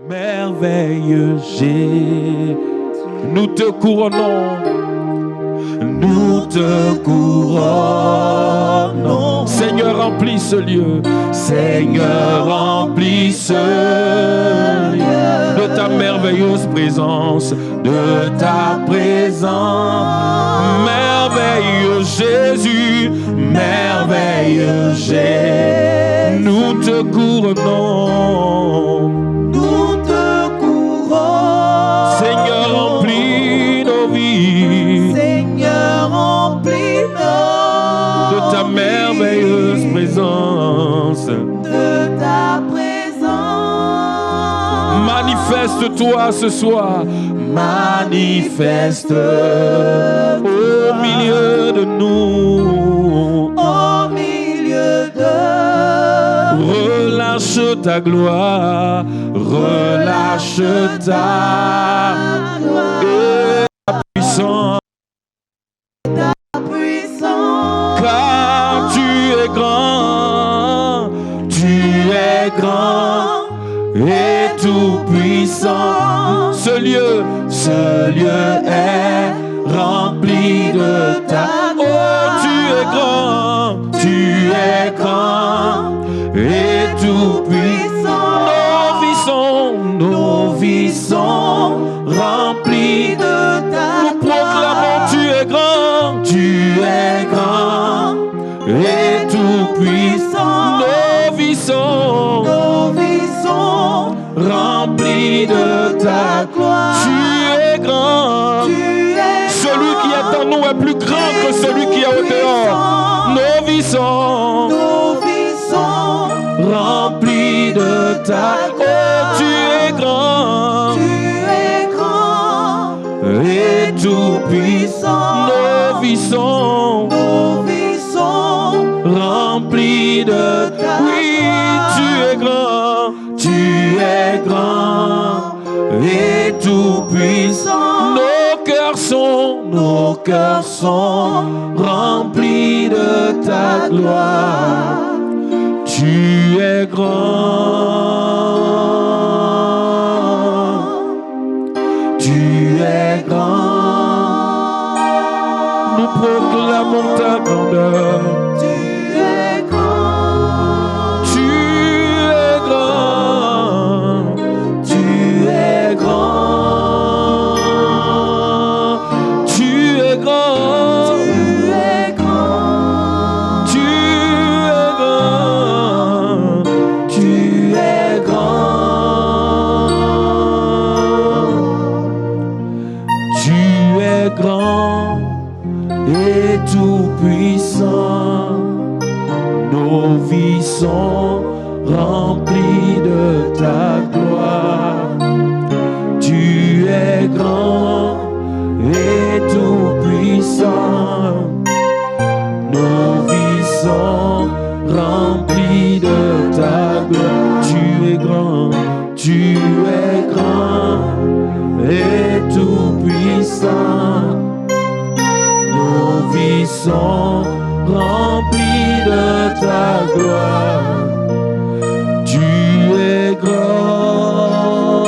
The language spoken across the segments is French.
merveilleux Jésus. Nous te couronnons, nous te couronnons. Seigneur, remplis ce lieu. Seigneur, remplis ce lieu de ta merveilleuse présence, de ta présence. Merveilleux Jésus, merveilleux Jésus, nous te couronnons. Nous te couronnons. Seigneur, remplis nos vies. Seigneur, remplis nos de ta merveilleuse présence. De ta présence. Manifeste-toi ce soir. Manifeste au milieu de nous. Au milieu de relâche ta gloire. Relâche ta gloire. Et ta puissance. Car tu es grand. Tu es grand et tout puissant. Ce lieu est rempli de ta. Oh, tu es grand et tout puissant. Nos vies sont remplies de ta. Nous proclamons, tu es grand et tout puissant. Nos vies sont remplies de ta gloire. Tu es grand. Celui qui est en nous est plus grand que celui qui est au dehors. Nos vies sont remplies de ta gloire. Tu es grand et tout puissant. Nos vies sont remplies de ta. Oui, tu es grand et tout puissant. Nos cœurs sont remplis de ta gloire. Tu es grand. Tu es grand. Nous proclamons ta grandeur. Tu es grand. Tu es grand. Tu es grand. Tu es grand. Tu es grand. Tu es grand. Tu es grand et tout puissant. Nos vies sont remplies de ta gloire. Tu es grand et tout puissant. Nos vies sont remplies de ta gloire. Tu es grand et tout puissant. Nos vies sont remplies de ta gloire. Tu es grand.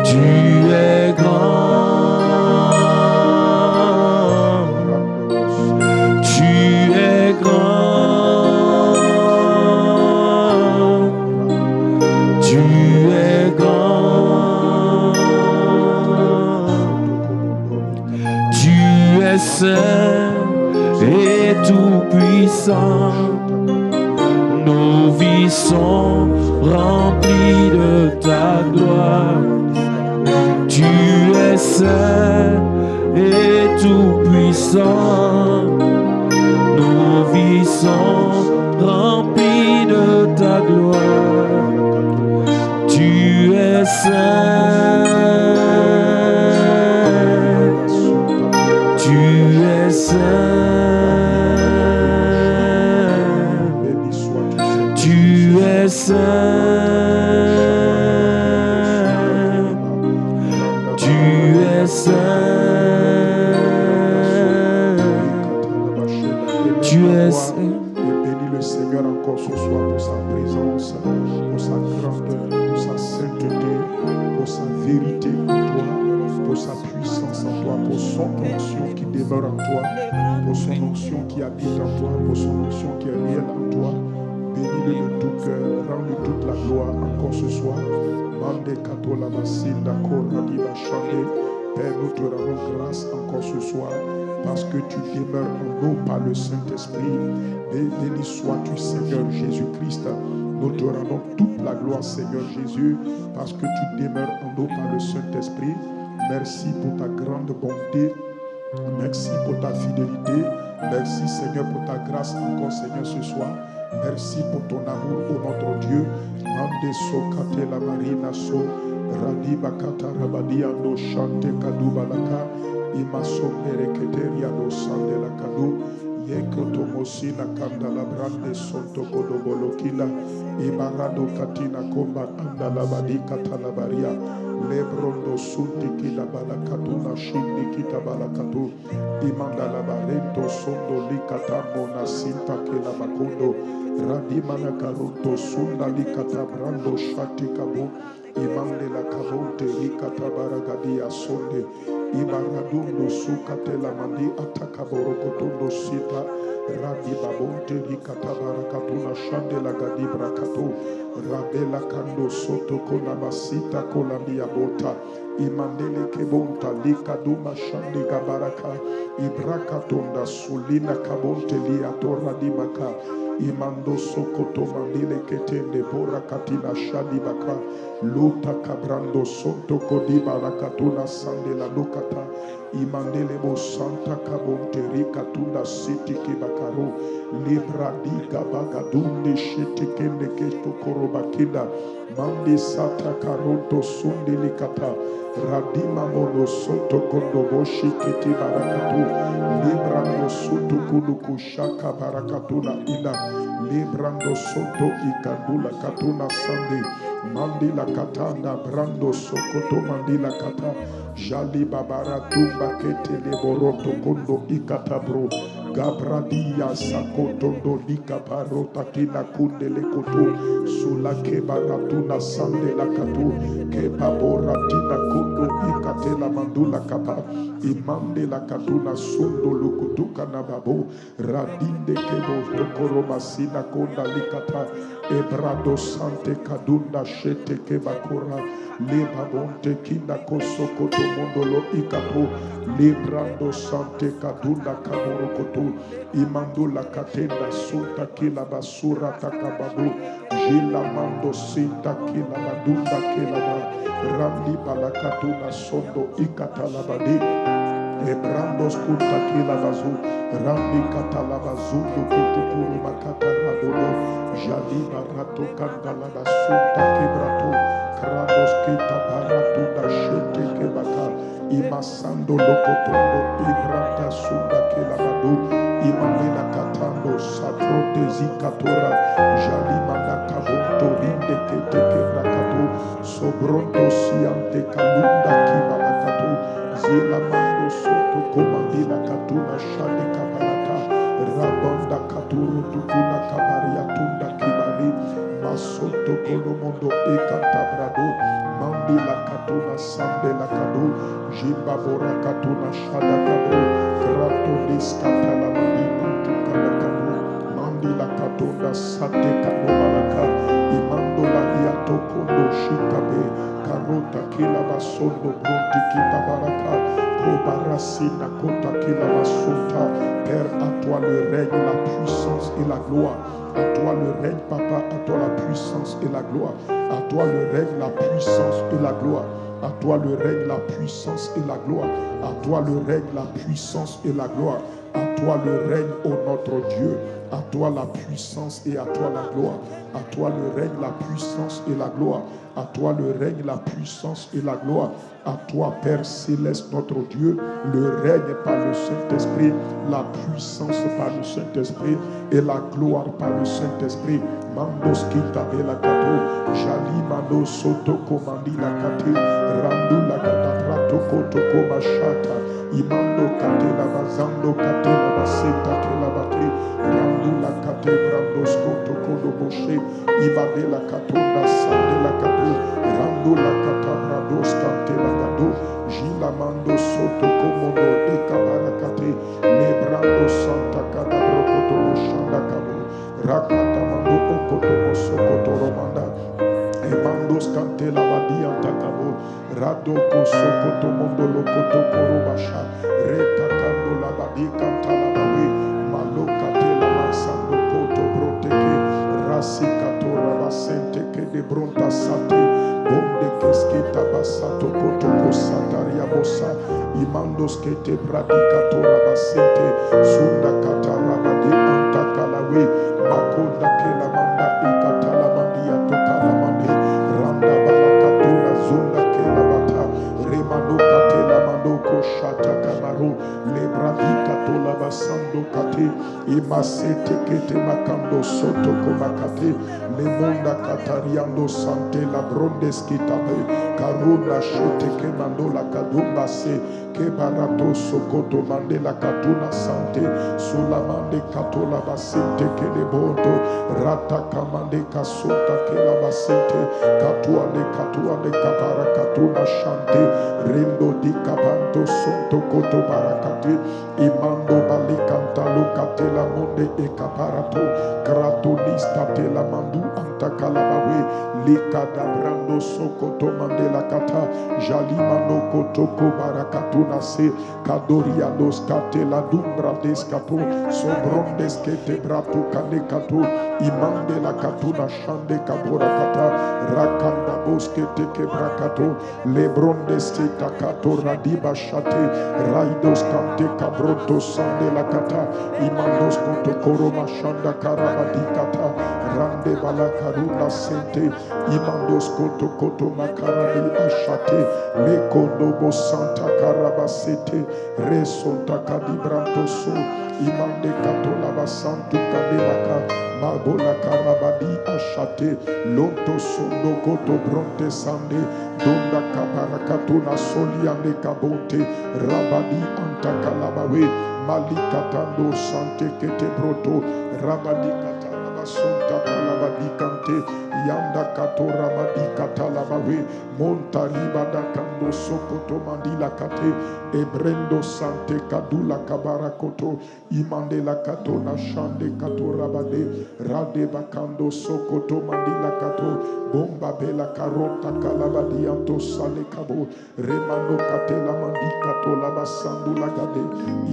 Tu es grand. Tu es grand. Tu es grand. Tu es saint et tout puissant. Nos vies sont remplies de ta gloire. Tu es saint et tout puissant. Nos vies sont remplies de ta gloire. Tu es saint. Tu es saint. Tu es saint. Tu es saint. Tu es saint. Et bénis le Seigneur encore ce soir pour sa présence. demeure en toi, pour son onction qui habite en toi, pour son onction qui est réelle en toi. Bénis-le de tout cœur, rends-lui toute la gloire encore ce soir. Mande katola basinda koradi bachande. Père, nous te rendons grâce encore ce soir parce que tu demeures en nous par le Saint-Esprit. Béni sois-tu, Seigneur Jésus-Christ. Nous te rendons toute la gloire, Seigneur Jésus, parce que tu demeures en nous par le Saint-Esprit. Merci pour ta grande bonté. Merci pour ta fidélité. Merci, Seigneur, pour ta grâce encore, Seigneur, ce soir. Merci pour ton amour, ô notre Dieu. Mande sokate la marina so. Radi bakata rabadia no shante kadu balaka. Imaso mereketeria no sande la kadu. Yekoto mosi la kanda la brande sonto kodo bolokila. Ibarado katina komba anda la badi kata la baria. Lebrondo sunti kila balakatu na shindi kita balakatu. Imanda la barento sondo likata mona sinta kila bakondo. Radimana karuto sunda likata brando shati kabo. Imande la kabonte likata baragadia sonde. Ibaradundo sukate la mandi atakaborokotondo sita. Radi babonte likata barakatuna shande la gadi brakato. Rabela kando soto kola basita kola bota. Imandele kebonta likaduma shande gabaraka. Ibrakatonda sulina kabonte liatora dimaka. Imando sokoto mandile ketende bora katina shadi baka. Luta kabrando sonto kodiba rakatuna sande la lukata. Imandele bo santa kabonte rikatunda siti kibakaro. Libra diga bagadunde shiti kende kesto korobakinda. Mandi sata karonto sundi likata. Radima mono soto kondo boshi kiti barakatu. Librando soto kunuku shaka barakatuna ina. Librando soto ikandula katuna sandi. Mandila katanda brando sokoto mandila kata. Jali babara tumba kete leboroto kondo ikatabro. Gabradia sakotondo lika parota kina kunde lekoto. Sula kebaratuna sande la katu. Kebabora tina kundo ikatela mandula kapa. Imande la katuna sundo lukutuka na babo. Radinde kebo tokoro masina konda likata. Ebrado sante kadunda shete kebakora. Leba bonte kinda kosokoto mondolo ikato. Librando sante kadunda kaborokoto. Imandula katenda sunta kila basura takababu. Jila mando sinta kila badunda kila ba. Randi balakatuna sondo ikatalabadi. Ebrandos kunta kila bazu. Randi katalabazu kutukuru makata radono. Jali barato kandala basunta kibrato. Krados kita baratu da shete kebaka. Imasando lokotondo ibrata sunda kelabadu. Imamela katando satrote zikatora. Jalimana kabonto rinde kete kebrakato. Sobronto siante kalunda kibalakato. Zilamando soto komandila katuna shade kabalata. Rabanda katuru tukuna kabaria tunda kibali. Masoto kolomondo ekantabrado. Mandila katuna sambe la kado. Jimbabora katuna shada kabo. Kratonis katala madina tukana kabo. Mandila katuna sate kano malaka. Imando la diato kondo shikabe. Karota kila basondo bronti kita baraka. Kobarasina kota kila basota. Père, à toi le règne, la puissance et la gloire. À toi le règne, papa, à toi la puissance et la gloire. À toi le règne, la puissance et la gloire. À toi le règne, la puissance et la gloire. À toi le règne, la puissance et la gloire. À toi le règne, ô notre Dieu. À toi la puissance et à toi la gloire. À toi le règne, la puissance et la gloire. À toi le règne, la puissance et la gloire. À toi, Père céleste, notre Dieu, le règne par le Saint-Esprit, la puissance par le Saint-Esprit et la gloire par le Saint-Esprit. Mandos kita bela kato, jali mando soto komandi la kate, randu la kata prato koto koma shata, imando kate la bazando kate la baseta ke la bate, randu la kate brandos koto kodo boshe, ibade la katonda sande la kato, randu la kata brandos kate la kato, jila mando soto komodo ekabarakate, Mando Santa Cadabro Kotomo Shanda Kabo Rakata Mando Okotomo Sokoto Romanda Emandos Kante Labadia Takabo Radoko Sokoto Mondo Lokoto Korobasha Reta Kando Labadi Kanta Labawe Maloka Tela Mansando Koto Broteke Rasi Kato Rabasente Kede Bronta Sate Bonde Keskita Basato Koto Kosataria Bosa Imandos Kete Bradikato Rabasente Sunda Kata Rabadi Antakalawe Makonda Kela Manda Ikatala Mandia Tokala Mande Randa Balakatula Zunda Kela Bata Remano Katela Mandoko Shata Kamaru Lebradika Tola Basando Kate Imasete Kete Makando Soto Komakate Lemonda Katariando Sante La Brondes Kitabe Karuna Shete Kemando La Kadumba Se Kebarato Sokoto Mandela Katuna Sante Sulamande Katola Basente Keleboto Rata Kamande Kasota Kela Basente Katuale Kabara Katuna Shante Rindo Di Kabanto Sonto Koto Barakati Imando Balikanta Lokatela Monde E Kabarato Kratonista Tela Mandu Antakalabawe Lika Dabrando Sokoto Mandela Kata Jalimano Kotoko Barakatuna Se Kadoria Dos Katela Dumbra Descapo Sombrondes Kete Bratu Kanekato Imande la Katuna Shande Kabora Kata Rakanda Boskete Kebrakato Lebrondes Takato Radiba Shate Raidos Kante Kabroto Sande la Kata Imandos Koto Koroma Shanda Karabadikata Rande Balakaruna Sente Imandos Koto Koto Makarani Ashate Lekondo Santa Karabasete Resonta Kadibranto So Imande Katola Basantu Kademaka Mabola Karabadi Ashate Lonto Sondo Koto Bronte Sande Donda Kabarakatuna Soliane Kabonte Rabadi Antakalabawe Malikatando Sante Kete Broto Rabadi Katalaba Sonta Kalabadi Kante Yanda Katora Madi Katalabawe Montaribada Kando Sokoto Mandila Kate Ebrendo Sante Kadula Kabarakoto Imandela Katona Shande Katorabade Rade Bakando Sokoto Mandila Kato Bomba Bela Karota Kalabadianto Sale Kabo Remando Katela Mandi Katola Basandu Lagade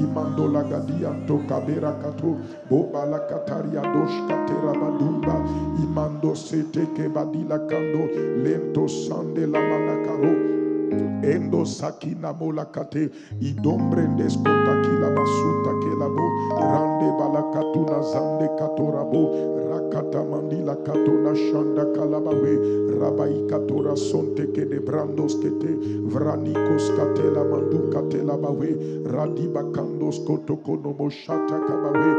Imando Lagadianto Kabera Kato Boba la Kataria Dosh Katera Badumba Imando Sete Kebadila Kando Lento Sande la Manakaro Endo sakina mola kate idombrendes kotakila basuta kelabo rande balakatuna zande katorabo rakata mandila katona shanda kalabawe rabai katora sonte kede brandos kete vranikos katela mandu katela bawe radiba kandos kotokono moshata kabawe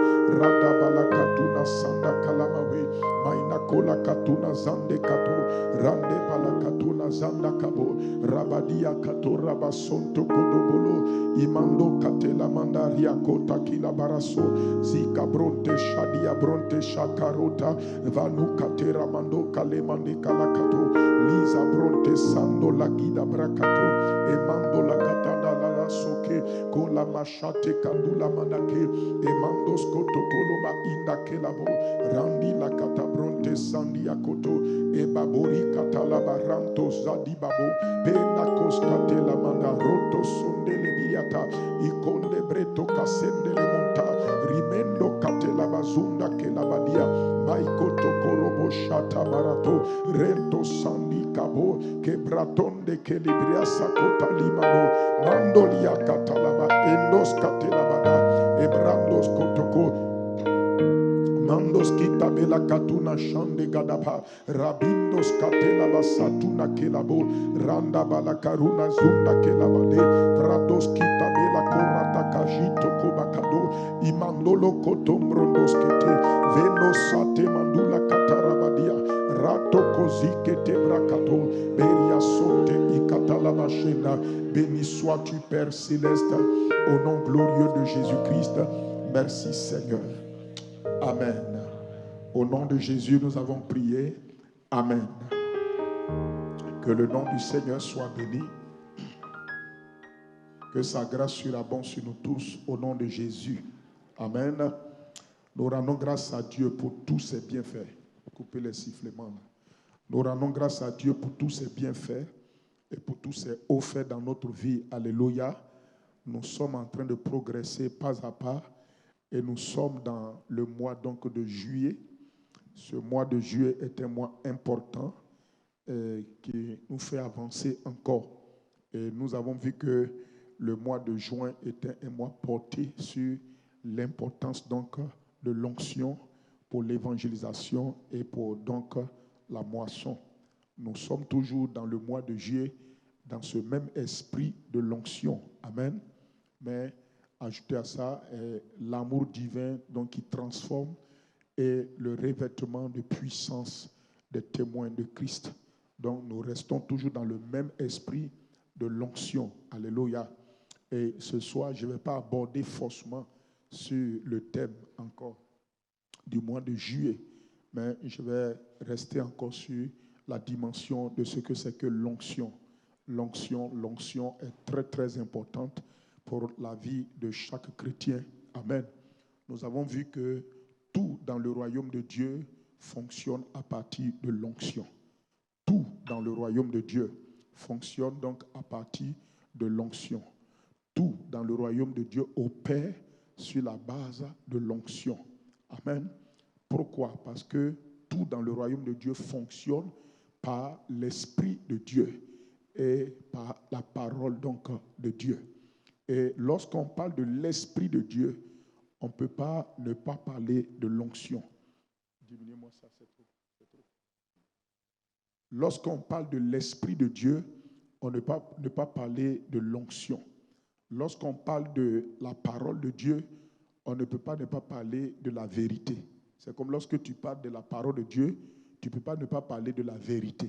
rada balakatuna sanda kalamawe maina kola katuna zande kato rande balakatuna zanda kabo rabadia katora basonto kodobolo imando katela mandaria kota kila baraso zika bronte shadia bronte shakarota vanu katera mando kalemande kalakato liza bronte sando la gida brakato emando la katanda la soke kola mashate kandula manake emando skoto koloma inda kelabo randi la katabronte sandi akoto ebabori katala baranto zadi babo pena koskate la manda roto sonde le biata ikonde breto kasende le monta rimendo katela bazunda ke la badia maikoto korobo shata barato rento sandi kabo ke bratonde ke libria sakota limano mandolia katalaba endos katela bada ebrandos kotoko Mandos kita bela katuna shande gadapa rabindos katela basatuna kelabo randa bala karuna zunda kelabade prados kita bela korata kajito kobakado imandolo kotombrondos kete vendo sate mandula katarabadia rato kozike te brakato beria sote ikatalaba shenda béni sois-tu Père céleste au nom glorieux de Jésus-Christ. Merci Seigneur. Amen. Au nom de Jésus, nous avons prié. Amen. Que le nom du Seigneur soit béni. Que sa grâce surabonde sur nous tous. Au nom de Jésus. Amen. Nous rendons grâce à Dieu pour tous ses bienfaits. Coupez les sifflements là. Nous rendons grâce à Dieu pour tous ses bienfaits et pour tous ses hauts faits dans notre vie. Alléluia. Nous sommes en train de progresser pas à pas et nous sommes dans le mois donc de juillet. Ce mois de juillet est un mois important qui nous fait avancer encore. Et nous avons vu que le mois de juin était un mois porté sur l'importance donc de l'onction pour l'évangélisation et pour donc la moisson. Nous sommes toujours dans le mois de juillet dans ce même esprit de l'onction. Amen. Mais ajouté à ça, l'amour divin donc qui transforme et le revêtement de puissance des témoins de Christ. Donc nous restons toujours dans le même esprit de l'onction. Alléluia. Et ce soir, je ne vais pas aborder forcément sur le thème encore du mois de juillet, mais je vais rester encore sur la dimension de ce que c'est que l'onction. L'onction est très très importante pour la vie de chaque chrétien. Amen. Nous avons vu que tout dans le royaume de Dieu fonctionne à partir de l'onction. Tout dans le royaume de Dieu fonctionne donc à partir de l'onction. Tout dans le royaume de Dieu opère sur la base de l'onction. Amen. Pourquoi? Parce que tout dans le royaume de Dieu fonctionne par l'Esprit de Dieu et par la parole donc de Dieu. Et lorsqu'on parle de l'Esprit de Dieu, on ne peut pas ne pas parler de l'onction. Diminuez-moi ça, c'est trop. Lorsqu'on parle de l'Esprit de Dieu, on ne peut ne pas parler de l'onction. Lorsqu'on parle de la parole de Dieu, on ne peut pas ne pas parler de la vérité. C'est comme lorsque tu parles de la parole de Dieu, tu ne peux pas ne pas parler de la vérité.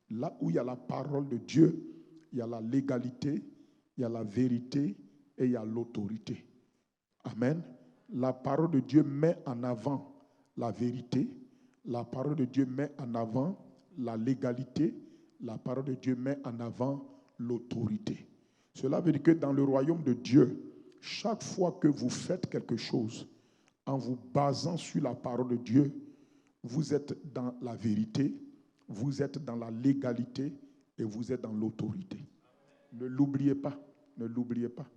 Là où il y a la parole de Dieu, il y a la légalité, il y a la vérité et il y a l'autorité. Amen. La parole de Dieu met en avant la vérité. La parole de Dieu met en avant la légalité. La parole de Dieu met en avant l'autorité. Cela veut dire que dans le royaume de Dieu, chaque fois que vous faites quelque chose en vous basant sur la parole de Dieu, vous êtes dans la vérité, vous êtes dans la légalité et vous êtes dans l'autorité. Ne l'oubliez pas, ne l'oubliez pas.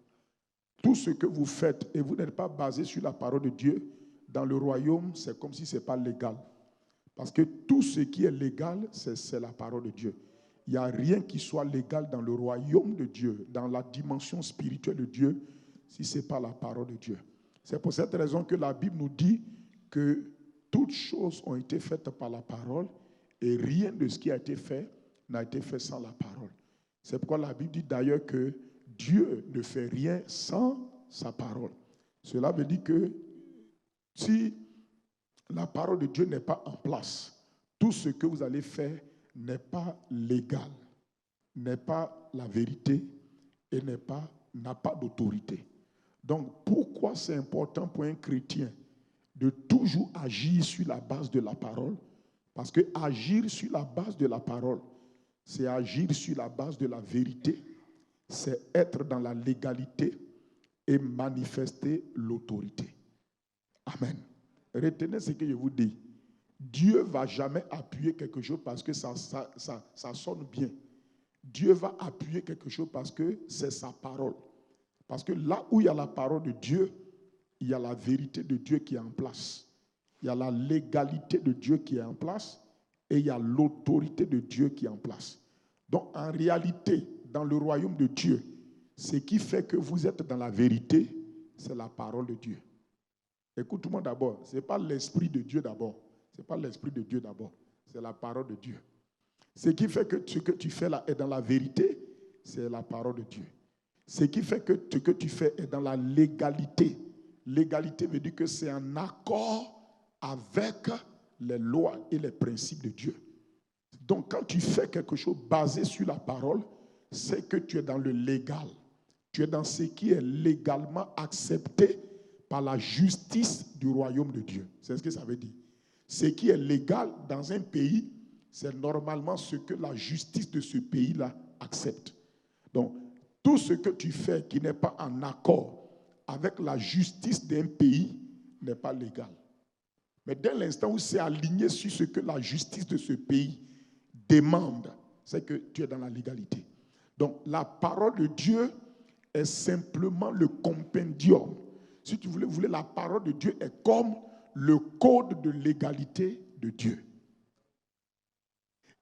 Tout ce que vous faites et vous n'êtes pas basé sur la parole de Dieu, dans le royaume, c'est comme si ce n'est pas légal. Parce que tout ce qui est légal, c'est la parole de Dieu. Il n'y a rien qui soit légal dans le royaume de Dieu, dans la dimension spirituelle de Dieu, si ce n'est pas la parole de Dieu. C'est pour cette raison que la Bible nous dit que toutes choses ont été faites par la parole et rien de ce qui a été fait n'a été fait sans la parole. C'est pourquoi la Bible dit d'ailleurs que Dieu ne fait rien sans sa parole. Cela veut dire que si la parole de Dieu n'est pas en place, tout ce que vous allez faire n'est pas légal, n'est pas la vérité et n'a pas d'autorité. Donc, pourquoi c'est important pour un chrétien de toujours agir sur la base de la parole? Parce que agir sur la base de la parole, c'est agir sur la base de la vérité, c'est être dans la légalité et manifester l'autorité. Amen. Retenez ce que je vous dis. Dieu ne va jamais appuyer quelque chose parce que ça sonne bien. Dieu va appuyer quelque chose parce que c'est sa parole. Parce que là où il y a la parole de Dieu, il y a la vérité de Dieu qui est en place. Il y a la légalité de Dieu qui est en place et il y a l'autorité de Dieu qui est en place. Donc en réalité, dans le royaume de Dieu, ce qui fait que vous êtes dans la vérité, c'est la parole de Dieu. Écoute-moi d'abord, ce n'est pas l'Esprit de Dieu d'abord. Ce n'est pas l'Esprit de Dieu d'abord, c'est la parole de Dieu. Ce qui fait que ce que tu fais là est dans la vérité, c'est la parole de Dieu. Ce qui fait que ce que tu fais est dans la légalité. Légalité veut dire que c'est en accord avec les lois et les principes de Dieu. Donc quand tu fais quelque chose basé sur la parole, c'est que tu es dans le légal. Tu es dans ce qui est légalement accepté par la justice du royaume de Dieu. C'est ce que ça veut dire. Ce qui est légal dans un pays, c'est normalement ce que la justice de ce pays-là accepte. Donc, tout ce que tu fais qui n'est pas en accord avec la justice d'un pays n'est pas légal. Mais dès l'instant où c'est aligné sur ce que la justice de ce pays demande, c'est que tu es dans la légalité. Donc la parole de Dieu est simplement le compendium. Si tu voulais, la parole de Dieu est comme le code de légalité de Dieu.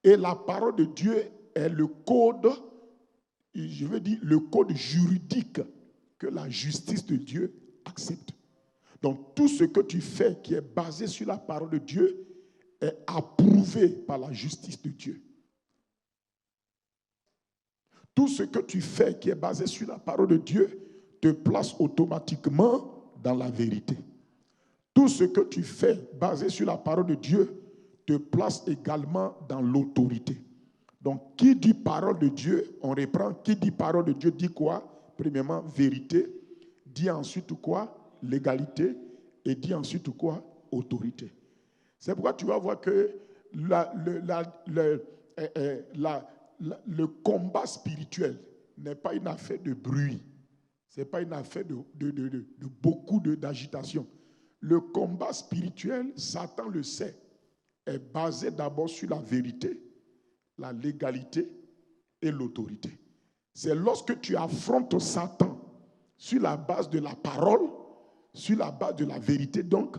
Et la parole de Dieu est le code, je veux dire, le code juridique que la justice de Dieu accepte. Donc tout ce que tu fais qui est basé sur la parole de Dieu est approuvé par la justice de Dieu. Tout ce que tu fais qui est basé sur la parole de Dieu te place automatiquement dans la vérité. Tout ce que tu fais basé sur la parole de Dieu te place également dans l'autorité. Donc, qui dit parole de Dieu, on reprend, qui dit parole de Dieu dit quoi? Premièrement, vérité, dit ensuite quoi? Légalité, et dit ensuite quoi? Autorité. C'est pourquoi tu vas voir que le combat spirituel n'est pas une affaire de bruit. Ce n'est pas une affaire de beaucoup d'agitation. Le combat spirituel, Satan le sait, est basé d'abord sur la vérité, la légalité et l'autorité. C'est lorsque tu affrontes Satan sur la base de la parole, sur la base de la vérité donc,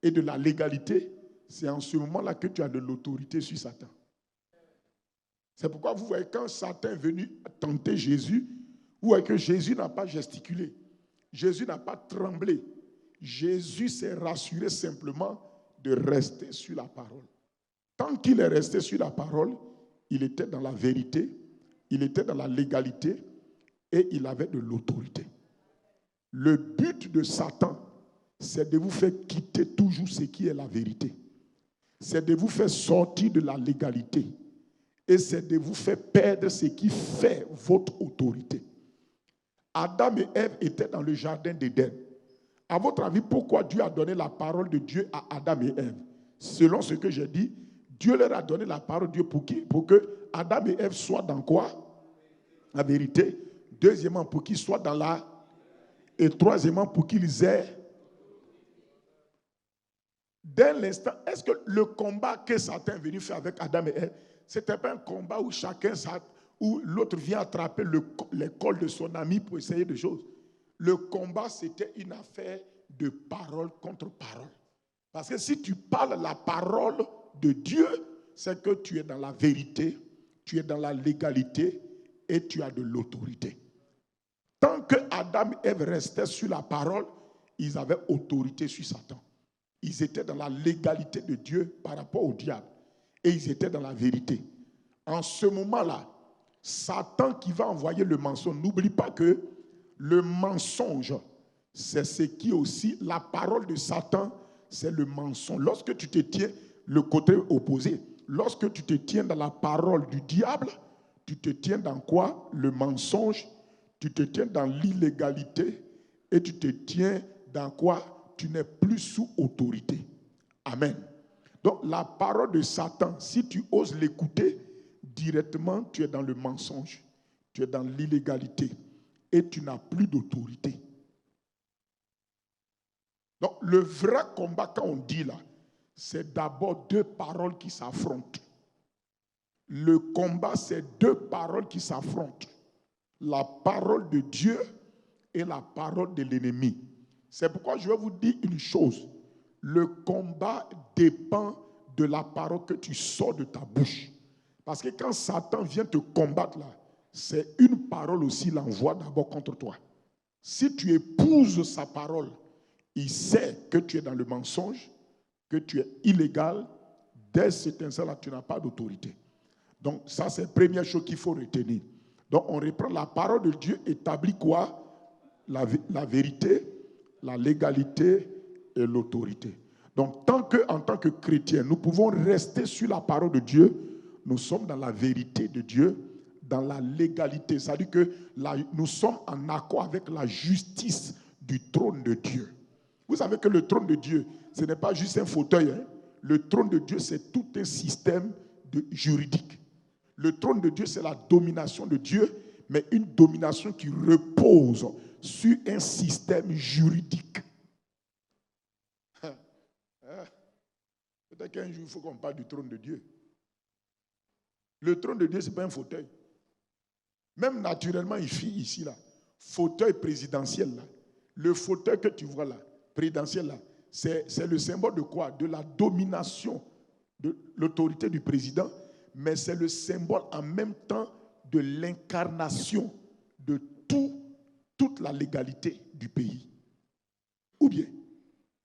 et de la légalité, c'est en ce moment-là que tu as de l'autorité sur Satan. C'est pourquoi vous voyez, quand Satan est venu tenter Jésus, vous voyez que Jésus n'a pas gesticulé. Jésus n'a pas tremblé. Jésus s'est rassuré simplement de rester sur la parole. Tant qu'il est resté sur la parole, il était dans la vérité, il était dans la légalité et il avait de l'autorité. Le but de Satan, c'est de vous faire quitter toujours ce qui est la vérité. C'est de vous faire sortir de la légalité. Et c'est de vous faire perdre ce qui fait votre autorité. Adam et Ève étaient dans le jardin d'Éden. À votre avis, pourquoi Dieu a donné la parole de Dieu à Adam et Ève? Selon ce que j'ai dit, Dieu leur a donné la parole de Dieu pour qui? Pour que Adam et Ève soient dans quoi? La vérité. Deuxièmement, pour qu'ils soient dans la... Et troisièmement, pour qu'ils aient... Dès l'instant, est-ce que le combat que Satan est venu faire avec Adam et Ève, ce n'était pas un combat où où l'autre vient attraper les cols de son ami pour essayer des choses? Le combat, c'était une affaire de parole contre parole. Parce que si tu parles la parole de Dieu, c'est que tu es dans la vérité, tu es dans la légalité et tu as de l'autorité. Tant que Adam et Ève restaient sur la parole, ils avaient autorité sur Satan. Ils étaient dans la légalité de Dieu par rapport au diable. Et ils étaient dans la vérité. En ce moment-là, Satan qui va envoyer le mensonge, n'oublie pas que le mensonge, c'est ce qui aussi, la parole de Satan, c'est le mensonge. Lorsque tu te tiens, le côté opposé, lorsque tu te tiens dans la parole du diable, tu te tiens dans quoi? Le mensonge, tu te tiens dans l'illégalité et tu te tiens dans quoi? Tu n'es plus sous autorité. Amen. Donc la parole de Satan, si tu oses l'écouter, directement tu es dans le mensonge, tu es dans l'illégalité et tu n'as plus d'autorité. Donc le vrai combat, quand on dit là, c'est d'abord deux paroles qui s'affrontent. Le combat, c'est deux paroles qui s'affrontent. La parole de Dieu et la parole de l'ennemi. C'est pourquoi je vais vous dire une chose. Le combat dépend de la parole que tu sors de ta bouche. Parce que quand Satan vient te combattre là, c'est une parole aussi qu'il envoie d'abord contre toi. Si tu épouses sa parole, il sait que tu es dans le mensonge, que tu es illégal. Dès cet instant-là, tu n'as pas d'autorité. Donc ça, c'est la première chose qu'il faut retenir. Donc on reprend la parole de Dieu, établit quoi? La vérité, la légalité et l'autorité. Donc tant qu'en tant que chrétiens, nous pouvons rester sur la parole de Dieu, nous sommes dans la vérité de Dieu, dans la légalité. C'est-à-dire que nous sommes en accord avec la justice du trône de Dieu. Vous savez que le trône de Dieu, ce n'est pas juste un fauteuil. Hein? Le trône de Dieu, c'est tout un système juridique. Le trône de Dieu, c'est la domination de Dieu, mais une domination qui repose sur un système juridique. Peut-être qu'un jour, il faut qu'on parle du trône de Dieu. Le trône de Dieu, ce n'est pas un fauteuil. Même naturellement, il fit ici, là. Fauteuil présidentiel, là. Le fauteuil que tu vois là, présidentiel, là, c'est le symbole de quoi? De la domination de l'autorité du président, mais c'est le symbole en même temps de l'incarnation de toute la légalité du pays. Ou bien,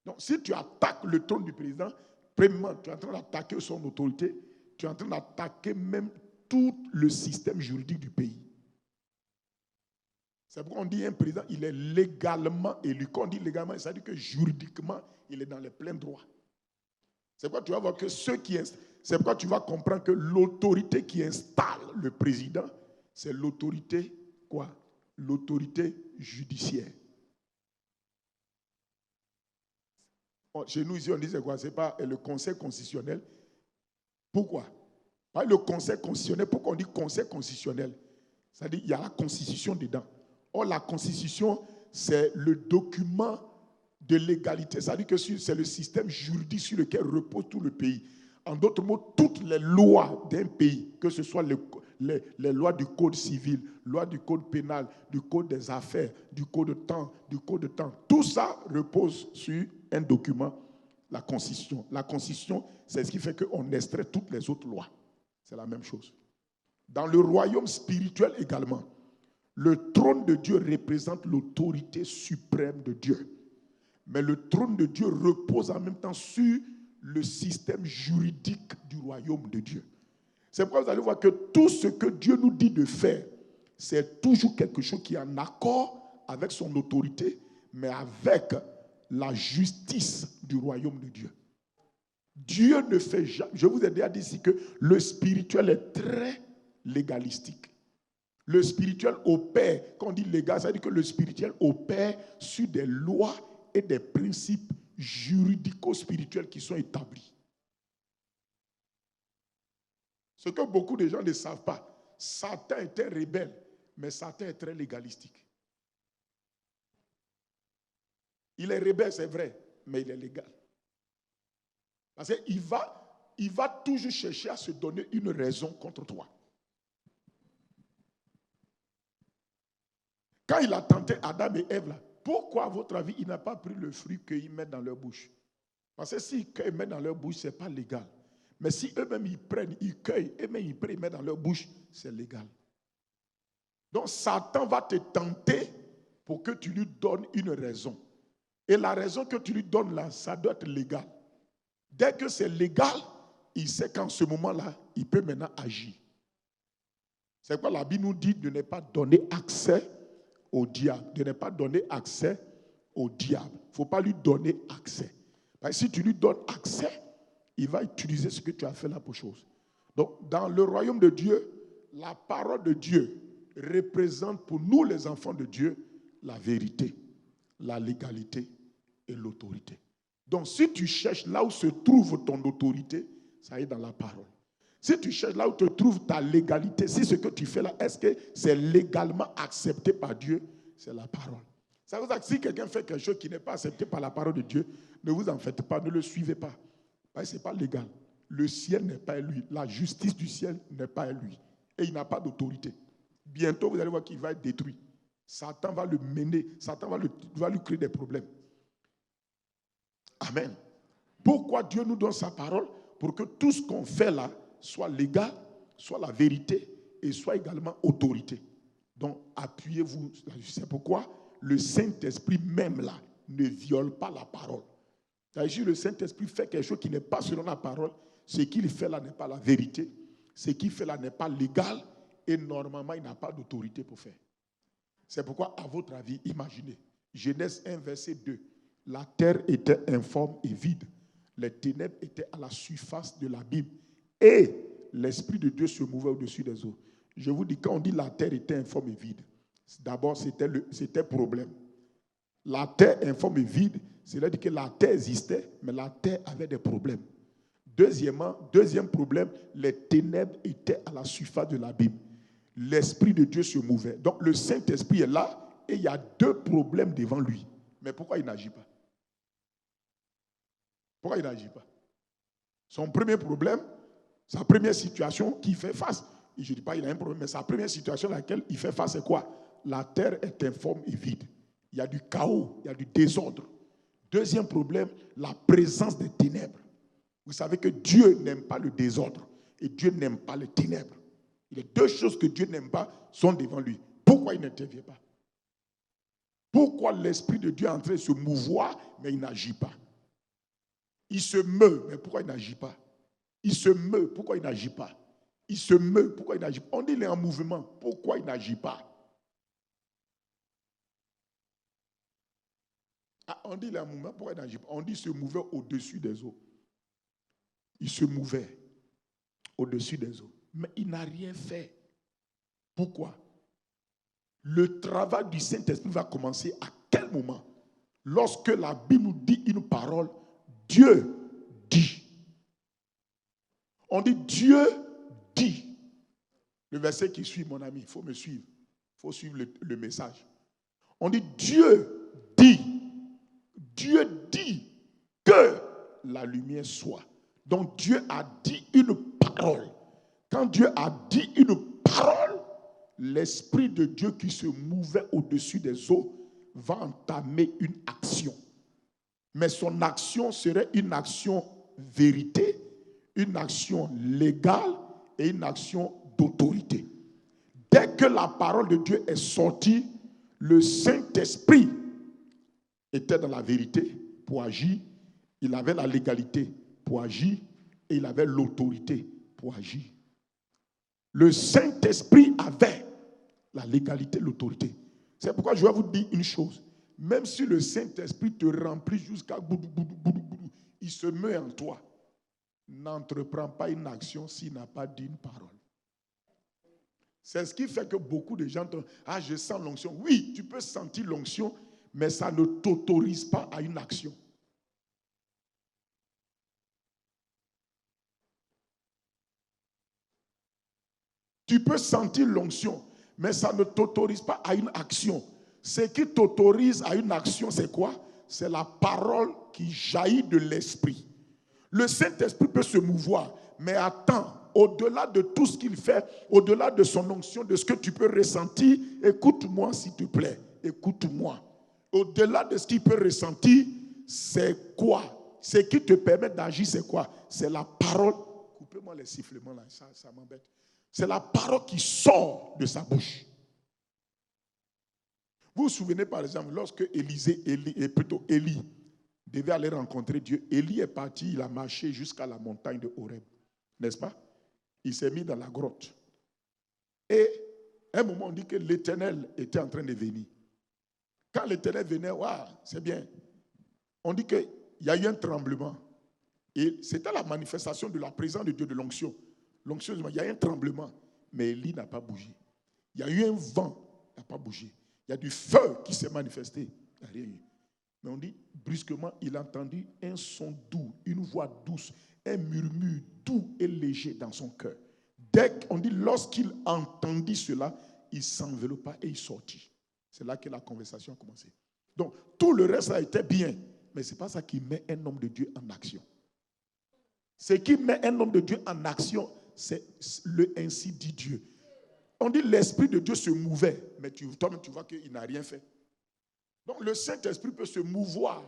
donc, si tu attaques le trône du président, premièrement, tu es en train d'attaquer son autorité, tu es en train d'attaquer même tout le système juridique du pays. C'est pourquoi on dit un président, il est légalement élu. Quand on dit légalement, ça veut dire que juridiquement, il est dans les pleins droits. C'est pourquoi tu vas voir que c'est pourquoi tu vas comprendre que l'autorité qui installe le président, c'est l'autorité quoi? L'autorité judiciaire. Chez nous ici, on disait quoi? C'est pas le Conseil constitutionnel. Pourquoi? Pas le Conseil constitutionnel. Pourquoi on dit Conseil constitutionnel? C'est-à-dire qu'il y a la Constitution dedans. Or, la Constitution, c'est le document de légalité. C'est-à-dire que c'est le système juridique sur lequel repose tout le pays. En d'autres mots, toutes les lois d'un pays, que ce soit les lois du code civil, lois du code pénal, du code des affaires, du code de temps, tout ça repose sur un document, la Constitution. La Constitution, c'est ce qui fait qu'on extrait toutes les autres lois. C'est la même chose. Dans le royaume spirituel également, le trône de Dieu représente l'autorité suprême de Dieu. Mais le trône de Dieu repose en même temps sur le système juridique du royaume de Dieu. C'est pourquoi vous allez voir que tout ce que Dieu nous dit de faire, c'est toujours quelque chose qui est en accord avec son autorité, mais avec la justice du royaume de Dieu. Dieu ne fait jamais, je vous ai déjà dit ici que le spirituel est très légalistique. Le spirituel opère, quand on dit légal, ça veut dire que le spirituel opère sur des lois et des principes juridico-spirituels qui sont établis. Ce que beaucoup de gens ne savent pas, Satan était rebelle, mais Satan est très légalistique. Il est rebelle, c'est vrai, mais il est légal. Parce qu'il va toujours chercher à se donner une raison contre toi. Quand il a tenté Adam et Ève, là, pourquoi, à votre avis, il n'a pas pris le fruit qu'ils mettent dans leur bouche? Parce que s'ils mettent dans leur bouche, ce n'est pas légal. Mais si eux-mêmes ils prennent, ils cueillent, eux-mêmes ils prennent, ils mettent dans leur bouche, c'est légal. Donc Satan va te tenter pour que tu lui donnes une raison. Et la raison que tu lui donnes là, ça doit être légal. Dès que c'est légal, il sait qu'en ce moment-là, il peut maintenant agir. C'est pourquoi la Bible nous dit de ne pas donner accès au diable, de ne pas donner accès au diable. Il ne faut pas lui donner accès. Parce que si tu lui donnes accès, il va utiliser ce que tu as fait là pour chose. Donc, dans le royaume de Dieu, la parole de Dieu représente pour nous les enfants de Dieu la vérité, la légalité et l'autorité. Donc, si tu cherches là où se trouve ton autorité, ça est dans la parole. Si tu cherches là où te trouve ta légalité, si ce que tu fais là, est-ce que c'est légalement accepté par Dieu? C'est la parole. Ça veut dire que si quelqu'un fait quelque chose qui n'est pas accepté par la parole de Dieu, ne vous en faites pas, ne le suivez pas. Parce que ce n'est pas légal. Le ciel n'est pas à lui. La justice du ciel n'est pas à lui. Et il n'a pas d'autorité. Bientôt, vous allez voir qu'il va être détruit. Satan va le mener. Satan va lui créer des problèmes. Amen. Pourquoi Dieu nous donne sa parole? Pour que tout ce qu'on fait là soit légal, soit la vérité et soit également autorité. Donc, appuyez-vous. C'est pourquoi le Saint-Esprit même là ne viole pas la parole. C'est-à-dire, le Saint-Esprit fait quelque chose qui n'est pas selon la parole, ce qu'il fait là n'est pas la vérité, ce qu'il fait là n'est pas légal et normalement il n'a pas d'autorité pour faire. C'est pourquoi, à votre avis, imaginez, Genèse 1, verset 2, la terre était informe et vide, les ténèbres étaient à la surface de l'abîme et l'Esprit de Dieu se mouvait au-dessus des eaux. Je vous dis, quand on dit la terre était informe et vide, d'abord c'était problème. La terre informe et vide, c'est-à-dire que la terre existait, mais la terre avait des problèmes. Deuxième problème, les ténèbres étaient à la surface de l'abîme. L'Esprit de Dieu se mouvait. Donc le Saint-Esprit est là et il y a 2 problèmes devant lui. Mais pourquoi il n'agit pas? Pourquoi il n'agit pas? Son premier problème, sa première situation qu'il fait face, et je ne dis pas qu'il a un problème, mais sa première situation à laquelle il fait face, c'est quoi? La terre est informe et vide. Il y a du chaos, il y a du désordre. Deuxième problème, la présence des ténèbres. Vous savez que Dieu n'aime pas le désordre et Dieu n'aime pas les ténèbres. Les 2 choses que Dieu n'aime pas sont devant lui. Pourquoi il n'intervient pas? Pourquoi l'Esprit de Dieu est en train de se mouvoir, mais il n'agit pas? Il se meut, mais pourquoi il n'agit pas? Il se meut, pourquoi il n'agit pas? Il se meut, pourquoi il n'agit pas? On dit qu'il est en mouvement, pourquoi il n'agit pas? On dit qu'il est en mouvement, pourquoi il n'agit pas? On dit qu'il se mouvait au-dessus des eaux. Il se mouvait au-dessus des eaux. Mais il n'a rien fait. Pourquoi? Le travail du Saint-Esprit va commencer à quel moment? Lorsque la Bible nous dit une parole, Dieu dit. On dit Dieu dit. Le verset qui suit, mon ami, il faut me suivre. Il faut suivre le message. On dit Dieu dit. Dieu dit que la lumière soit. Donc Dieu a dit une parole. Quand Dieu a dit une parole, l'Esprit de Dieu qui se mouvait au-dessus des eaux va entamer une action. Mais son action serait une action vérité, une action légale et une action d'autorité. Dès que la parole de Dieu est sortie, le Saint-Esprit était dans la vérité pour agir, il avait la légalité pour agir et il avait l'autorité pour agir. Le Saint-Esprit avait la légalité, l'autorité. C'est pourquoi je vais vous dire une chose. Même si le Saint-Esprit te remplit jusqu'à boudou, il se met en toi. N'entreprends pas une action s'il n'a pas dit une parole. C'est ce qui fait que beaucoup de gens disent « Ah, je sens l'onction ». Oui, tu peux sentir l'onction, mais ça ne t'autorise pas à une action. Tu peux sentir l'onction, mais ça ne t'autorise pas à une action. Ce qui t'autorise à une action, c'est quoi? C'est la parole qui jaillit de l'Esprit. Le Saint-Esprit peut se mouvoir, mais attends, au-delà de tout ce qu'il fait, au-delà de son onction, de ce que tu peux ressentir, écoute-moi s'il te plaît, écoute-moi. Au-delà de ce qu'il peut ressentir, c'est quoi? Ce qui te permet d'agir, c'est quoi? C'est la parole. Coupez-moi les sifflements là, ça m'embête. C'est la parole qui sort de sa bouche. Vous vous souvenez par exemple, lorsque Élie devait aller rencontrer Dieu, Élie est parti, il a marché jusqu'à la montagne de Horeb, n'est-ce pas? Il s'est mis dans la grotte. Et à un moment, on dit que l'Éternel était en train de venir. Quand l'Éternel venait, waouh, c'est bien. On dit qu'il y a eu un tremblement. Et c'était la manifestation de la présence de Dieu, de l'onction. L'onction, il y a eu un tremblement, mais Élie n'a pas bougé. Il y a eu un vent, il n'a pas bougé. Il y a du feu qui s'est manifesté, il n'y a rien eu. Mais on dit, brusquement, il a entendu un son doux, une voix douce, un murmure doux et léger dans son cœur. Dès qu'on dit, lorsqu'il entendit cela, il s'enveloppa et il sortit. C'est là que la conversation a commencé. Donc, tout le reste a été bien, mais ce n'est pas ça qui met un homme de Dieu en action. Ce qui met un homme de Dieu en action, c'est le ainsi dit Dieu. On dit l'Esprit de Dieu se mouvait, mais toi-même tu vois qu'il n'a rien fait. Donc le Saint-Esprit peut se mouvoir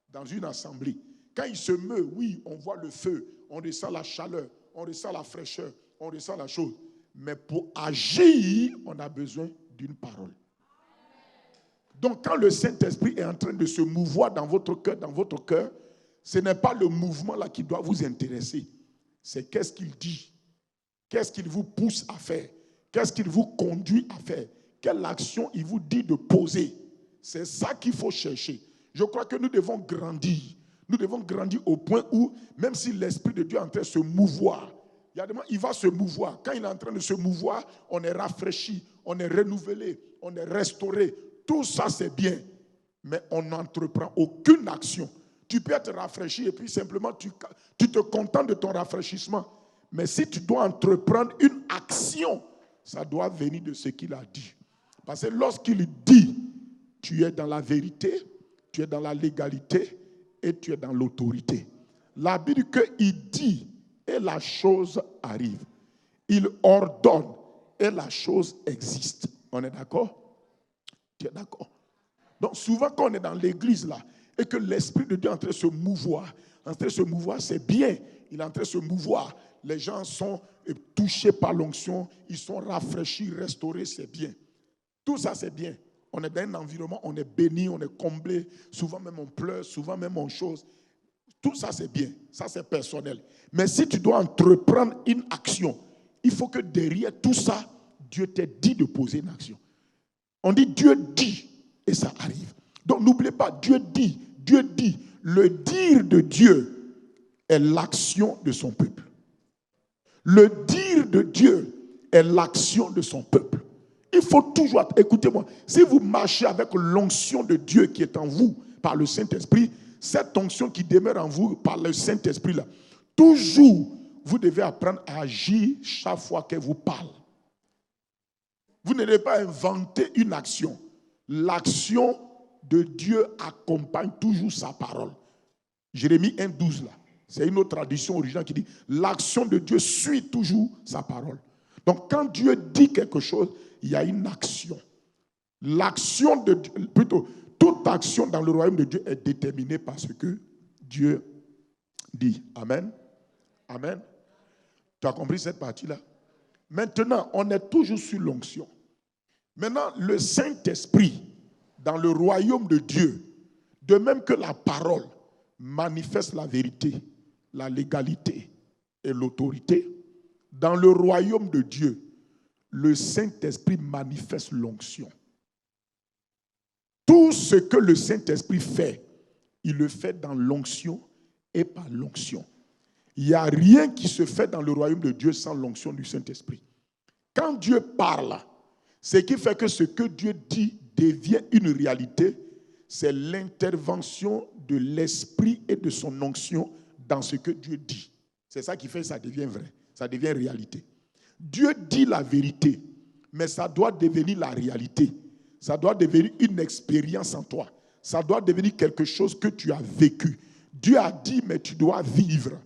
dans une assemblée. Quand il se meut, oui, on voit le feu, on ressent la chaleur, on ressent la fraîcheur, on ressent la chose. Mais pour agir, on a besoin d'une parole. Donc quand le Saint-Esprit est en train de se mouvoir dans votre cœur, ce n'est pas le mouvement là qui doit vous intéresser. C'est qu'est-ce qu'il dit, qu'est-ce qu'il vous pousse à faire, qu'est-ce qu'il vous conduit à faire, quelle action il vous dit de poser. C'est ça qu'il faut chercher. Je crois que nous devons grandir. Nous devons grandir au point où, même si l'Esprit de Dieu est en train de se mouvoir, il va se mouvoir. Quand il est en train de se mouvoir, on est rafraîchi, on est renouvelé, on est restauré. Tout ça, c'est bien. Mais on n'entreprend aucune action. Tu peux être rafraîchi et puis simplement tu te contentes de ton rafraîchissement. Mais si tu dois entreprendre une action, ça doit venir de ce qu'il a dit. Parce que lorsqu'il dit, tu es dans la vérité, tu es dans la légalité et tu es dans l'autorité. La Bible dit qu'il dit et la chose arrive. Il ordonne et la chose existe. On est d'accord? Tu es d'accord? Donc souvent quand on est dans l'église là et que l'Esprit de Dieu est en train de se mouvoir, c'est bien. Il est en train de se mouvoir. Les gens sont touchés par l'onction, ils sont rafraîchis, restaurés, c'est bien. Tout ça c'est bien. On est dans un environnement, on est béni, on est comblé. Souvent même on pleure, souvent même on chose. Tout ça c'est bien, ça c'est personnel. Mais si tu dois entreprendre une action, il faut que derrière tout ça, Dieu t'ait dit de poser une action. On dit Dieu dit et ça arrive. Donc n'oubliez pas, Dieu dit. Le dire de Dieu est l'action de son peuple. Le dire de Dieu est l'action de son peuple. Il faut toujours, écoutez-moi, si vous marchez avec l'onction de Dieu qui est en vous par le Saint-Esprit, cette onction qui demeure en vous par le Saint-Esprit là, toujours vous devez apprendre à agir chaque fois qu'elle vous parle. Vous ne devez pas inventer une action. L'action de Dieu accompagne toujours sa parole. Jérémie 1,12 là. C'est une autre tradition originale qui dit l'action de Dieu suit toujours sa parole. Donc quand Dieu dit quelque chose, il y a une action. L'action de Dieu, plutôt, toute action dans le royaume de Dieu est déterminée par ce que Dieu dit. Amen. Amen. Tu as compris cette partie-là? Maintenant, on est toujours sur l'onction. Maintenant, le Saint-Esprit, dans le royaume de Dieu, de même que la parole manifeste la vérité, la légalité et l'autorité, dans le royaume de Dieu, le Saint-Esprit manifeste l'onction. Tout ce que le Saint-Esprit fait, il le fait dans l'onction et par l'onction. Il n'y a rien qui se fait dans le royaume de Dieu sans l'onction du Saint-Esprit. Quand Dieu parle, ce qui fait que ce que Dieu dit devient une réalité, c'est l'intervention de l'Esprit et de son onction dans ce que Dieu dit. C'est ça qui fait que ça devient vrai, ça devient réalité. Dieu dit la vérité, mais ça doit devenir la réalité. Ça doit devenir une expérience en toi. Ça doit devenir quelque chose que tu as vécu. Dieu a dit, mais tu dois vivre.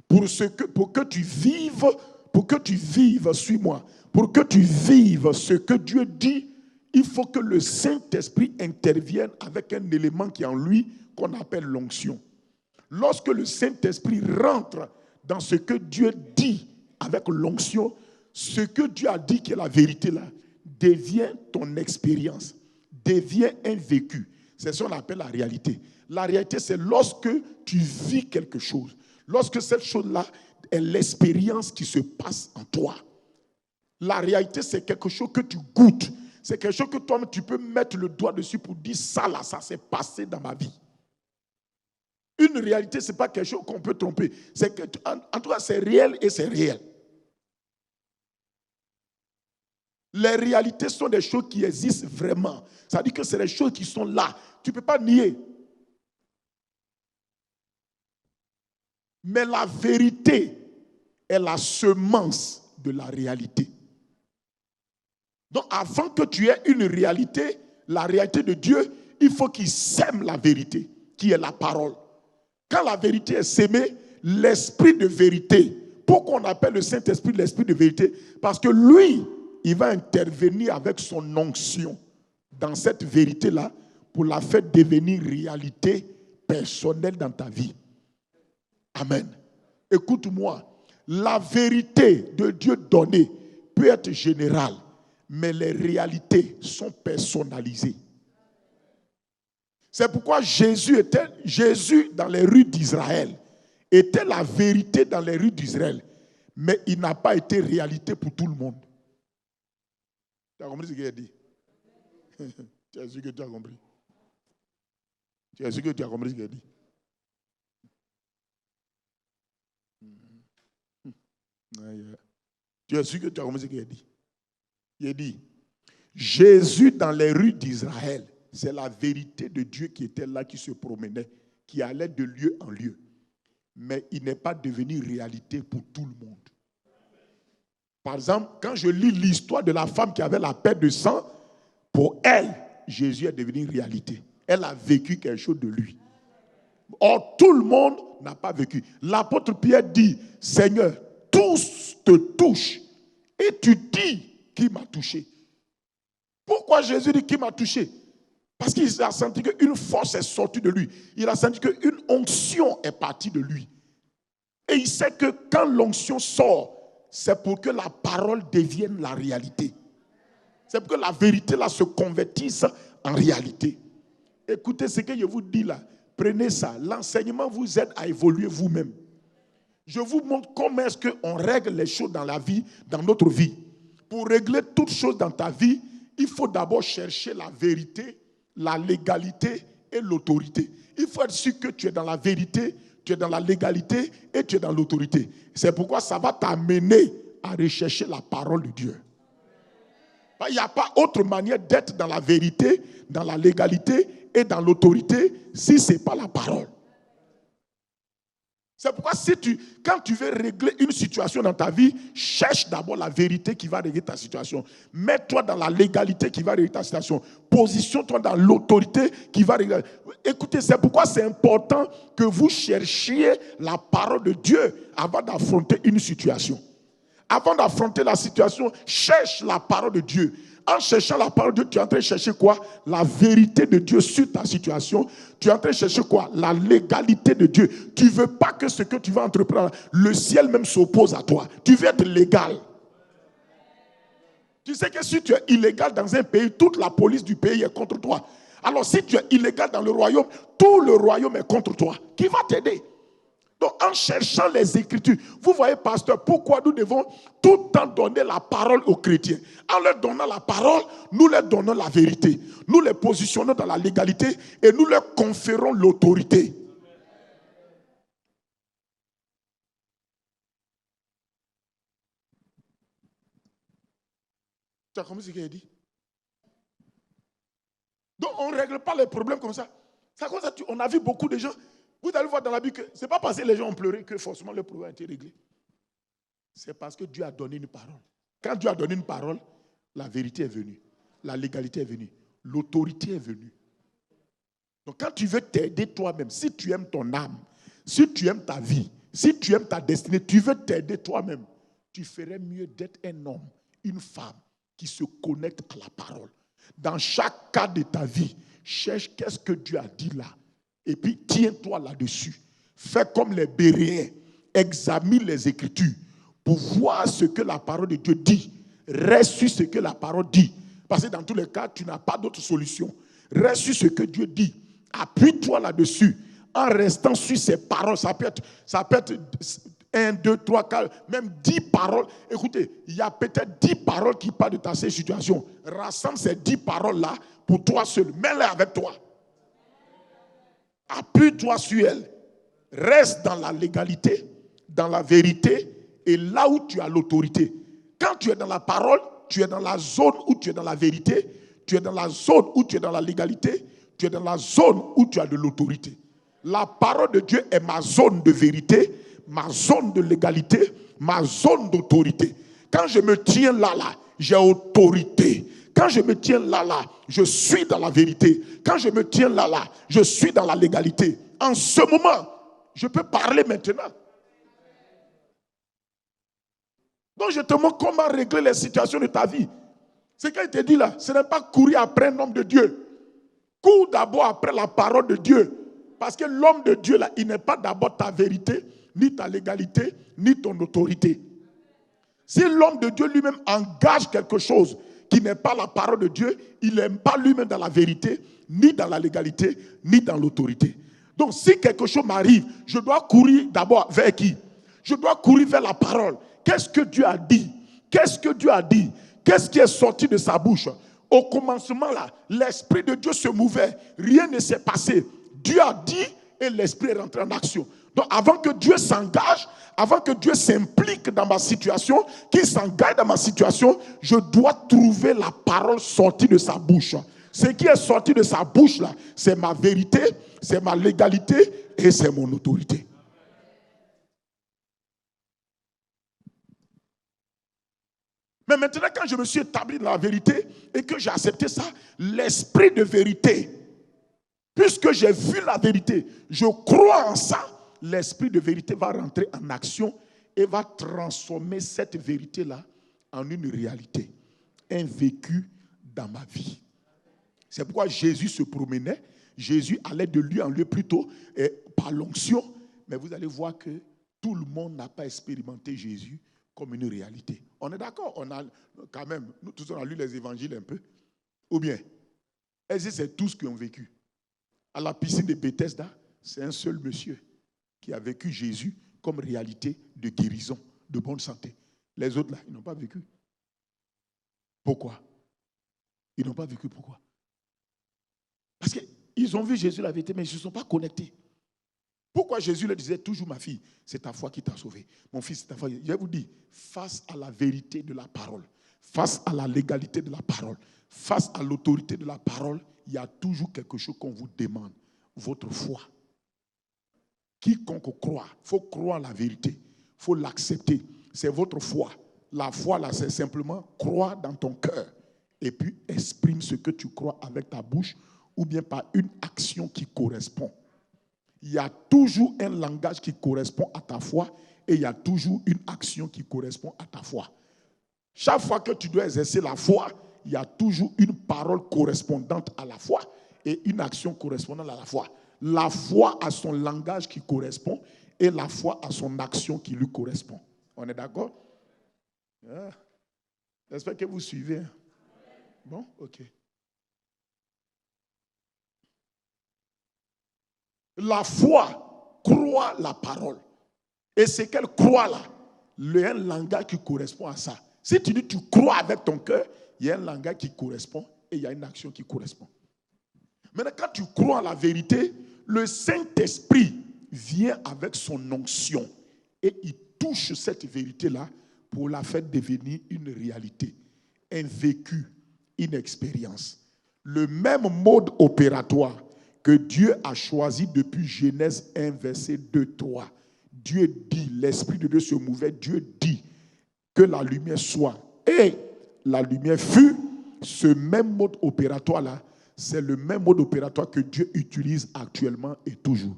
Pour que tu vives, suis-moi, pour que tu vives ce que Dieu dit, il faut que le Saint-Esprit intervienne avec un élément qui est en lui, qu'on appelle l'onction. Lorsque le Saint-Esprit rentre dans ce que Dieu dit avec l'onction, ce que Dieu a dit qui est la vérité là, devient ton expérience, devient un vécu. C'est ce qu'on appelle la réalité. La réalité, c'est lorsque tu vis quelque chose, lorsque cette chose-là est l'expérience qui se passe en toi. La réalité, c'est quelque chose que tu goûtes. C'est quelque chose que toi, tu peux mettre le doigt dessus pour dire ça là, ça s'est passé dans ma vie. Une réalité, ce n'est pas quelque chose qu'on peut tromper. En tout cas, c'est réel et c'est réel. Les réalités sont des choses qui existent vraiment. Ça veut dire que c'est des choses qui sont là. Tu ne peux pas nier. Mais la vérité est la semence de la réalité. Donc avant que tu aies une réalité, la réalité de Dieu, il faut qu'il sème la vérité, qui est la parole. Quand la vérité est sémée, l'esprit de vérité, pourquoi on appelle le Saint-Esprit l'esprit de vérité? Parce que lui, il va intervenir avec son onction dans cette vérité-là pour la faire devenir réalité personnelle dans ta vie. Amen. Écoute-moi, la vérité de Dieu donnée peut être générale, mais les réalités sont personnalisées. C'est pourquoi Jésus dans les rues d'Israël était la vérité dans les rues d'Israël, mais il n'a pas été réalité pour tout le monde. Tu as compris ce qu'il a dit? Tu es sûr que tu as compris? Tu es sûr que tu as compris ce qu'il a dit? Tu es sûr que tu as compris ce qu'il a dit? Il a dit, Jésus dans les rues d'Israël, c'est la vérité de Dieu qui était là, qui se promenait, qui allait de lieu en lieu. Mais il n'est pas devenu réalité pour tout le monde. Par exemple, quand je lis l'histoire de la femme qui avait la perte de sang, pour elle, Jésus est devenu une réalité. Elle a vécu quelque chose de lui. Or, tout le monde n'a pas vécu. L'apôtre Pierre dit, Seigneur, tous te touchent. Et tu dis, qui m'a touché? Pourquoi Jésus dit, qui m'a touché? Parce qu'il a senti qu'une force est sortie de lui. Il a senti qu'une onction est partie de lui. Et il sait que quand l'onction sort, c'est pour que la parole devienne la réalité. C'est pour que la vérité là se convertisse en réalité. Écoutez ce que je vous dis là. Prenez ça. L'enseignement vous aide à évoluer vous-même. Je vous montre comment est-ce qu'on règle les choses dans la vie, dans notre vie. Pour régler toutes choses dans ta vie, il faut d'abord chercher la vérité, la légalité et l'autorité. Il faut être sûr que tu es dans la vérité, tu es dans la légalité et tu es dans l'autorité. C'est pourquoi ça va t'amener à rechercher la parole de Dieu. Il n'y a pas autre manière d'être dans la vérité, dans la légalité et dans l'autorité si ce n'est pas la parole. C'est pourquoi quand tu veux régler une situation dans ta vie, cherche d'abord la vérité qui va régler ta situation. Mets-toi dans la légalité qui va régler ta situation. Positionne-toi dans l'autorité qui va régler. Écoutez, c'est pourquoi c'est important que vous cherchiez la parole de Dieu avant d'affronter une situation. Avant d'affronter la situation, cherche la parole de Dieu. En cherchant la parole de Dieu, tu es en train de chercher quoi? La vérité de Dieu sur ta situation. Tu es en train de chercher quoi? La légalité de Dieu. Tu ne veux pas que ce que tu vas entreprendre, le ciel même s'oppose à toi. Tu veux être légal. Tu sais que si tu es illégal dans un pays, toute la police du pays est contre toi. Alors si tu es illégal dans le royaume, tout le royaume est contre toi. Qui va t'aider? Donc, en cherchant les Écritures, vous voyez, pasteur, pourquoi nous devons tout le temps donner la parole aux chrétiens. En leur donnant la parole, nous leur donnons la vérité. Nous les positionnons dans la légalité et nous leur conférons l'autorité. Tu as compris ce qu'il a dit? Donc, on ne règle pas les problèmes comme ça. On a vu beaucoup de gens. Vous allez voir dans la Bible que ce n'est pas parce que les gens ont pleuré que forcément le problème a été réglé. C'est parce que Dieu a donné une parole. Quand Dieu a donné une parole, la vérité est venue. La légalité est venue. L'autorité est venue. Donc quand tu veux t'aider toi-même, si tu aimes ton âme, si tu aimes ta vie, si tu aimes ta destinée, tu veux t'aider toi-même, tu ferais mieux d'être un homme, une femme qui se connecte à la parole. Dans chaque cas de ta vie, cherche qu'est-ce que Dieu a dit là. Et puis, tiens-toi là-dessus. Fais comme les Béréens. Examine les Écritures pour voir ce que la parole de Dieu dit. Reste sur ce que la parole dit. Parce que dans tous les cas, tu n'as pas d'autre solution. Reste sur ce que Dieu dit. Appuie-toi là-dessus. En restant sur ces paroles, ça peut être 1, 2, 3, 4, même 10 paroles. Écoutez, il y a peut-être 10 paroles qui parlent de ta situation. Rassemble ces 10 paroles-là pour toi seul. Mets-les avec toi. Appuie-toi sur elle. Reste dans la légalité, dans la vérité et là où tu as l'autorité. Quand tu es dans la parole, tu es dans la zone où tu es dans la vérité, tu es dans la zone où tu es dans la légalité, tu es dans la zone où tu as de l'autorité. La parole de Dieu est ma zone de vérité, ma zone de légalité, ma zone d'autorité. Quand je me tiens là, j'ai autorité. Quand je me tiens là, je suis dans la vérité. Quand je me tiens là, je suis dans la légalité. En ce moment, je peux parler maintenant. Donc je te montre comment régler les situations de ta vie. Ce qu'il te dit là, ce n'est pas courir après un homme de Dieu. Cours d'abord après la parole de Dieu. Parce que l'homme de Dieu là, il n'est pas d'abord ta vérité, ni ta légalité, ni ton autorité. Si l'homme de Dieu lui-même engage quelque chose qui n'est pas la parole de Dieu, il n'aime pas lui-même dans la vérité, ni dans la légalité, ni dans l'autorité. Donc si quelque chose m'arrive, je dois courir d'abord vers qui? Je dois courir vers la parole. Qu'est-ce que Dieu a dit? Qu'est-ce que Dieu a dit? Qu'est-ce qui est sorti de sa bouche? Au commencement là, l'Esprit de Dieu se mouvait. Rien ne s'est passé. Dieu a dit et l'Esprit est rentré en action. Donc avant que Dieu s'engage, avant que Dieu s'implique dans ma situation, qu'il s'engage dans ma situation, je dois trouver la parole sortie de sa bouche. Ce qui est sorti de sa bouche là, c'est ma vérité, c'est ma légalité et c'est mon autorité. Mais maintenant, quand je me suis établi dans la vérité et que j'ai accepté ça, l'esprit de vérité, puisque j'ai vu la vérité, je crois en ça, l'esprit de vérité va rentrer en action et va transformer cette vérité-là en une réalité, un vécu dans ma vie. C'est pourquoi Jésus se promenait, Jésus allait de lieu en lieu plutôt par l'onction, mais vous allez voir que tout le monde n'a pas expérimenté Jésus comme une réalité. On est d'accord? On a quand même, nous tous on a lu les évangiles un peu. Ou bien, est-ce que c'est tous qui ont vécu? À la piscine de Bethesda, c'est un seul monsieur qui a vécu Jésus comme réalité de guérison, de bonne santé. Les autres là, ils n'ont pas vécu. Pourquoi? Ils n'ont pas vécu pourquoi? Parce qu'ils ont vu Jésus la vérité, mais ils ne se sont pas connectés. Pourquoi Jésus leur disait toujours, ma fille, c'est ta foi qui t'a sauvé. Mon fils, c'est ta foi. Je vous dis, face à la vérité de la parole, face à la légalité de la parole, face à l'autorité de la parole, il y a toujours quelque chose qu'on vous demande. Votre foi. Quiconque croit, il faut croire la vérité. Il faut l'accepter. C'est votre foi. La foi, là, c'est simplement croire dans ton cœur. Et puis, exprime ce que tu crois avec ta bouche ou bien par une action qui correspond. Il y a toujours un langage qui correspond à ta foi et il y a toujours une action qui correspond à ta foi. Chaque fois que tu dois exercer la foi, il y a toujours une parole correspondante à la foi et une action correspondante à la foi. La foi a son langage qui correspond et la foi a son action qui lui correspond. On est d'accord? Ah, j'espère que vous suivez. Bon, ok. La foi croit la parole. Et c'est qu'elle croit là, il y a un langage qui correspond à ça. Si tu dis tu crois avec ton cœur, il y a un langage qui correspond et il y a une action qui correspond. Maintenant, quand tu crois en la vérité, le Saint-Esprit vient avec son onction et il touche cette vérité-là pour la faire devenir une réalité, un vécu, une expérience. Le même mode opératoire que Dieu a choisi depuis Genèse 1, verset 2, 3. Dieu dit, l'Esprit de Dieu se mouvait, Dieu dit que la lumière soit. Et la lumière fut. Ce même mode opératoire-là, c'est le même mode opératoire que Dieu utilise actuellement et toujours.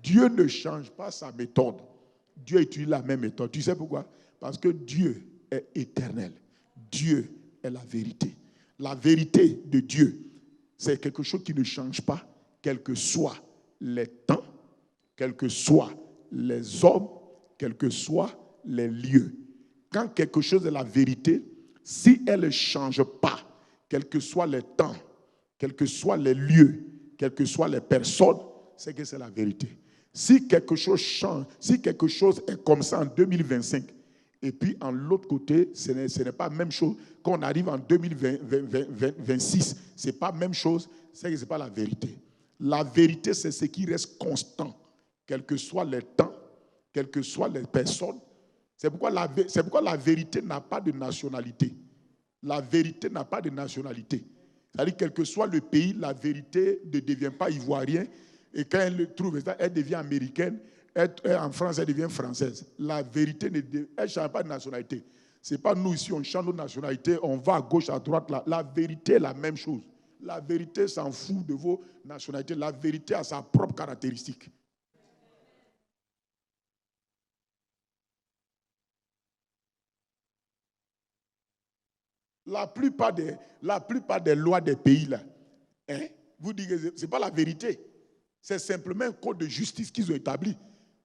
Dieu ne change pas sa méthode. Dieu utilise la même méthode. Tu sais pourquoi? Parce que Dieu est éternel. Dieu est la vérité. La vérité de Dieu, c'est quelque chose qui ne change pas, quels que soient les temps, quels que soient les hommes, quels que soient les lieux. Quand quelque chose est la vérité, si elle ne change pas, quels que soient les temps, quels que soient les lieux, quelles que soient les personnes, c'est que c'est la vérité. Si quelque chose change, si quelque chose est comme ça en 2025, et puis en l'autre côté, ce n'est pas la même chose. Quand on arrive en 2026, ce n'est pas la même chose, c'est que ce n'est pas la vérité. La vérité, c'est ce qui reste constant, quels que soient les temps, quelles que soient les personnes. C'est pourquoi la vérité n'a pas de nationalité. La vérité n'a pas de nationalité. C'est-à-dire, quel que soit le pays, la vérité ne devient pas ivoirienne. Et quand elle le trouve, elle devient américaine. En France, elle devient française. La vérité, elle ne change pas de nationalité. Ce n'est pas nous ici, on change nos nationalités, on va à gauche, à droite. La vérité est la même chose. La vérité s'en fout de vos nationalités. La vérité a sa propre caractéristique. La plupart des lois des pays, là, vous dites que ce n'est pas la vérité. C'est simplement un code de justice qu'ils ont établi.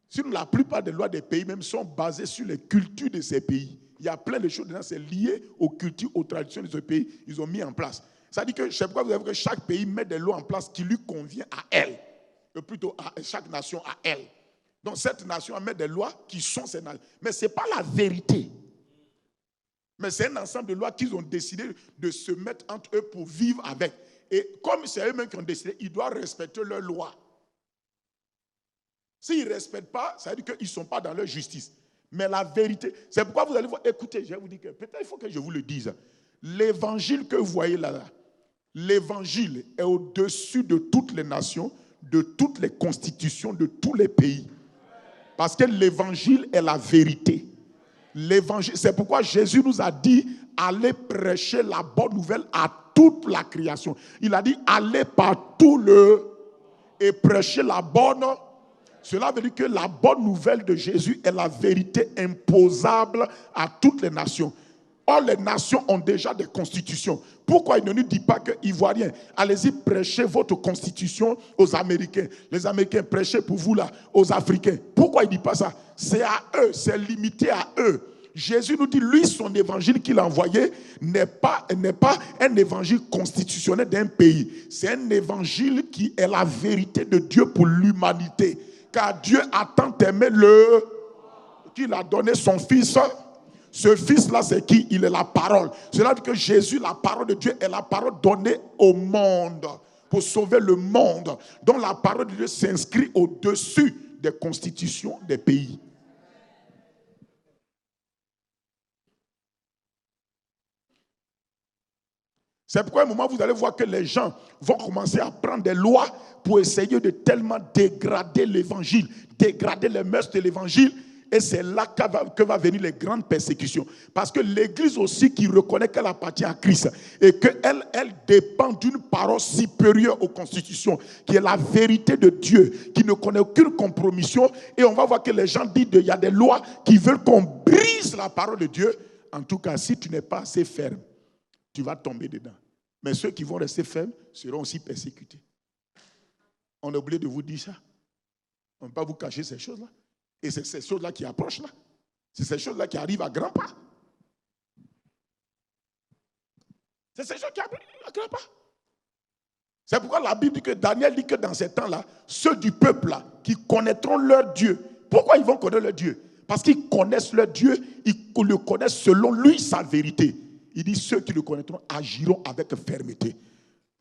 Sinon, la plupart des lois des pays même sont basées sur les cultures de ces pays. Il y a plein de choses dedans, c'est lié aux cultures, aux traditions de ce pays. Ils ont mis en place. Ça dit que, je sais pas, vous avez vu que chaque pays met des lois en place qui lui conviennent à elle. Ou plutôt à chaque nation à elle. Donc cette nation met des lois qui sont ces nations. Mais ce n'est pas la vérité. Mais c'est un ensemble de lois qu'ils ont décidé de se mettre entre eux pour vivre avec. Et comme c'est eux-mêmes qui ont décidé, ils doivent respecter leurs lois. S'ils ne respectent pas, ça veut dire qu'ils ne sont pas dans leur justice. Mais la vérité, c'est pourquoi vous allez voir, écoutez, je vais vous dire que peut-être il faut que je vous le dise. L'évangile que vous voyez là, l'évangile est au-dessus de toutes les nations, de toutes les constitutions, de tous les pays. Parce que l'évangile est la vérité. L'évangile, c'est pourquoi Jésus nous a dit, allez prêcher la bonne nouvelle à toute la création. Il a dit, allez partout et prêcher la bonne. Cela veut dire que la bonne nouvelle de Jésus est la vérité imposable à toutes les nations. Or, les nations ont déjà des constitutions. Pourquoi il ne nous dit pas que Ivoiriens, allez-y prêchez votre constitution aux Américains. Les Américains, prêchez pour vous là, aux Africains. Pourquoi il ne dit pas ça? C'est à eux, c'est limité à eux. Jésus nous dit, lui, son évangile qu'il a envoyé n'est pas un évangile constitutionnel d'un pays. C'est un évangile qui est la vérité de Dieu pour l'humanité. Car Dieu a tant aimé qu'il a donné son Fils. Ce Fils-là, c'est qui? Il est la parole. Cela veut dire que Jésus, la parole de Dieu, est la parole donnée au monde pour sauver le monde. Donc la parole de Dieu s'inscrit au-dessus des constitutions des pays. C'est pourquoi à un moment, vous allez voir que les gens vont commencer à prendre des lois pour essayer de tellement dégrader l'évangile, dégrader les mœurs de l'évangile. Et c'est là que va venir les grandes persécutions. Parce que l'Église aussi qui reconnaît qu'elle appartient à Christ et qu'elle dépend d'une parole supérieure aux constitutions, qui est la vérité de Dieu, qui ne connaît aucune compromission. Et on va voir que les gens disent qu'il y a des lois qui veulent qu'on brise la parole de Dieu. En tout cas, si tu n'es pas assez ferme, tu vas tomber dedans. Mais ceux qui vont rester fermes seront aussi persécutés. On a oublié de vous dire ça. On ne peut pas vous cacher ces choses-là. Et c'est ces choses-là qui approchent là. C'est ces choses-là qui arrivent à grands pas. C'est ces choses qui arrivent à grands pas. C'est pourquoi la Bible dit que Daniel dit que dans ces temps-là, ceux du peuple-là qui connaîtront leur Dieu. Pourquoi ils vont connaître leur Dieu? Parce qu'ils connaissent leur Dieu, ils le connaissent selon lui, sa vérité. Il dit ceux qui le connaîtront agiront avec fermeté.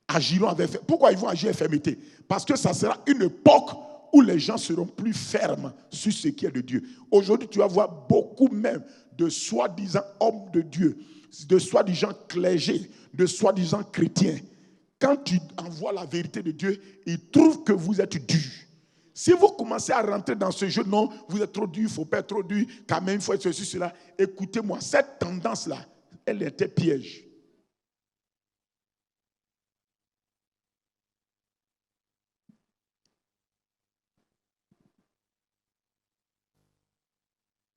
Agiront avec fermeté. Pourquoi ils vont agir avec fermeté? Parce que ça sera une époque où les gens seront plus fermes sur ce qui est de Dieu. Aujourd'hui, tu vas voir beaucoup même de soi-disant hommes de Dieu, de soi-disant clergés, de soi-disant chrétiens. Quand tu envoies la vérité de Dieu, ils trouvent que vous êtes dur. Si vous commencez à rentrer dans ce jeu, non, vous êtes trop dur, il ne faut pas être trop dur, quand même, il faut être ceci, cela. Écoutez-moi, cette tendance-là, elle était piège.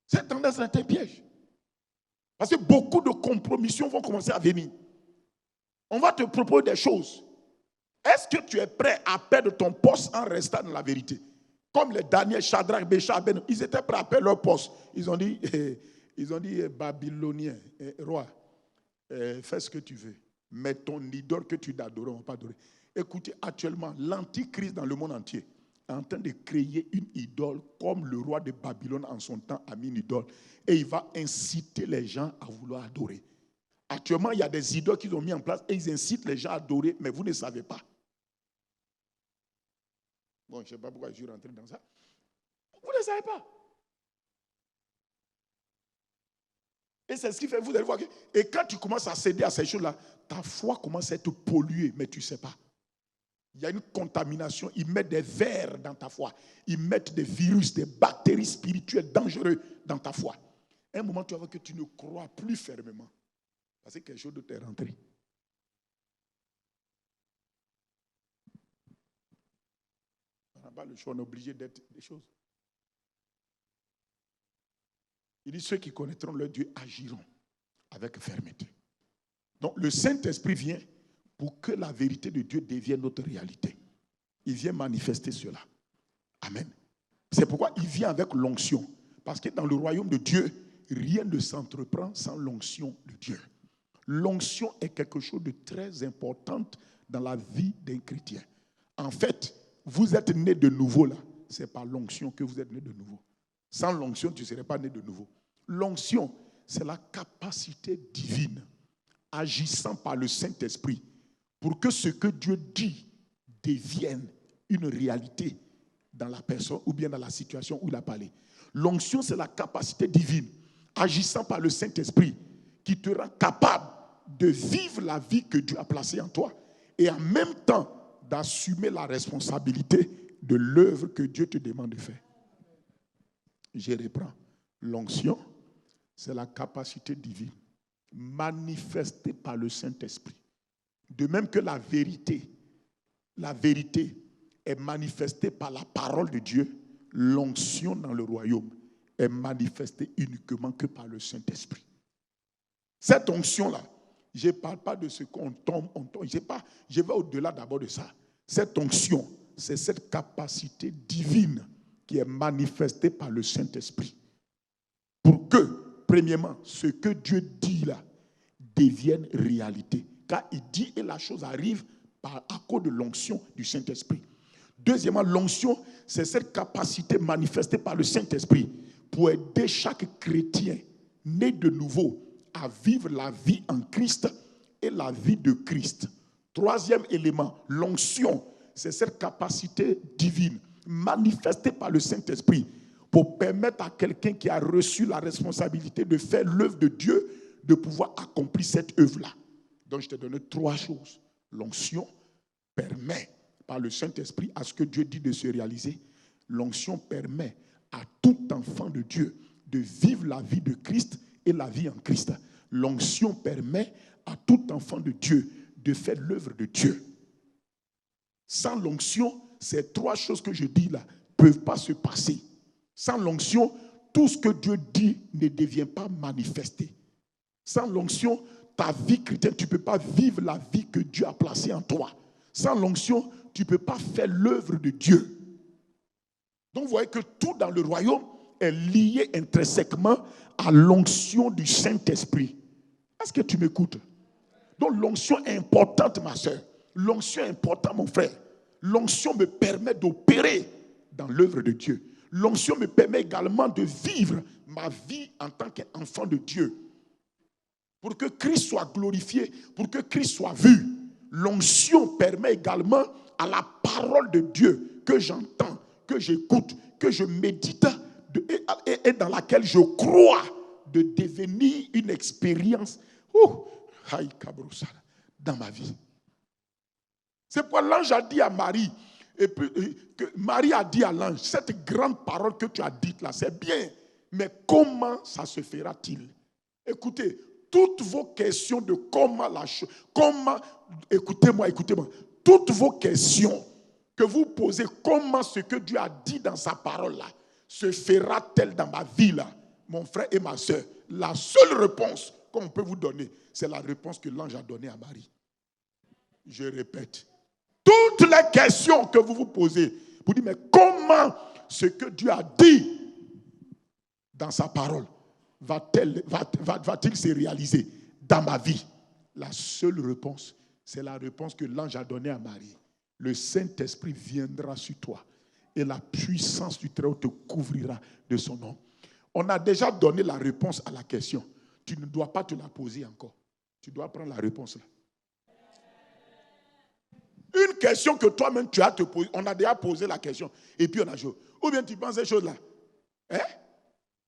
Cette tendance est un piège. Parce que beaucoup de compromissions vont commencer à venir. On va te proposer des choses. Est-ce que tu es prêt à perdre ton poste en restant dans la vérité? Comme les Daniel, Shadrach, Meshach, Abednego, ils étaient prêts à perdre leur poste. Ils ont dit Babylonien, roi, fais ce que tu veux. Mais ton idole que tu adores, on ne va pas adorer. Écoutez, actuellement, l'antichrist dans le monde entier est en train de créer une idole comme le roi de Babylone en son temps a mis une idole. Et il va inciter les gens à vouloir adorer. Actuellement, il y a des idoles qu'ils ont mis en place et ils incitent les gens à adorer, mais vous ne savez pas. Bon, je ne sais pas pourquoi je suis rentré dans ça. Vous ne savez pas. Et c'est ce qui fait, vous allez voir que, et quand tu commences à céder à ces choses-là, ta foi commence à être polluée, mais tu ne sais pas. Il y a une contamination, ils mettent des vers dans ta foi, ils mettent des virus, des bactéries spirituelles dangereuses dans ta foi. À un moment, tu vas voir que tu ne crois plus fermement, parce que quelque chose d'autre est rentré. On n'a pas le choix, on est obligé d'être des choses. Il dit, ceux qui connaîtront leur Dieu agiront avec fermeté. Donc le Saint-Esprit vient pour que la vérité de Dieu devienne notre réalité. Il vient manifester cela. Amen. C'est pourquoi il vient avec l'onction. Parce que dans le royaume de Dieu, rien ne s'entreprend sans l'onction de Dieu. L'onction est quelque chose de très important dans la vie d'un chrétien. En fait, vous êtes né de nouveau là. C'est par l'onction que vous êtes né de nouveau. Sans l'onction, tu ne serais pas né de nouveau. L'onction, c'est la capacité divine agissant par le Saint-Esprit pour que ce que Dieu dit devienne une réalité dans la personne ou bien dans la situation où il a parlé. L'onction, c'est la capacité divine agissant par le Saint-Esprit qui te rend capable de vivre la vie que Dieu a placée en toi et en même temps d'assumer la responsabilité de l'œuvre que Dieu te demande de faire. Je reprends. L'onction, c'est la capacité divine manifestée par le Saint-Esprit. De même que la vérité est manifestée par la parole de Dieu, l'onction dans le royaume est manifestée uniquement que par le Saint-Esprit. Cette onction-là, je ne parle pas de ce qu'on tombe, je vais au-delà d'abord de ça. Cette onction, c'est cette capacité divine qui est manifestée par le Saint-Esprit. Pour que, premièrement, ce que Dieu dit là devienne réalité. Car il dit et la chose arrive à cause de l'onction du Saint-Esprit. Deuxièmement, l'onction, c'est cette capacité manifestée par le Saint-Esprit pour aider chaque chrétien né de nouveau à vivre la vie en Christ et la vie de Christ. Troisième élément, l'onction, c'est cette capacité divine manifestée par le Saint-Esprit pour permettre à quelqu'un qui a reçu la responsabilité de faire l'œuvre de Dieu de pouvoir accomplir cette œuvre-là. Donc je t'ai donné 3 choses. L'onction permet par le Saint-Esprit à ce que Dieu dit de se réaliser. L'onction permet à tout enfant de Dieu de vivre la vie de Christ et la vie en Christ. L'onction permet à tout enfant de Dieu de faire l'œuvre de Dieu. Sans l'onction, ces 3 choses que je dis là ne peuvent pas se passer. Sans l'onction, tout ce que Dieu dit ne devient pas manifesté. Sans l'onction, ta vie chrétienne, tu ne peux pas vivre la vie que Dieu a placée en toi. Sans l'onction, tu ne peux pas faire l'œuvre de Dieu. Donc vous voyez que tout dans le royaume est lié intrinsèquement à l'onction du Saint-Esprit. Est-ce que tu m'écoutes? Donc l'onction est importante, ma soeur. L'onction est importante, mon frère. L'onction me permet d'opérer dans l'œuvre de Dieu. L'onction me permet également de vivre ma vie en tant qu'enfant de Dieu. Pour que Christ soit glorifié, pour que Christ soit vu. L'onction permet également à la parole de Dieu que j'entends, que j'écoute, que je médite et dans laquelle je crois de devenir une expérience dans ma vie. C'est pourquoi l'ange a dit à Marie, et puis, que Marie a dit à l'ange, cette grande parole que tu as dite là, c'est bien, mais comment ça se fera-t-il? Écoutez, toutes vos questions de comment la chose, écoutez-moi, toutes vos questions que vous posez, comment ce que Dieu a dit dans sa parole là, se fera-t-elle dans ma vie là, mon frère et ma soeur? La seule réponse qu'on peut vous donner, c'est la réponse que l'ange a donnée à Marie. Je répète, toutes les questions que vous vous posez, vous dites, mais comment ce que Dieu a dit dans sa parole va-t-il se réaliser dans ma vie? La seule réponse, c'est la réponse que l'ange a donnée à Marie. Le Saint-Esprit viendra sur toi et la puissance du Très-Haut te couvrira de son nom. On a déjà donné la réponse à la question. Tu ne dois pas te la poser encore. Tu dois prendre la réponse là. Une question que toi-même tu as te posé, on a déjà posé la question et puis on a joué. Ou bien tu penses ces choses-là?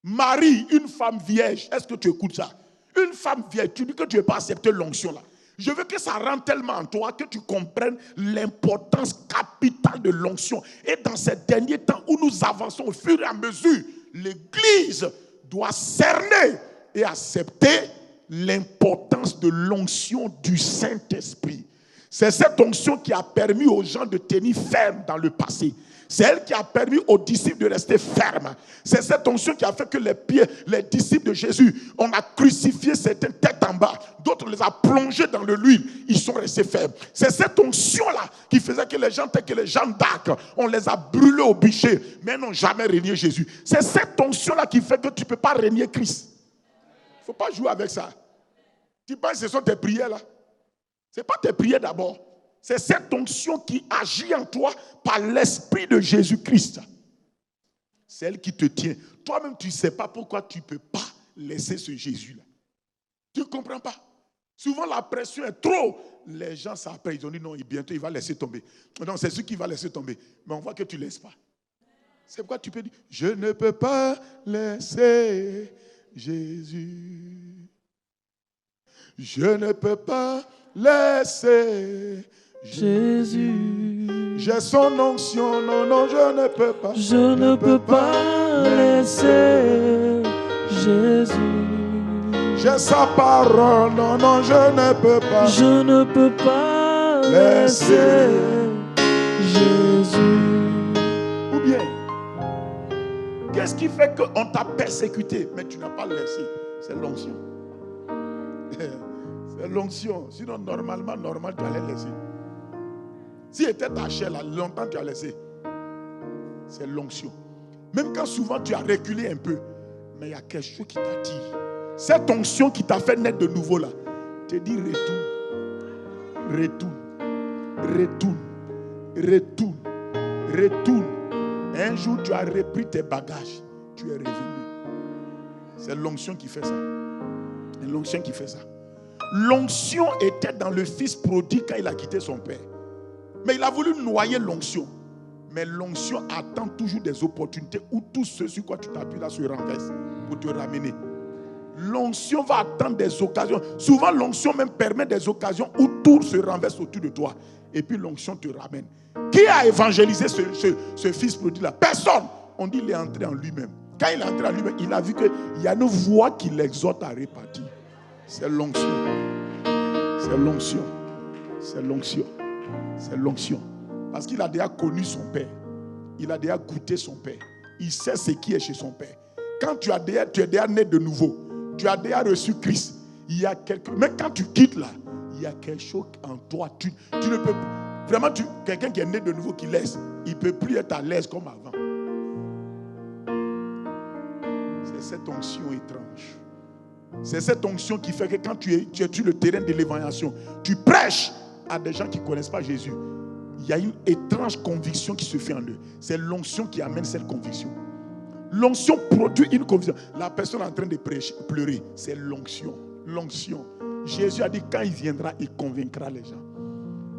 Marie, une femme vierge, est-ce que tu écoutes ça? Une femme vierge, tu dis que tu ne veux pas accepter l'onction là. Je veux que ça rentre tellement en toi que tu comprennes l'importance capitale de l'onction. Et dans ces derniers temps où nous avançons au fur et à mesure, l'Église doit cerner et accepter l'importance de l'onction du Saint-Esprit. C'est cette onction qui a permis aux gens de tenir ferme dans le passé. C'est elle qui a permis aux disciples de rester fermes. C'est cette onction qui a fait que les disciples de Jésus, on a crucifié certaines têtes en bas, d'autres les a plongés dans l'huile, ils sont restés fermes. C'est cette onction-là qui faisait que les gens, tels que les gens d'Arc, on les a brûlés au bûcher, mais n'ont jamais régné Jésus. C'est cette onction-là qui fait que tu ne peux pas régner Christ. Il ne faut pas jouer avec ça. Tu penses que ce sont tes prières là? Ce n'est pas tes prières d'abord. C'est cette onction qui agit en toi par l'Esprit de Jésus-Christ. C'est elle qui te tient. Toi-même, tu ne sais pas pourquoi tu ne peux pas laisser ce Jésus-là. Tu ne comprends pas. Souvent, la pression est trop. Les gens, ça après, ils ont dit non, bientôt, il va laisser tomber. Non, c'est ce qui va laisser tomber. Mais on voit que tu ne laisses pas. C'est pourquoi tu peux dire, je ne peux pas laisser Jésus. Je ne peux pas laisser Jésus. J'ai son onction, non, je ne peux pas. Je ne peux pas laisser Jésus. J'ai sa parole, non, non, je ne peux pas. Je ne peux pas laisser Jésus. Ou bien, qu'est-ce qui fait qu'on t'a persécuté, mais tu n'as pas laissé? C'est l'onction. C'est l'onction. Sinon, normalement, tu allais laisser. Si était ta chair là, longtemps tu as laissé. C'est l'onction. Même quand souvent tu as reculé un peu, mais il y a quelque chose qui t'attire. Cette onction qui t'a fait naître de nouveau là, te dit retourne. Un jour tu as repris tes bagages, tu es revenu. C'est l'onction qui fait ça. C'est l'onction qui fait ça. L'onction était dans le fils prodigue quand il a quitté son père. Mais il a voulu noyer l'onction. Mais l'onction attend toujours des opportunités où tout ce sur quoi tu t'appuies là se renverse pour te ramener. L'onction va attendre des occasions. Souvent, l'onction même permet des occasions où tout se renverse autour de toi. Et puis l'onction te ramène. Qui a évangélisé ce fils prodigue là? Personne. On dit qu'il est entré en lui-même. Quand il est entré en lui-même, il a vu qu'il y a une voix qui l'exhorte à repartir. C'est l'onction. C'est l'onction. C'est l'onction. C'est l'onction. Parce qu'il a déjà connu son père. Il a déjà goûté son père. Il sait ce qui est chez son père. Quand tu es déjà né de nouveau, tu as déjà reçu Christ. Il y a mais quand tu quittes là, il y a quelque chose en toi. Tu ne peux vraiment, quelqu'un qui est né de nouveau qui laisse, il ne peut plus être à l'aise comme avant. C'est cette onction étrange. C'est cette onction qui fait que quand tu es sur le terrain de l'évangélisation, tu prêches à des gens qui ne connaissent pas Jésus. Il y a une étrange conviction qui se fait en eux. C'est l'onction qui amène cette conviction. L'onction produit une conviction. La personne est en train de pleurer. C'est l'onction. L'onction. Jésus a dit quand il viendra, il convaincra les gens.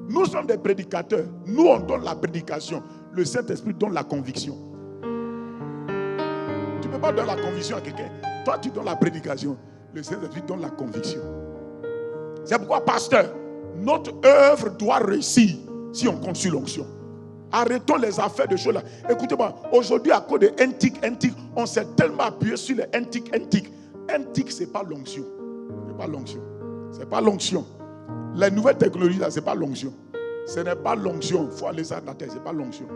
Nous sommes des prédicateurs. Nous, on donne la prédication. Le Saint-Esprit donne la conviction. Tu ne peux pas donner la conviction à quelqu'un. Toi, tu donnes la prédication. Le Saint-Esprit donne la conviction. C'est pourquoi, pasteur, notre œuvre doit réussir si on compte sur l'onction. Arrêtons les affaires de choses là. Écoutez-moi, aujourd'hui à cause de NTIC, on s'est tellement appuyé sur les NTIC. NTIC, ce n'est pas l'onction. Ce n'est pas l'onction. Ce n'est pas l'onction. Les nouvelles technologies là, ce n'est pas l'onction. Ce n'est pas l'onction. Il faut aller ça dans la tête, ce n'est pas l'onction.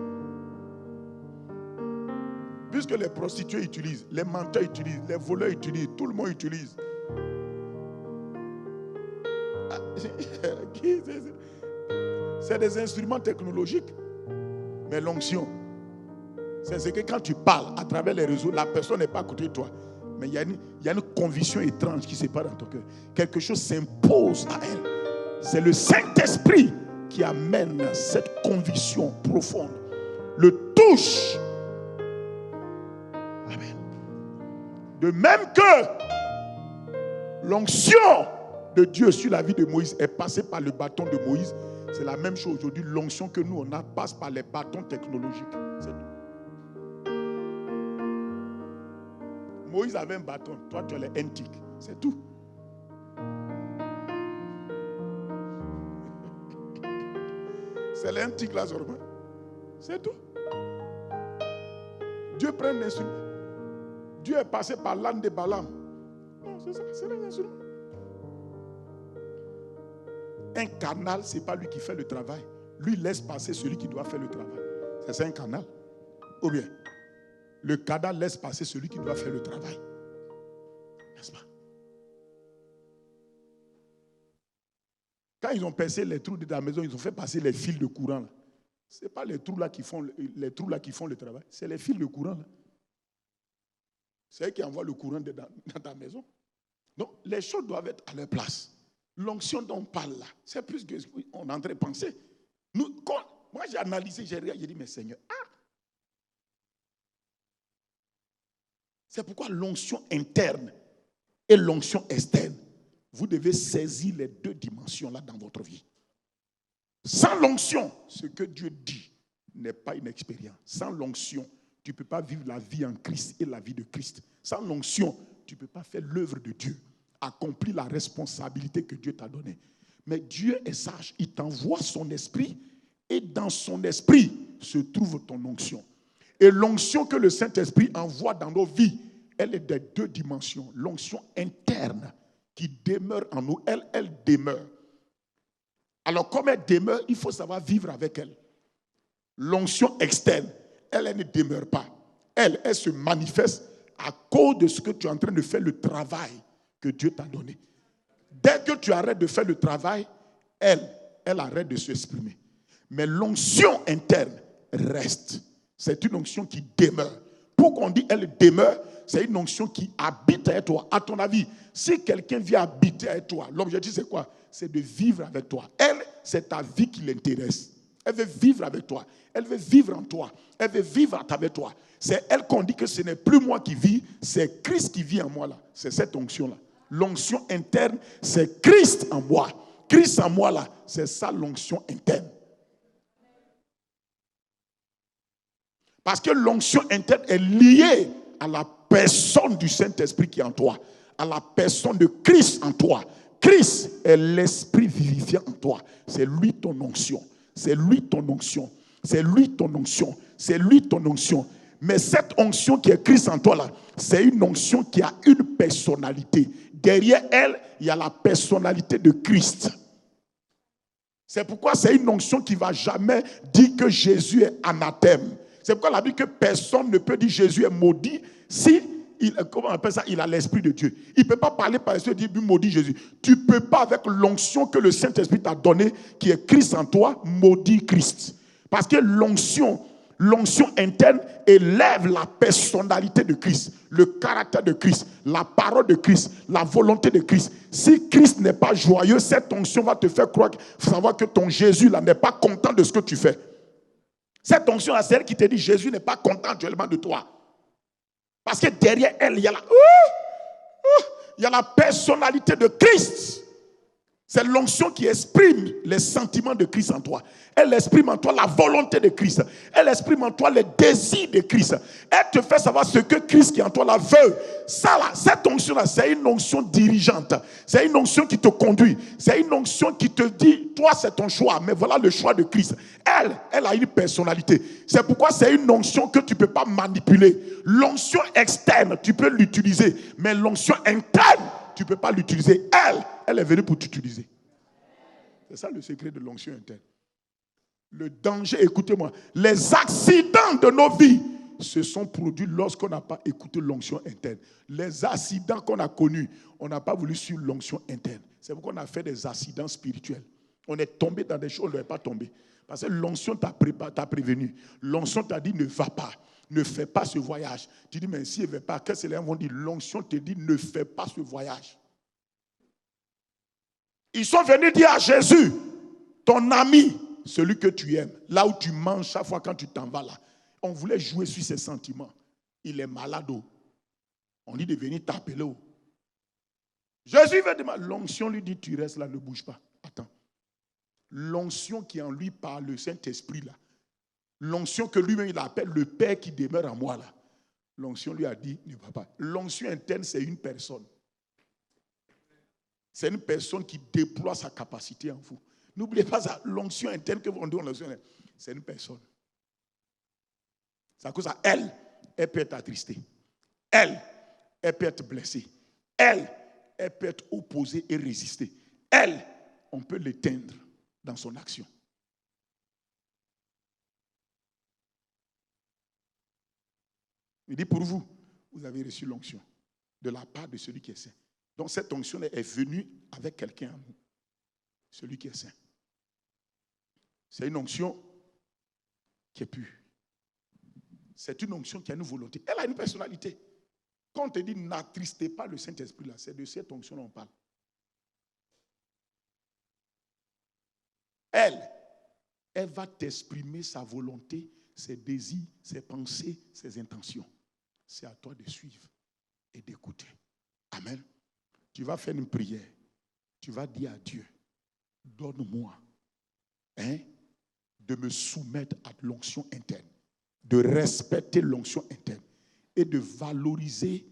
Puisque les prostituées utilisent, les menteurs utilisent, les voleurs utilisent, tout le monde utilise. C'est des instruments technologiques. Mais l'onction, c'est ce que quand tu parles à travers les réseaux, la personne n'est pas à côté de toi. Mais il y a une conviction étrange qui se passe dans ton cœur. Quelque chose s'impose à elle. C'est le Saint-Esprit qui amène cette conviction profonde. Le touche. Amen. De même que l'onction de Dieu sur la vie de Moïse est passée par le bâton de Moïse, c'est la même chose aujourd'hui. L'onction que nous, on a passe par les bâtons technologiques. C'est tout. Moïse avait un bâton. Toi, tu as les NTIC. C'est tout. C'est les NTIC là, seulement. C'est tout. Dieu prend l'instrument. Dieu est passé par l'âne de Balaam. Non, c'est ça, c'est l'instrument. Un canal, ce n'est pas lui qui fait le travail. Lui laisse passer celui qui doit faire le travail. C'est ça un canal. Ou bien, le canal laisse passer celui qui doit faire le travail. N'est-ce pas? Quand ils ont percé les trous de la maison, ils ont fait passer les fils de courant. Ce n'est pas les trous là qui font le travail. C'est les fils de courant là. C'est eux qui envoient le courant dans ta maison. Donc, les choses doivent être à leur place. L'onction dont on parle là, c'est plus que on est en train de penser. Moi, j'ai analysé, j'ai regardé, j'ai dit, mais Seigneur, c'est pourquoi l'onction interne et l'onction externe, vous devez saisir les deux dimensions là dans votre vie. Sans l'onction, ce que Dieu dit n'est pas une expérience. Sans l'onction, tu ne peux pas vivre la vie en Christ et la vie de Christ. Sans l'onction, tu ne peux pas faire l'œuvre de Dieu. Accomplir la responsabilité que Dieu t'a donnée. Mais Dieu est sage. Il t'envoie son esprit et dans son esprit se trouve ton onction. Et l'onction que le Saint-Esprit envoie dans nos vies, elle est de deux dimensions. L'onction interne qui demeure en nous. Elle demeure. Alors, comme elle demeure, il faut savoir vivre avec elle. L'onction externe, elle ne demeure pas. Elle se manifeste à cause de ce que tu es en train de faire, le travail que Dieu t'a donné. Dès que tu arrêtes de faire le travail, elle arrête de s'exprimer. Mais l'onction interne reste. C'est une onction qui demeure. Pourquoi on dit elle demeure, c'est une onction qui habite avec toi. À ton avis, si quelqu'un vient habiter avec toi, l'objectif c'est quoi? C'est de vivre avec toi. Elle, c'est ta vie qui l'intéresse. Elle veut vivre avec toi. Elle veut vivre en toi. Elle veut vivre avec toi. C'est elle qu'on dit que ce n'est plus moi qui vis, c'est Christ qui vit en moi là. C'est cette onction-là. L'onction interne, c'est Christ en moi. Christ en moi là, c'est ça l'onction interne. Parce que l'onction interne est liée à la personne du Saint-Esprit qui est en toi, à la personne de Christ en toi. Christ est l'Esprit vivifiant en toi. C'est lui ton onction. C'est lui ton onction. C'est lui ton onction. C'est lui ton onction. Mais cette onction qui est Christ en toi là, c'est une onction qui a une personnalité. Derrière elle, il y a la personnalité de Christ. C'est pourquoi c'est une onction qui ne va jamais dire que Jésus est anathème. C'est pourquoi la Bible dit que personne ne peut dire Jésus est maudit si, comment on appelle ça, il a l'Esprit de Dieu. Il ne peut pas parler par l'Esprit et dire maudit Jésus. Tu ne peux pas, avec l'onction que le Saint-Esprit t'a donnée, qui est Christ en toi, maudit Christ. Parce que l'onction interne élève la personnalité de Christ, le caractère de Christ, la parole de Christ, la volonté de Christ. Si Christ n'est pas joyeux, cette onction va te faire savoir que ton Jésus là n'est pas content de ce que tu fais. Cette onction là, c'est elle qui te dit Jésus n'est pas content actuellement de toi. Parce que derrière elle, il y a la personnalité de Christ. C'est l'onction qui exprime les sentiments de Christ en toi. Elle exprime en toi la volonté de Christ. Elle exprime en toi les désirs de Christ. Elle te fait savoir ce que Christ qui est en toi la veut. Ça là, cette onction-là, c'est une onction dirigeante. C'est une onction qui te conduit. C'est une onction qui te dit, toi c'est ton choix, mais voilà le choix de Christ. Elle a une personnalité. C'est pourquoi c'est une onction que tu ne peux pas manipuler. L'onction externe, tu peux l'utiliser. Mais l'onction interne, tu ne peux pas l'utiliser. Elle est venue pour t'utiliser. C'est ça le secret de l'onction interne. Le danger, écoutez-moi, les accidents de nos vies se sont produits lorsqu'on n'a pas écouté l'onction interne. Les accidents qu'on a connus, on n'a pas voulu suivre l'onction interne. C'est pourquoi on a fait des accidents spirituels. On est tombé dans des choses où on ne devait pas tomber. Parce que l'onction t'a prévenu. L'onction t'a dit ne va pas. Ne fais pas ce voyage. Tu dis, mais si elle ne va pas, qu'est-ce que les gens vont dire? L'onction te dit, ne fais pas ce voyage. Ils sont venus dire à Jésus, ton ami, celui que tu aimes, là où tu manges chaque fois quand tu t'en vas là. On voulait jouer sur ses sentiments. Il est malade. On dit de venir t'appeler. Jésus veut demander. L'onction lui dit, tu restes là, ne bouge pas. Attends. L'onction qui est en lui par le Saint-Esprit là. L'onction que lui-même il appelle le Père qui demeure en moi là. L'onction lui a dit, ne va pas. L'onction interne, c'est une personne. C'est une personne qui déploie sa capacité en vous. N'oubliez pas ça. L'onction interne que vous dit, c'est une personne. C'est à cause de ça. Elle peut être attristée. Elle peut être blessée. Elle peut être opposée et résister. On peut l'éteindre dans son action. Il dit pour vous, vous avez reçu l'onction de la part de celui qui est saint. Donc cette onction est venue avec quelqu'un en nous, celui qui est saint. C'est une onction qui est pure. C'est une onction qui a une volonté. Elle a une personnalité. Quand on te dit n'attristez pas le Saint-Esprit là, c'est de cette onction dont on parle. Elle va t'exprimer sa volonté, ses désirs, ses pensées, ses intentions. C'est à toi de suivre et d'écouter. Amen. Tu vas faire une prière. Tu vas dire à Dieu, donne-moi de me soumettre à l'onction interne, de respecter l'onction interne et de valoriser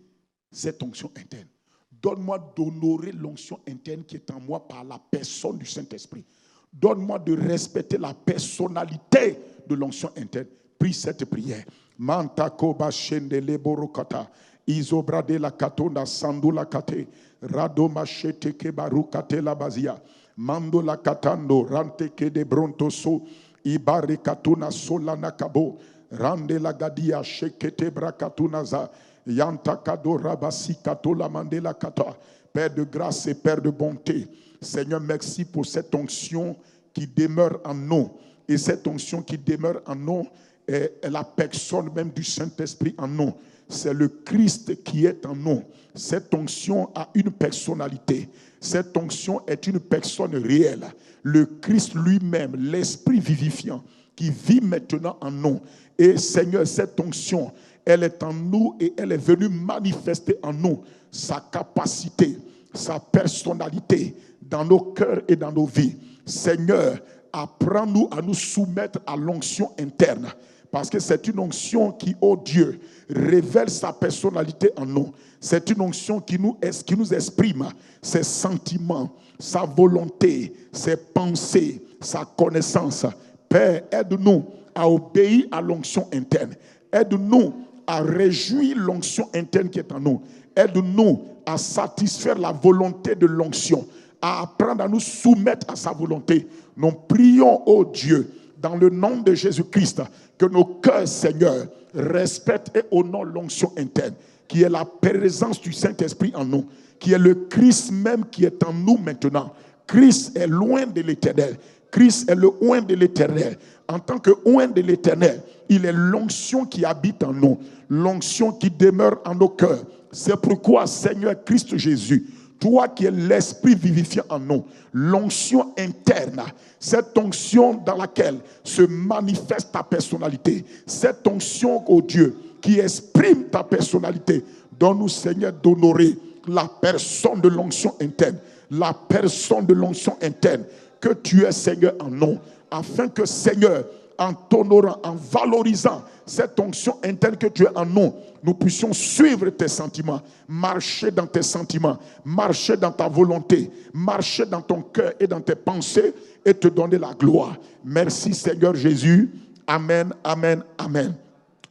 cette onction interne. Donne-moi d'honorer l'onction interne qui est en moi par la personne du Saint-Esprit. Donne-moi de respecter la personnalité de l'onction interne. Prie cette prière. Mantako ba shendele borokata. Izobrade la katonda sandula kate. Rado machete ke baru kate la bazia. Mando la katando rante ke de brontoso. Ibare katuna sola nakabo. Rande la gadia shekete brakatuna za. Yanta kado rabasi kato la mandela kata. Père de grâce et Père de bonté. Seigneur, merci pour cette onction qui demeure en nous. Et cette onction qui demeure en nous est la personne même du Saint-Esprit en nous. C'est le Christ qui est en nous. Cette onction a une personnalité. Cette onction est une personne réelle. Le Christ lui-même, l'Esprit vivifiant, qui vit maintenant en nous. Et Seigneur, cette onction, elle est en nous et elle est venue manifester en nous sa capacité, sa personnalité dans nos cœurs et dans nos vies. Seigneur, apprends-nous à nous soumettre à l'onction interne. Parce que c'est une onction qui, oh Dieu, révèle sa personnalité en nous. C'est une onction qui nous exprime ses sentiments, sa volonté, ses pensées, sa connaissance. Père, aide-nous à obéir à l'onction interne. Aide-nous à réjouir l'onction interne qui est en nous. Aide-nous à satisfaire la volonté de l'onction, à apprendre à nous soumettre à sa volonté. Nous prions, ô Dieu, dans le nom de Jésus-Christ, que nos cœurs, Seigneur, respectent et honorent l'onction interne, qui est la présence du Saint-Esprit en nous, qui est le Christ même qui est en nous maintenant. Christ est loin de l'Éternel. Christ est le oint de l'Éternel. En tant que oint de l'Éternel, il est l'onction qui habite en nous, l'onction qui demeure en nos cœurs. C'est pourquoi, Seigneur Christ Jésus, toi qui es l'Esprit vivifiant en nous, l'onction interne, cette onction dans laquelle se manifeste ta personnalité, cette onction, oh Dieu, qui exprime ta personnalité, donne-nous, Seigneur, d'honorer la personne de l'onction interne, la personne de l'onction interne que tu es, Seigneur, en nous, afin que, Seigneur, en t'honorant, en valorisant cette onction interne que tu es en nous, nous puissions suivre tes sentiments, marcher dans tes sentiments, marcher dans ta volonté, marcher dans ton cœur et dans tes pensées et te donner la gloire. Merci Seigneur Jésus. Amen, amen, amen.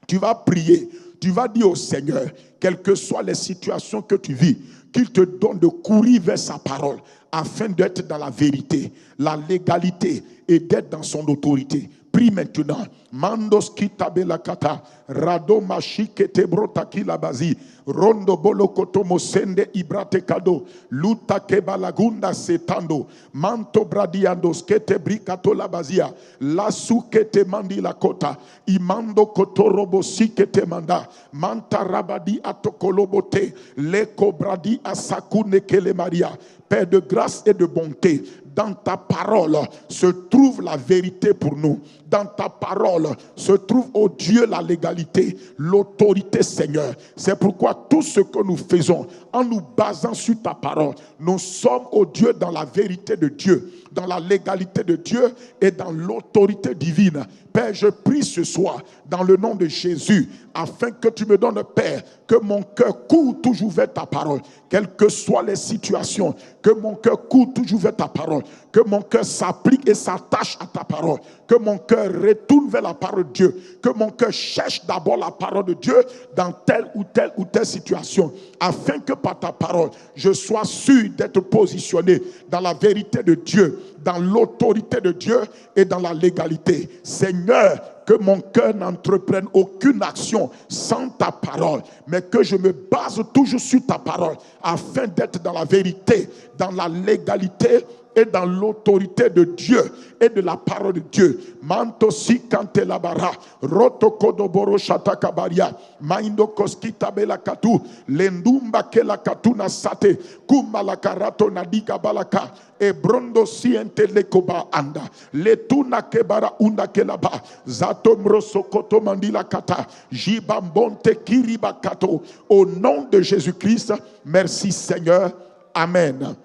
Tu vas prier, tu vas dire au Seigneur, quelles que soient les situations que tu vis, qu'il te donne de courir vers sa parole afin d'être dans la vérité, la légalité et d'être dans son autorité. Prie maintenant. Mandos kitabela kata rado mashikete brotaki la bazi rondo bolo kotomo sende ibrate kado luta kebalagunda setando manto bradiandos kete brikato la bazia lasu kete mandi la kota imando kotorobo sikete manda manta rabadi atokolobote leko bradi asakune kele maria. Père de grâce et de bonté, dans ta parole se trouve la vérité pour nous. Dans ta parole se trouve, oh Dieu, la légalité, l'autorité, Seigneur. C'est pourquoi tout ce que nous faisons, en nous basant sur ta parole, nous sommes, oh Dieu, dans la vérité de Dieu, dans la légalité de Dieu et dans l'autorité divine. Père, je prie ce soir, dans le nom de Jésus, afin que tu me donnes, Père, que mon cœur court toujours vers ta parole, quelles que soient les situations, que mon cœur court toujours vers ta parole, que mon cœur s'applique et s'attache à ta parole, que mon cœur retourne vers la parole de Dieu, que mon cœur cherche d'abord la parole de Dieu dans telle ou telle situation, afin que par ta parole, je sois sûr d'être positionné dans la vérité de Dieu, dans l'autorité de Dieu et dans la légalité. Seigneur, que mon cœur n'entreprenne aucune action sans ta parole, mais que je me base toujours sur ta parole, afin d'être dans la vérité, dans la légalité et dans l'autorité de Dieu et de la parole de Dieu. Manto si kante labara, roto kodoboro shatakabaria, maindo koskita bela katu, lendumba kela katu na sate, kumala karato nadika balaka, e brondo si entelekoba anda, letuna kebara unda kelaba, zato mroso koto mandila kata, jibambonte kiriba kato. Au nom de Jésus-Christ, merci Seigneur. Amen.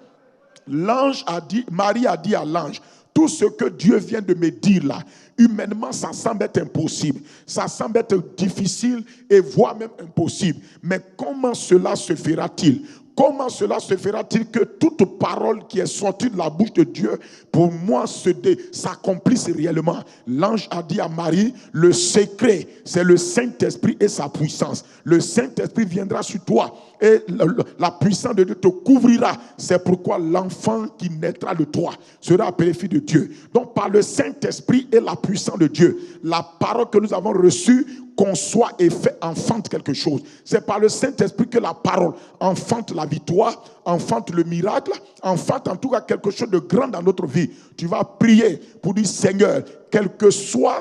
L'ange a dit, Marie a dit à l'ange, tout ce que Dieu vient de me dire là, humainement, ça semble être impossible. Ça semble être difficile et voire même impossible. Mais comment cela se fera-t-il? Comment cela se fera-t-il que toute parole qui est sortie de la bouche de Dieu, pour moi, s'accomplisse réellement? L'ange a dit à Marie, le secret, c'est le Saint-Esprit et sa puissance. Le Saint-Esprit viendra sur toi et la puissance de Dieu te couvrira. C'est pourquoi l'enfant qui naîtra de toi sera appelé fils de Dieu. Donc par le Saint-Esprit et la puissance de Dieu, la parole que nous avons reçue conçoit et fait enfante quelque chose. C'est par le Saint-Esprit que la parole enfante la victoire, enfante le miracle, enfante en tout cas quelque chose de grand dans notre vie. Tu vas prier pour dire, Seigneur, quel que soit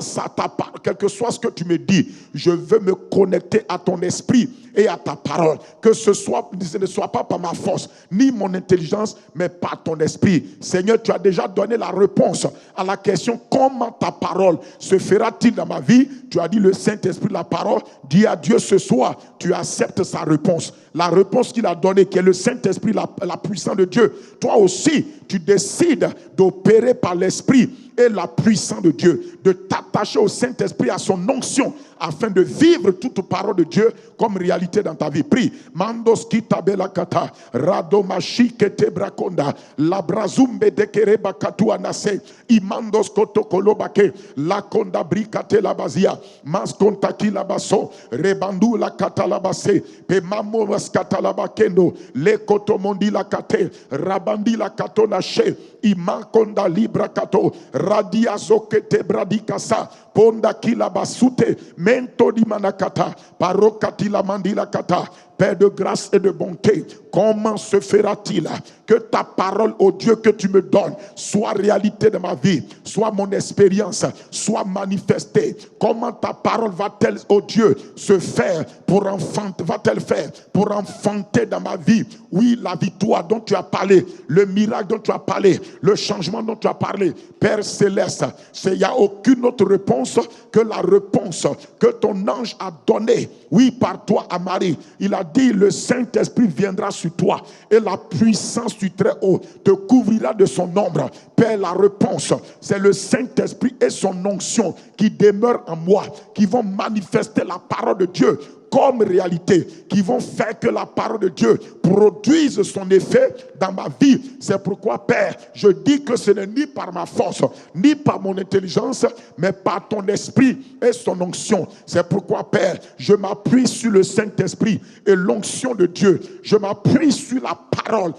quel que soit ce que tu me dis, je veux me connecter à ton esprit et à ta parole. Que ce ne soit pas par ma force, ni mon intelligence, mais par ton esprit. Seigneur, tu as déjà donné la réponse à la question, comment ta parole se fera-t-il dans ma vie? Tu as dit, le Saint-Esprit de la parole, dis à Dieu ce soir, tu acceptes sa réponse. La réponse qu'il a donnée, qui est le Saint-Esprit, la puissance de Dieu. Toi aussi, tu décides d'opérer par l'Esprit et la puissance de Dieu, de t'attacher au Saint-Esprit, à son onction, afin de vivre toute parole de Dieu comme réalité dans ta vie. Prie. Mandos kitabela kata, radomashi kete brakonda, labrazumbe dekere bakatu anase, imandos kotokolo bake, la konda brikate la bazia, maskontaki la baso, rebandu la kata la base, pe mamo maskata la bakendo, le kotomondi la kate, rabandi la katonache, imakonda libra kato, radia zokete bradikasa, ponda kila basute, mento di manakata, parokati la mandila kata. Père de grâce et de bonté, comment se fera-t-il que ta parole, ô Dieu, que tu me donnes, soit réalité de ma vie, soit mon expérience, soit manifestée? Comment ta parole va-t-elle, ô Dieu, se faire pour enfanter, va-t-elle faire pour enfanter dans ma vie? Oui, la victoire dont tu as parlé, le miracle dont tu as parlé, le changement dont tu as parlé. Père céleste, il n'y a aucune autre réponse que la réponse que ton ange a donnée, oui, par toi à Marie. Il a dit, le Saint-Esprit viendra sur toi et la puissance du Très-Haut te couvrira de son ombre. Père, la réponse, c'est le Saint-Esprit et son onction qui demeurent en moi, qui vont manifester la parole de Dieu comme réalité, qui vont faire que la parole de Dieu produise son effet dans ma vie. C'est pourquoi, Père, je dis que ce n'est ni par ma force, ni par mon intelligence, mais par ton esprit et son onction. C'est pourquoi, Père, je m'appuie sur le Saint-Esprit et l'onction de Dieu. Je m'appuie sur la parole,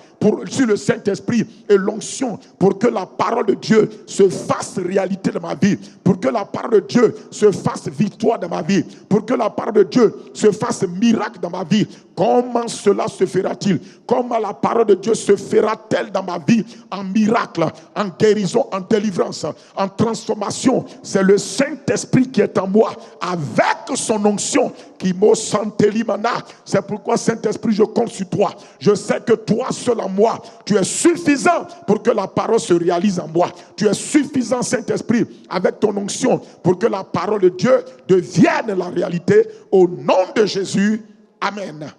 sur le Saint-Esprit et l'onction, pour que la parole de Dieu se fasse réalité dans ma vie, pour que la parole de Dieu se fasse victoire dans ma vie, pour que la parole de Dieu se fasse miracle dans ma vie. Comment cela se fera-t-il? Comment la parole de Dieu se fera-t-elle dans ma vie en miracle, en guérison, en délivrance, en transformation? C'est le Saint-Esprit qui est en moi avec son onction qui m'a santélimana. C'est pourquoi, Saint-Esprit, je compte sur toi. Je sais que toi seul en moi, tu es suffisant pour que la parole se réalise en moi. Tu es suffisant, Saint-Esprit, avec ton onction pour que la parole de Dieu devienne la réalité. Au nom de Jésus, amen.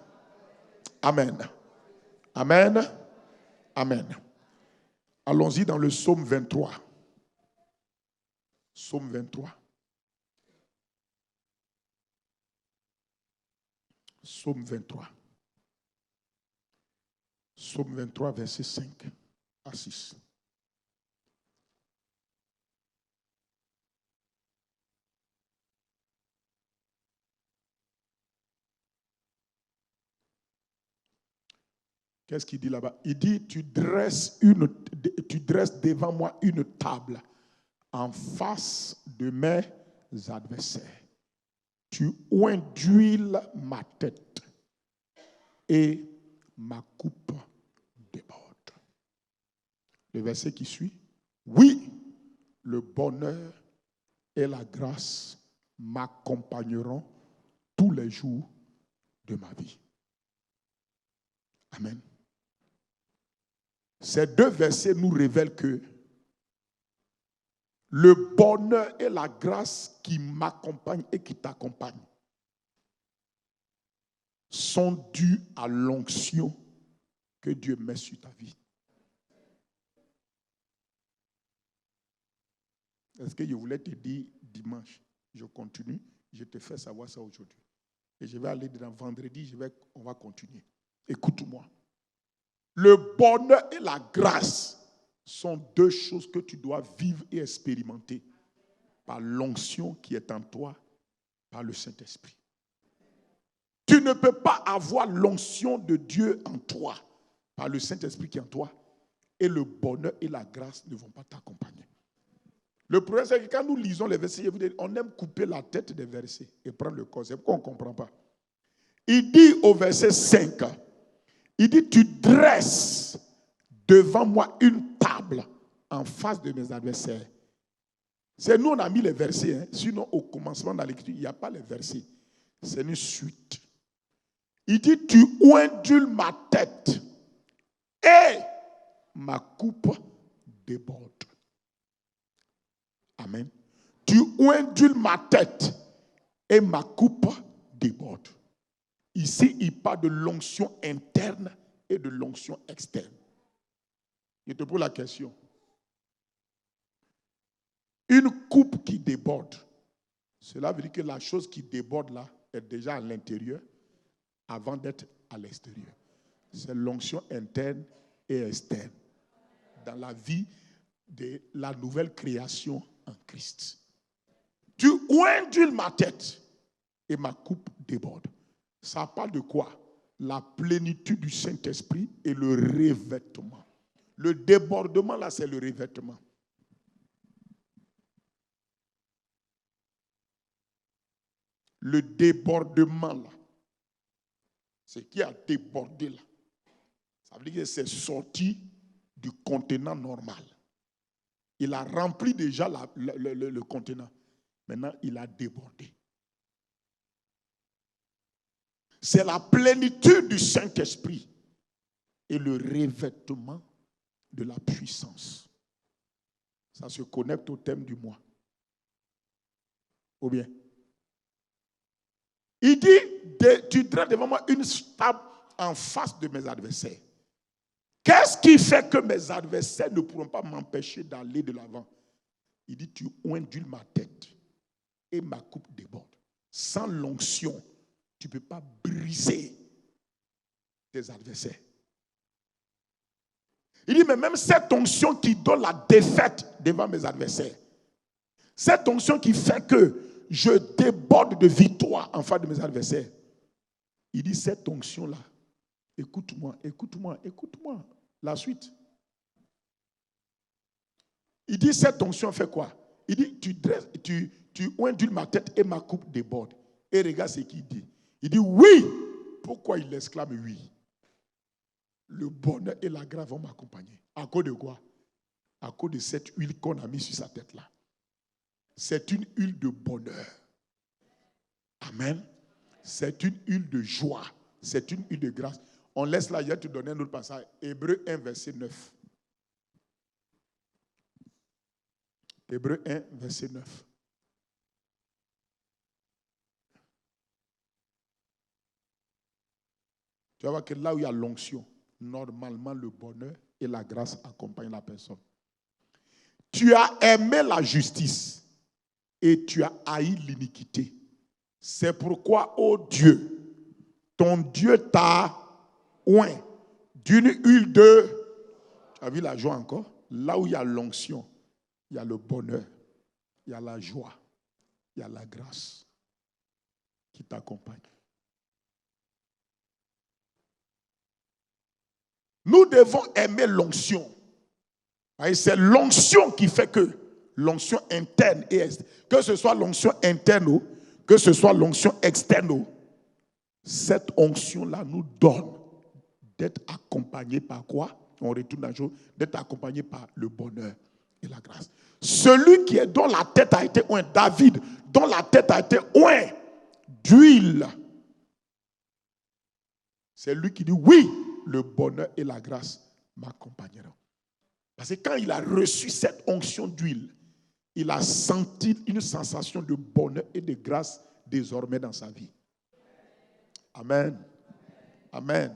Amen. Amen. Amen. Allons-y dans le psaume 23. Psaume 23. Psaume 23. Psaume 23, verset 5 à 6. Qu'est-ce qu'il dit là-bas? Il dit, tu dresses devant moi une table en face de mes adversaires. Tu oins d'huile ma tête et ma coupe déborde. Le verset qui suit. Oui, le bonheur et la grâce m'accompagneront tous les jours de ma vie. Amen. Ces deux versets nous révèlent que le bonheur et la grâce qui m'accompagnent et qui t'accompagnent sont dus à l'onction que Dieu met sur ta vie. Est-ce que je voulais te dire dimanche, je continue, je te fais savoir ça aujourd'hui. Et je vais aller dans vendredi, on va continuer. Écoute-moi. Le bonheur et la grâce sont deux choses que tu dois vivre et expérimenter par l'onction qui est en toi, par le Saint-Esprit. Tu ne peux pas avoir l'onction de Dieu en toi, par le Saint-Esprit qui est en toi, et le bonheur et la grâce ne vont pas t'accompagner. Le problème, c'est que quand nous lisons les versets, on aime couper la tête des versets et prendre le concept. Pourquoi on ne comprend pas? Il dit au verset 5, il dit, tu dresses devant moi une table en face de mes adversaires. C'est nous, on a mis les versets. Hein. Sinon, au commencement de l'écriture, il n'y a pas les versets. C'est une suite. Il dit, tu ondules ma tête et ma coupe déborde. Amen. Tu ondules ma tête et ma coupe déborde. Ici, il parle de l'onction interne et de l'onction externe. Je te pose la question. Une coupe qui déborde, cela veut dire que la chose qui déborde là est déjà à l'intérieur avant d'être à l'extérieur. C'est l'onction interne et externe dans la vie de la nouvelle création en Christ. Tu ondules ma tête et ma coupe déborde. Ça parle de quoi? La plénitude du Saint-Esprit et le revêtement. Le débordement, là, c'est le revêtement. Le débordement, là, ce qui a débordé, là, ça veut dire que c'est sorti du contenant normal. Il a rempli déjà le contenant. Maintenant, il a débordé. C'est la plénitude du Saint-Esprit et le revêtement de la puissance. Ça se connecte au thème du mois. Ou bien? Il dit, tu dresses devant moi une table en face de mes adversaires. Qu'est-ce qui fait que mes adversaires ne pourront pas m'empêcher d'aller de l'avant? Il dit, tu ondules ma tête et ma coupe déborde. Sans l'onction, tu ne peux pas briser tes adversaires. Il dit, mais même cette onction qui donne la défaite devant mes adversaires, cette onction qui fait que je déborde de victoire en face de mes adversaires, il dit, cette onction-là, écoute-moi, écoute-moi, écoute-moi. La suite. Il dit, cette onction fait quoi? Il dit, tu ondules ma tête et ma coupe déborde. Et regarde ce qu'il dit. Il dit, oui. Pourquoi il exclame oui? Le bonheur et la grâce vont m'accompagner. À cause de quoi? À cause de cette huile qu'on a mise sur sa tête là. C'est une huile de bonheur. Amen. C'est une huile de joie. C'est une huile de grâce. On laisse là, je vais te donner un autre passage. Hébreux 1, verset 9. Hébreux 1, verset 9. Tu vas voir que là où il y a l'onction, normalement le bonheur et la grâce accompagnent la personne. Tu as aimé la justice et tu as haï l'iniquité. C'est pourquoi, ô Dieu, ton Dieu t'a oint d'une huile de... Tu as vu la joie encore? Là où il y a l'onction, il y a le bonheur, il y a la joie, il y a la grâce qui t'accompagne. Nous devons aimer l'onction. C'est l'onction qui fait que l'onction interne et externe, que ce soit l'onction interne ou que ce soit l'onction externe, cette onction-là nous donne d'être accompagné par quoi? On retourne à jour, d'être accompagné par le bonheur et la grâce. Celui qui est dont la tête a été oint, David, dont la tête a été oint d'huile, c'est lui qui dit oui, le bonheur et la grâce m'accompagneront. Parce que quand il a reçu cette onction d'huile, il a senti une sensation de bonheur et de grâce désormais dans sa vie. Amen. Amen.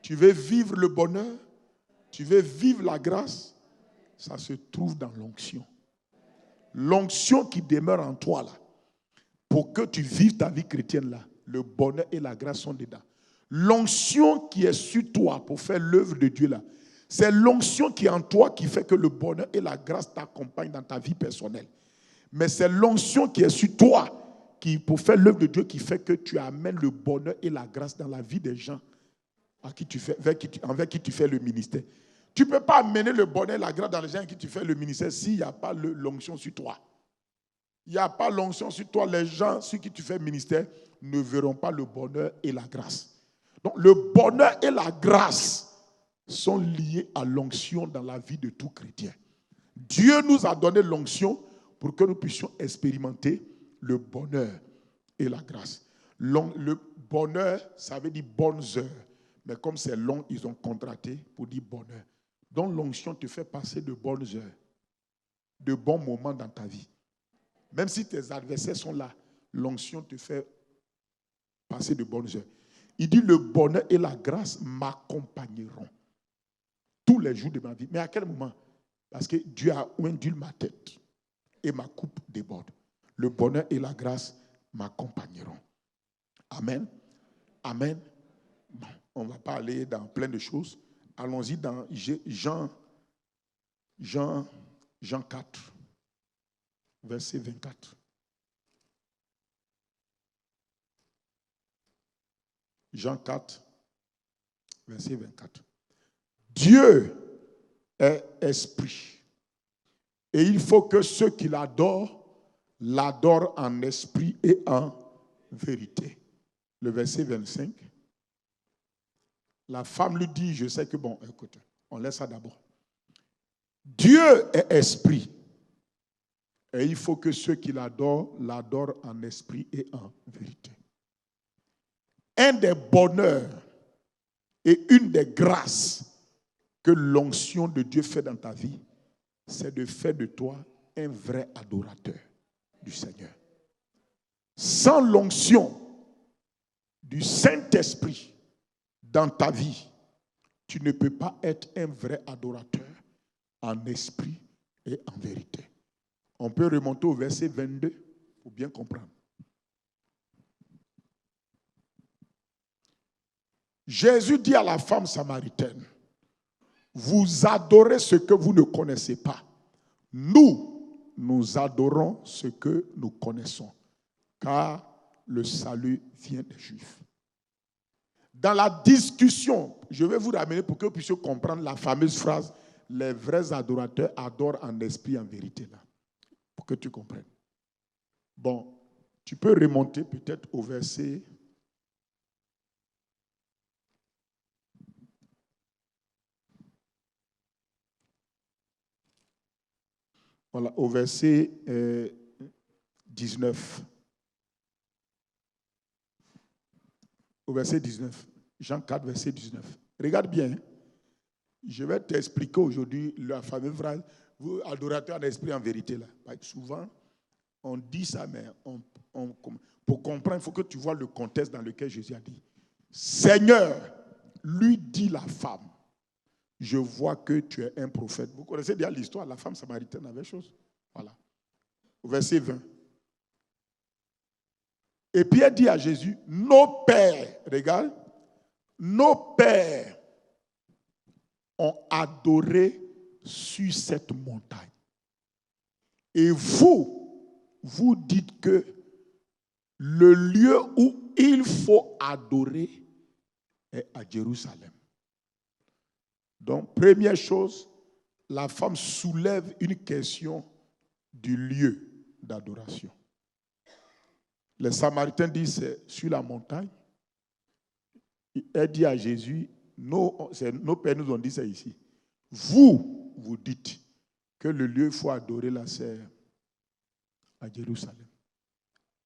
Tu veux vivre le bonheur? Tu veux vivre la grâce? Ça se trouve dans l'onction. L'onction qui demeure en toi là, pour que tu vives ta vie chrétienne là, le bonheur et la grâce sont dedans. L'onction qui est sur toi pour faire l'œuvre de Dieu là, c'est l'onction qui est en toi qui fait que le bonheur et la grâce t'accompagnent dans ta vie personnelle. Mais c'est l'onction qui est sur toi qui, pour faire l'œuvre de Dieu, qui fait que tu amènes le bonheur et la grâce dans la vie des gens envers qui tu fais le ministère. Tu ne peux pas amener le bonheur et la grâce dans les gens avec qui tu fais le ministère s'il n'y a pas l'onction sur toi. Il n'y a pas l'onction sur toi. Les gens sur qui tu fais le ministère ne verront pas le bonheur et la grâce. Donc le bonheur et la grâce sont liés à l'onction dans la vie de tout chrétien. Dieu nous a donné l'onction pour que nous puissions expérimenter le bonheur et la grâce. Le bonheur, ça veut dire bonnes heures. Mais comme c'est long, ils ont contracté pour dire bonheur. Donc l'onction te fait passer de bonnes heures, de bons moments dans ta vie. Même si tes adversaires sont là, l'onction te fait passer de bonnes heures. Il dit le bonheur et la grâce m'accompagneront tous les jours de ma vie. Mais à quel moment? Parce que Dieu a oindu ma tête et ma coupe déborde. Le bonheur et la grâce m'accompagneront. Amen. Amen. Bon, on ne va pas aller dans plein de choses. Allons-y dans Jean 4, verset 24. Jean 4, verset 24. Dieu est esprit. Et il faut que ceux qui l'adorent en esprit et en vérité. Le verset 25. La femme lui dit, je sais que bon, écoute, on laisse ça d'abord. Dieu est esprit. Et il faut que ceux qui l'adorent en esprit et en vérité. Un des bonheurs et une des grâces que l'onction de Dieu fait dans ta vie, c'est de faire de toi un vrai adorateur du Seigneur. Sans l'onction du Saint-Esprit dans ta vie, tu ne peux pas être un vrai adorateur en esprit et en vérité. On peut remonter au verset 22 pour bien comprendre. Jésus dit à la femme samaritaine, vous adorez ce que vous ne connaissez pas. Nous adorons ce que nous connaissons, car le salut vient des Juifs. Dans la discussion, je vais vous ramener pour que vous puissiez comprendre la fameuse phrase, les vrais adorateurs adorent en esprit et en vérité, là, pour que tu comprennes. Bon, tu peux remonter peut-être au verset... Voilà, au verset 19. Au verset 19. Jean 4, verset 19. Regarde bien. Je vais t'expliquer aujourd'hui la fameuse phrase, vous adorateurs en esprit en vérité. Là. Souvent, on dit ça, mais pour comprendre, il faut que tu vois le contexte dans lequel Jésus a dit. Seigneur, lui dit la femme. Je vois que tu es un prophète. Vous connaissez déjà l'histoire, la femme samaritaine avait chose. Voilà. Au verset 20. Et Pierre dit à Jésus, nos pères, regarde, nos pères ont adoré sur cette montagne. Et vous dites que le lieu où il faut adorer est à Jérusalem. Donc, première chose, la femme soulève une question du lieu d'adoration. Les Samaritains disent c'est sur la montagne. Elle dit à Jésus, nos pères nous ont dit ça ici. Vous dites que le lieu il faut adorer là, c'est à Jérusalem.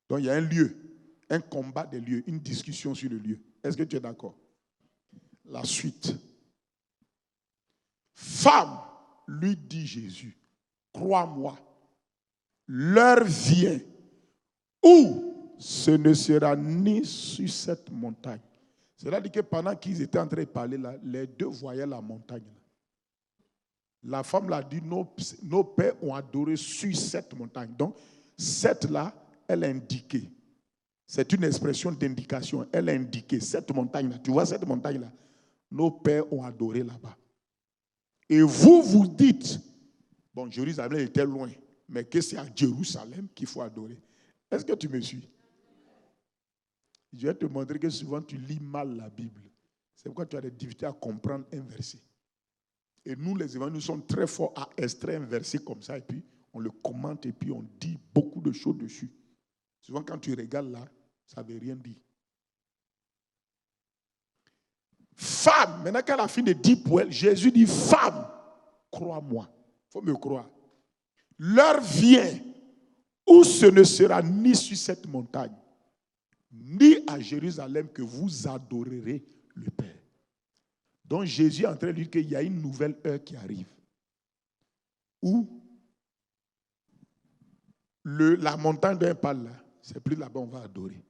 Donc, il y a un lieu, un combat des lieux, une discussion sur le lieu. Est-ce que tu es d'accord? La suite. Femme, lui dit Jésus, crois-moi, l'heure vient où ce ne sera ni sur cette montagne. Cela dit que pendant qu'ils étaient en train de parler là, les deux voyaient la montagne. La femme l'a dit, nos pères ont adoré sur cette montagne. Donc, cette là, elle a indiqué C'est une expression d'indication. Elle a indiqué cette montagne-là. Tu vois cette montagne-là? Nos pères ont adoré là-bas. Et vous, vous dites, bon, Jérusalem était loin, mais que c'est à Jérusalem qu'il faut adorer. Est-ce que tu me suis? Je vais te montrer que souvent tu lis mal la Bible. C'est pourquoi tu as des difficultés à comprendre un verset. Et nous, les évangélistes, nous sommes très forts à extraire un verset comme ça, et puis on le commente, et puis on dit beaucoup de choses dessus. Souvent, quand tu regardes là, ça ne veut rien dire. Femme, maintenant qu'à la fin de 10 poèmes, Jésus dit, femme, crois-moi. Il faut me croire. L'heure vient où ce ne sera ni sur cette montagne, ni à Jérusalem que vous adorerez le Père. Donc Jésus est en train de dire qu'il y a une nouvelle heure qui arrive, où la montagne d'un parle là, c'est plus là-bas on va adorer.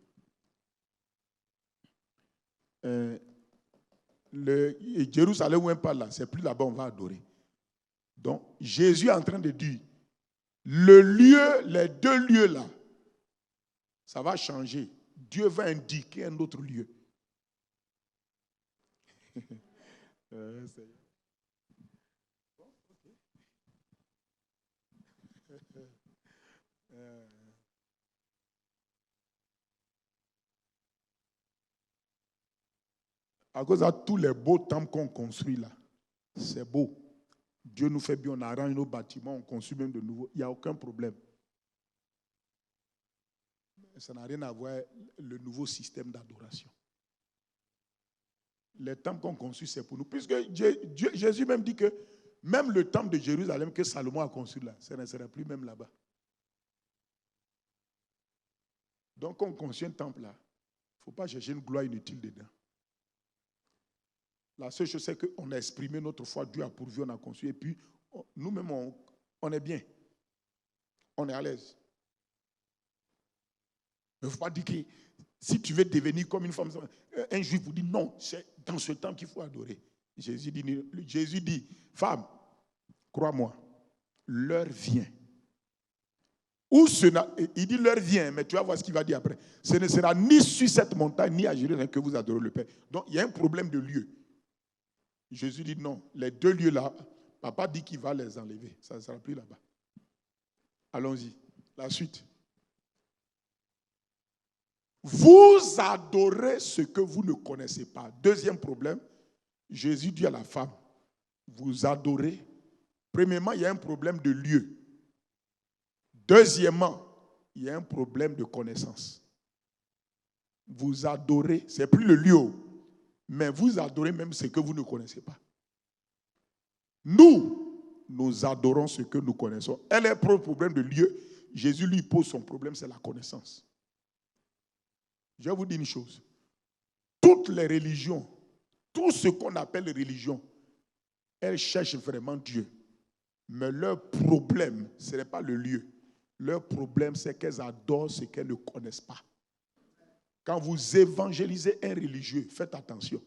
Jérusalem où on parle là, c'est plus là-bas on va adorer. Donc Jésus est en train de dire, le lieu, les deux lieux là, ça va changer. Dieu va indiquer un autre lieu. À cause de tous les beaux temples qu'on construit là, c'est beau. Dieu nous fait bien, on arrange nos bâtiments, on construit même de nouveau. Il n'y a aucun problème. Ça n'a rien à voir avec le nouveau système d'adoration. Les temples qu'on construit, c'est pour nous. Puisque Jésus même dit que même le temple de Jérusalem que Salomon a construit là, ça ne sera plus même là-bas. Donc, quand on construit un temple là, il ne faut pas chercher une gloire inutile dedans. La seule chose, c'est qu'on a exprimé notre foi, Dieu a pourvu, on a construit, et puis nous-mêmes, on est bien. On est à l'aise. Il ne faut pas dire que si tu veux devenir comme une femme, un juif vous dit non, c'est dans ce temps qu'il faut adorer. Jésus dit, femme, crois-moi, l'heure vient. Il dit l'heure vient, mais tu vas voir ce qu'il va dire après. Ce ne sera ni sur cette montagne, ni à Jérusalem que vous adorez le Père. Donc il y a un problème de lieu. Jésus dit non, les deux lieux là, papa dit qu'il va les enlever. Ça ne sera plus là-bas. Allons-y, la suite. Vous adorez ce que vous ne connaissez pas. Deuxième problème, Jésus dit à la femme, vous adorez. Premièrement, il y a un problème de lieu. Deuxièmement, il y a un problème de connaissance. Vous adorez, ce n'est plus le lieu, mais vous adorez même ce que vous ne connaissez pas. Nous adorons ce que nous connaissons. Elle a un problème de lieu. Jésus lui pose son problème, c'est la connaissance. Je vais vous dire une chose. Toutes les religions, tout ce qu'on appelle les religions, elles cherchent vraiment Dieu. Mais leur problème, ce n'est pas le lieu. Leur problème, c'est qu'elles adorent ce qu'elles ne connaissent pas. Quand vous évangélisez un religieux, faites attention.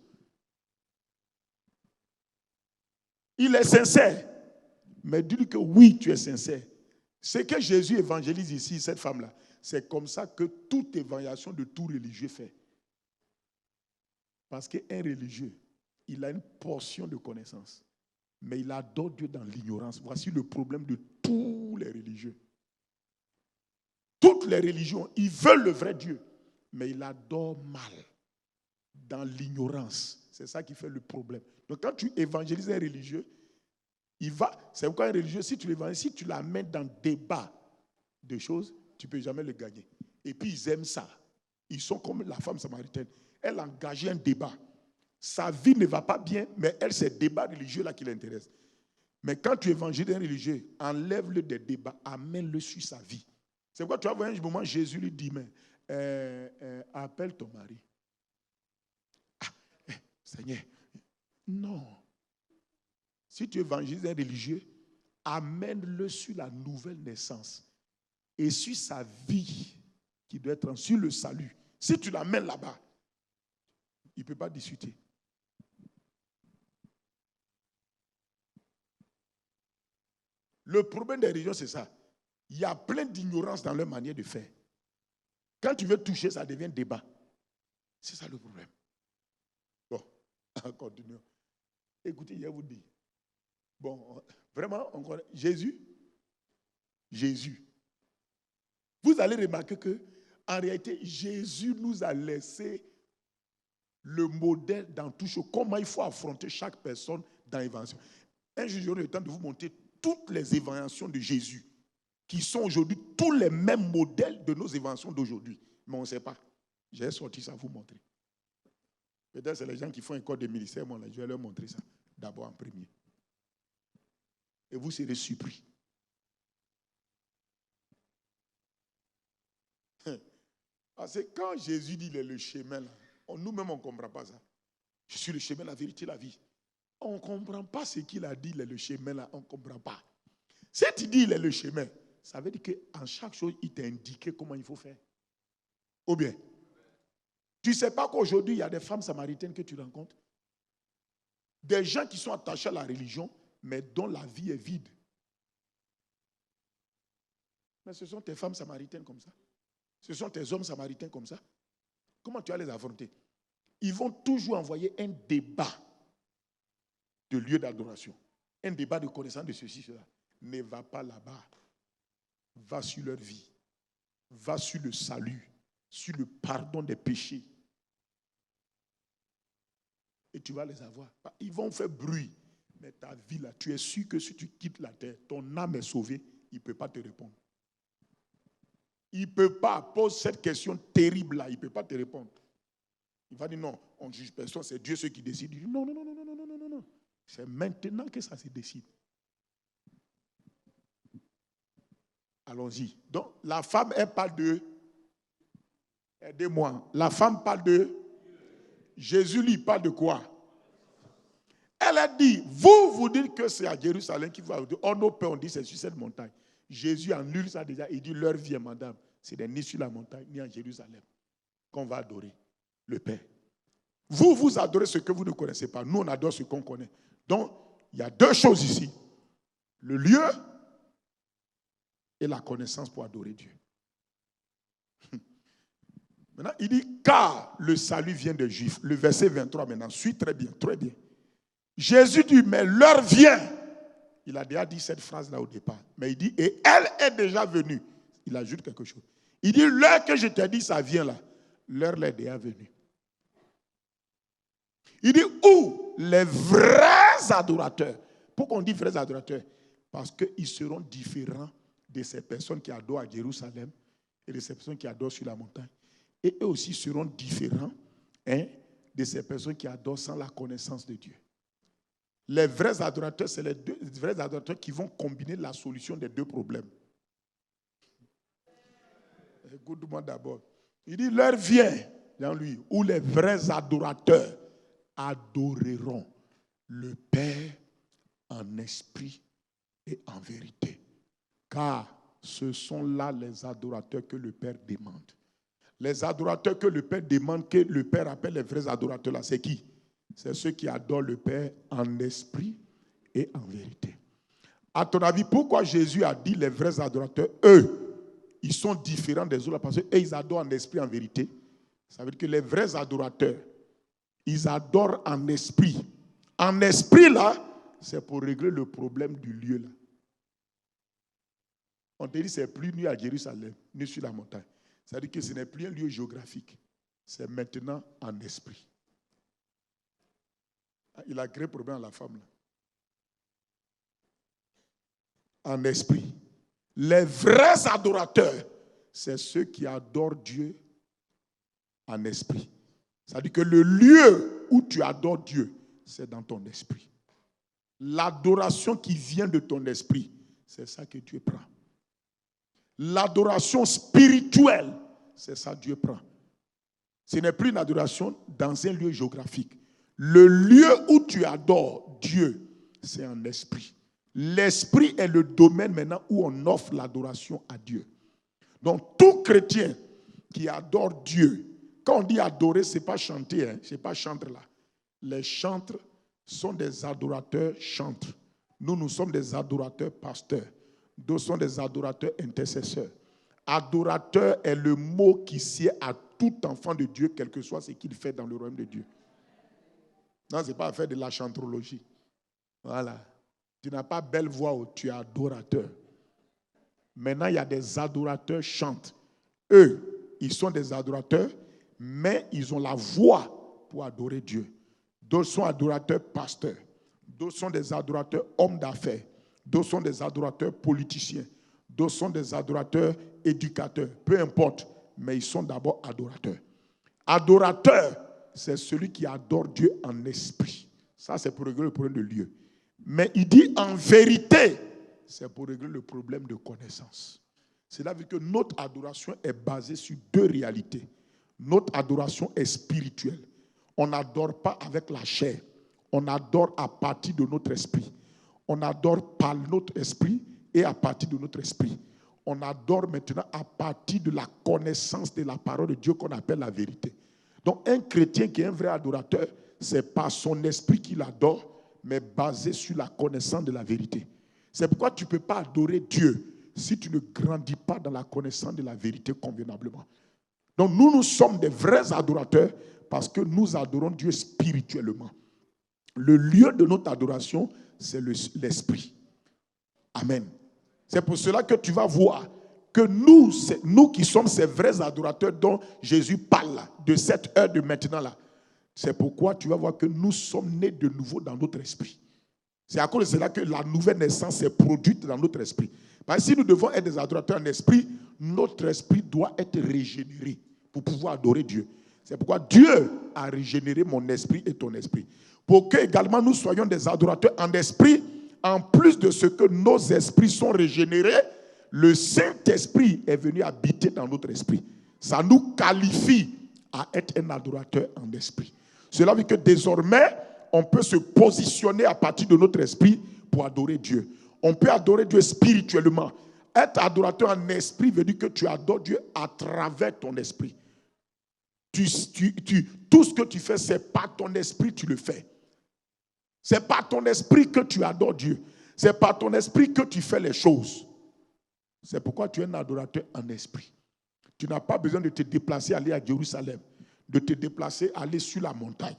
Il est sincère, mais dis-lui que oui, tu es sincère. Ce que Jésus évangélise ici, cette femme-là, c'est comme ça que toute évangélisation de tout religieux fait. Parce qu'un religieux, il a une portion de connaissance, mais il adore Dieu dans l'ignorance. Voici le problème de tous les religieux. Toutes les religions, ils veulent le vrai Dieu, mais ils adorent mal, dans l'ignorance. C'est ça qui fait le problème. Donc quand tu évangélises un religieux, c'est pourquoi un religieux, si tu l'évangélises, si tu l'amènes dans le débat de choses, tu ne peux jamais le gagner. Et puis ils aiment ça. Ils sont comme la femme samaritaine. Elle a engagé un débat. Sa vie ne va pas bien, mais elle, c'est le débat religieux-là qui l'intéresse. Mais quand tu évangélises un religieux, enlève-le des débats, amène-le sur sa vie. C'est pourquoi tu vas voir un moment, Jésus lui dit, mais appelle ton mari. Seigneur, non. Si tu évangélises un religieux, amène-le sur la nouvelle naissance et sur sa vie qui doit être sur le salut. Si tu l'amènes là-bas, il ne peut pas discuter. Le problème des religions, c'est ça. Il y a plein d'ignorance dans leur manière de faire. Quand tu veux toucher, ça devient débat. C'est ça le problème. Bon, continuons. Écoutez, je vous dis. Bon, vraiment, on connaît Jésus. Vous allez remarquer que, en réalité, Jésus nous a laissé le modèle dans tout chose. Comment il faut affronter chaque personne dans l'évangile. Un jour, j'aurai le temps de vous montrer toutes les évaluations de Jésus, qui sont aujourd'hui tous les mêmes modèles de nos évaluations d'aujourd'hui. Mais on ne sait pas. J'ai sorti ça vous montrer. Peut-être c'est les gens qui font un corps de ministère, moi, là, je vais leur montrer ça d'abord en premier. Et vous serez surpris. Parce que quand Jésus dit il est le chemin, là, nous-mêmes on ne comprend pas ça. Je suis le chemin, la vérité, la vie. On ne comprend pas ce qu'il a dit, il est le chemin, là, on ne comprend pas. Si tu dis il est le chemin, ça veut dire qu'en chaque chose, il t'a indiqué comment il faut faire. Ou bien, tu ne sais pas qu'aujourd'hui, il y a des femmes samaritaines que tu rencontres. Des gens qui sont attachés à la religion, mais dont la vie est vide. Mais ce sont tes femmes samaritaines comme ça. Ce sont tes hommes samaritains comme ça. Comment tu vas les affronter? Ils vont toujours envoyer un débat de lieu d'adoration. Un débat de connaissance de ceci, cela. Ne va pas là-bas. Va sur leur vie. Va sur le salut. Sur le pardon des péchés. Et tu vas les avoir. Ils vont faire bruit. Mais ta vie là, tu es sûr que si tu quittes la terre, ton âme est sauvée, il ne peut pas te répondre. Il ne peut pas poser cette question terrible là, il ne peut pas te répondre. Il va dire non, on ne juge personne, c'est Dieu ceux qui décide. Il dit non. C'est maintenant que ça se décide. Allons-y. Donc, la femme, elle parle de... Aidez-moi. La femme parle de... Jésus, lui, parle de quoi? Elle a dit, vous dites que c'est à Jérusalem qu'il va... Oh, nos pères, on dit c'est sur cette montagne. Jésus annule ça déjà. Il dit, leur vie, madame, c'est ni sur la montagne, ni en Jérusalem qu'on va adorer le Père. Vous adorez ce que vous ne connaissez pas. Nous, on adore ce qu'on connaît. Donc, il y a deux choses ici. Le lieu et la connaissance pour adorer Dieu. Maintenant, il dit, car le salut vient des Juifs. Le verset 23 maintenant, suit très bien, très bien. Jésus dit, mais l'heure vient. Il a déjà dit cette phrase-là au départ. Mais il dit, et elle est déjà venue. Il ajoute quelque chose. Il dit, l'heure que je t'ai dit, ça vient là. L'heure est déjà venue. Il dit, où les vrais adorateurs. Pourquoi on dit vrais adorateurs? Parce qu'ils seront différents de ces personnes qui adorent à Jérusalem et de ces personnes qui adorent sur la montagne. Et eux aussi seront différents de ces personnes qui adorent sans la connaissance de Dieu. Les vrais adorateurs, c'est les vrais adorateurs qui vont combiner la solution des deux problèmes. Écoute-moi d'abord. Il dit, l'heure vient, dans lui, où les vrais adorateurs adoreront le Père en esprit et en vérité. Car ce sont là les adorateurs que le Père demande. Les adorateurs que le Père demande, que le Père appelle les vrais adorateurs là, c'est qui? C'est ceux qui adorent le Père en esprit et en vérité. À ton avis, pourquoi Jésus a dit les vrais adorateurs, eux, ils sont différents des autres parce qu'eux, ils adorent en esprit et en vérité. Ça veut dire que les vrais adorateurs, ils adorent en esprit. En esprit, là, c'est pour régler le problème du lieu, là. On te dit, c'est plus ni à Jérusalem, ni sur la montagne. Ça veut dire que ce n'est plus un lieu géographique. C'est maintenant en esprit. Il a créé problème à la femme, là. En esprit. Les vrais adorateurs, c'est ceux qui adorent Dieu en esprit. C'est-à-dire que le lieu où tu adores Dieu, c'est dans ton esprit. L'adoration qui vient de ton esprit, c'est ça que Dieu prend. L'adoration spirituelle, c'est ça que Dieu prend. Ce n'est plus une adoration dans un lieu géographique. Le lieu où tu adores Dieu, c'est en esprit. L'esprit est le domaine maintenant où on offre l'adoration à Dieu. Donc, tout chrétien qui adore Dieu, quand on dit adorer, ce n'est pas chanter, ce n'est pas chanter là. Les chantres sont des adorateurs chantres. Nous sommes des adorateurs pasteurs. D'autres sont des adorateurs intercesseurs. Adorateur est le mot qui sied à tout enfant de Dieu, quel que soit ce qu'il fait dans le royaume de Dieu. Non, ce n'est pas à faire de la chantrologie. Voilà. Tu n'as pas belle voix, tu es adorateur. Maintenant, il y a des adorateurs chantent. Eux, ils sont des adorateurs, mais ils ont la voix pour adorer Dieu. D'autres sont adorateurs pasteurs. D'autres sont des adorateurs hommes d'affaires. D'autres sont des adorateurs politiciens. D'autres sont des adorateurs éducateurs. Peu importe, mais ils sont d'abord adorateurs. Adorateur, c'est celui qui adore Dieu en esprit. Ça, c'est pour régler le problème de lieu. Mais il dit en vérité, c'est pour régler le problème de connaissance. Cela veut dire que notre adoration est basée sur deux réalités. Notre adoration est spirituelle. On n'adore pas avec la chair. On adore à partir de notre esprit. On adore par notre esprit et à partir de notre esprit. On adore maintenant à partir de la connaissance de la parole de Dieu qu'on appelle la vérité. Donc un chrétien qui est un vrai adorateur, c'est pas son esprit qu'il adore, mais basé sur la connaissance de la vérité. C'est pourquoi tu ne peux pas adorer Dieu si tu ne grandis pas dans la connaissance de la vérité convenablement. Donc nous sommes des vrais adorateurs parce que nous adorons Dieu spirituellement. Le lieu de notre adoration, c'est l'esprit. Amen. C'est pour cela que tu vas voir que nous qui sommes ces vrais adorateurs dont Jésus parle là, de cette heure de maintenant là, c'est pourquoi tu vas voir que nous sommes nés de nouveau dans notre esprit. C'est à cause de cela que la nouvelle naissance s'est produite dans notre esprit. Parce que si nous devons être des adorateurs en esprit, notre esprit doit être régénéré pour pouvoir adorer Dieu. C'est pourquoi Dieu a régénéré mon esprit et ton esprit. Pour que également nous soyons des adorateurs en esprit, en plus de ce que nos esprits sont régénérés, le Saint-Esprit est venu habiter dans notre esprit. Ça nous qualifie à être un adorateur en esprit. Cela veut dire que désormais, on peut se positionner à partir de notre esprit pour adorer Dieu. On peut adorer Dieu spirituellement. Être adorateur en esprit veut dire que tu adores Dieu à travers ton esprit. Tout ce que tu fais, c'est par ton esprit que tu le fais. C'est par ton esprit que tu adores Dieu. C'est par ton esprit que tu fais les choses. C'est pourquoi tu es un adorateur en esprit. Tu n'as pas besoin de te déplacer, aller à Jérusalem, de te déplacer, aller sur la montagne.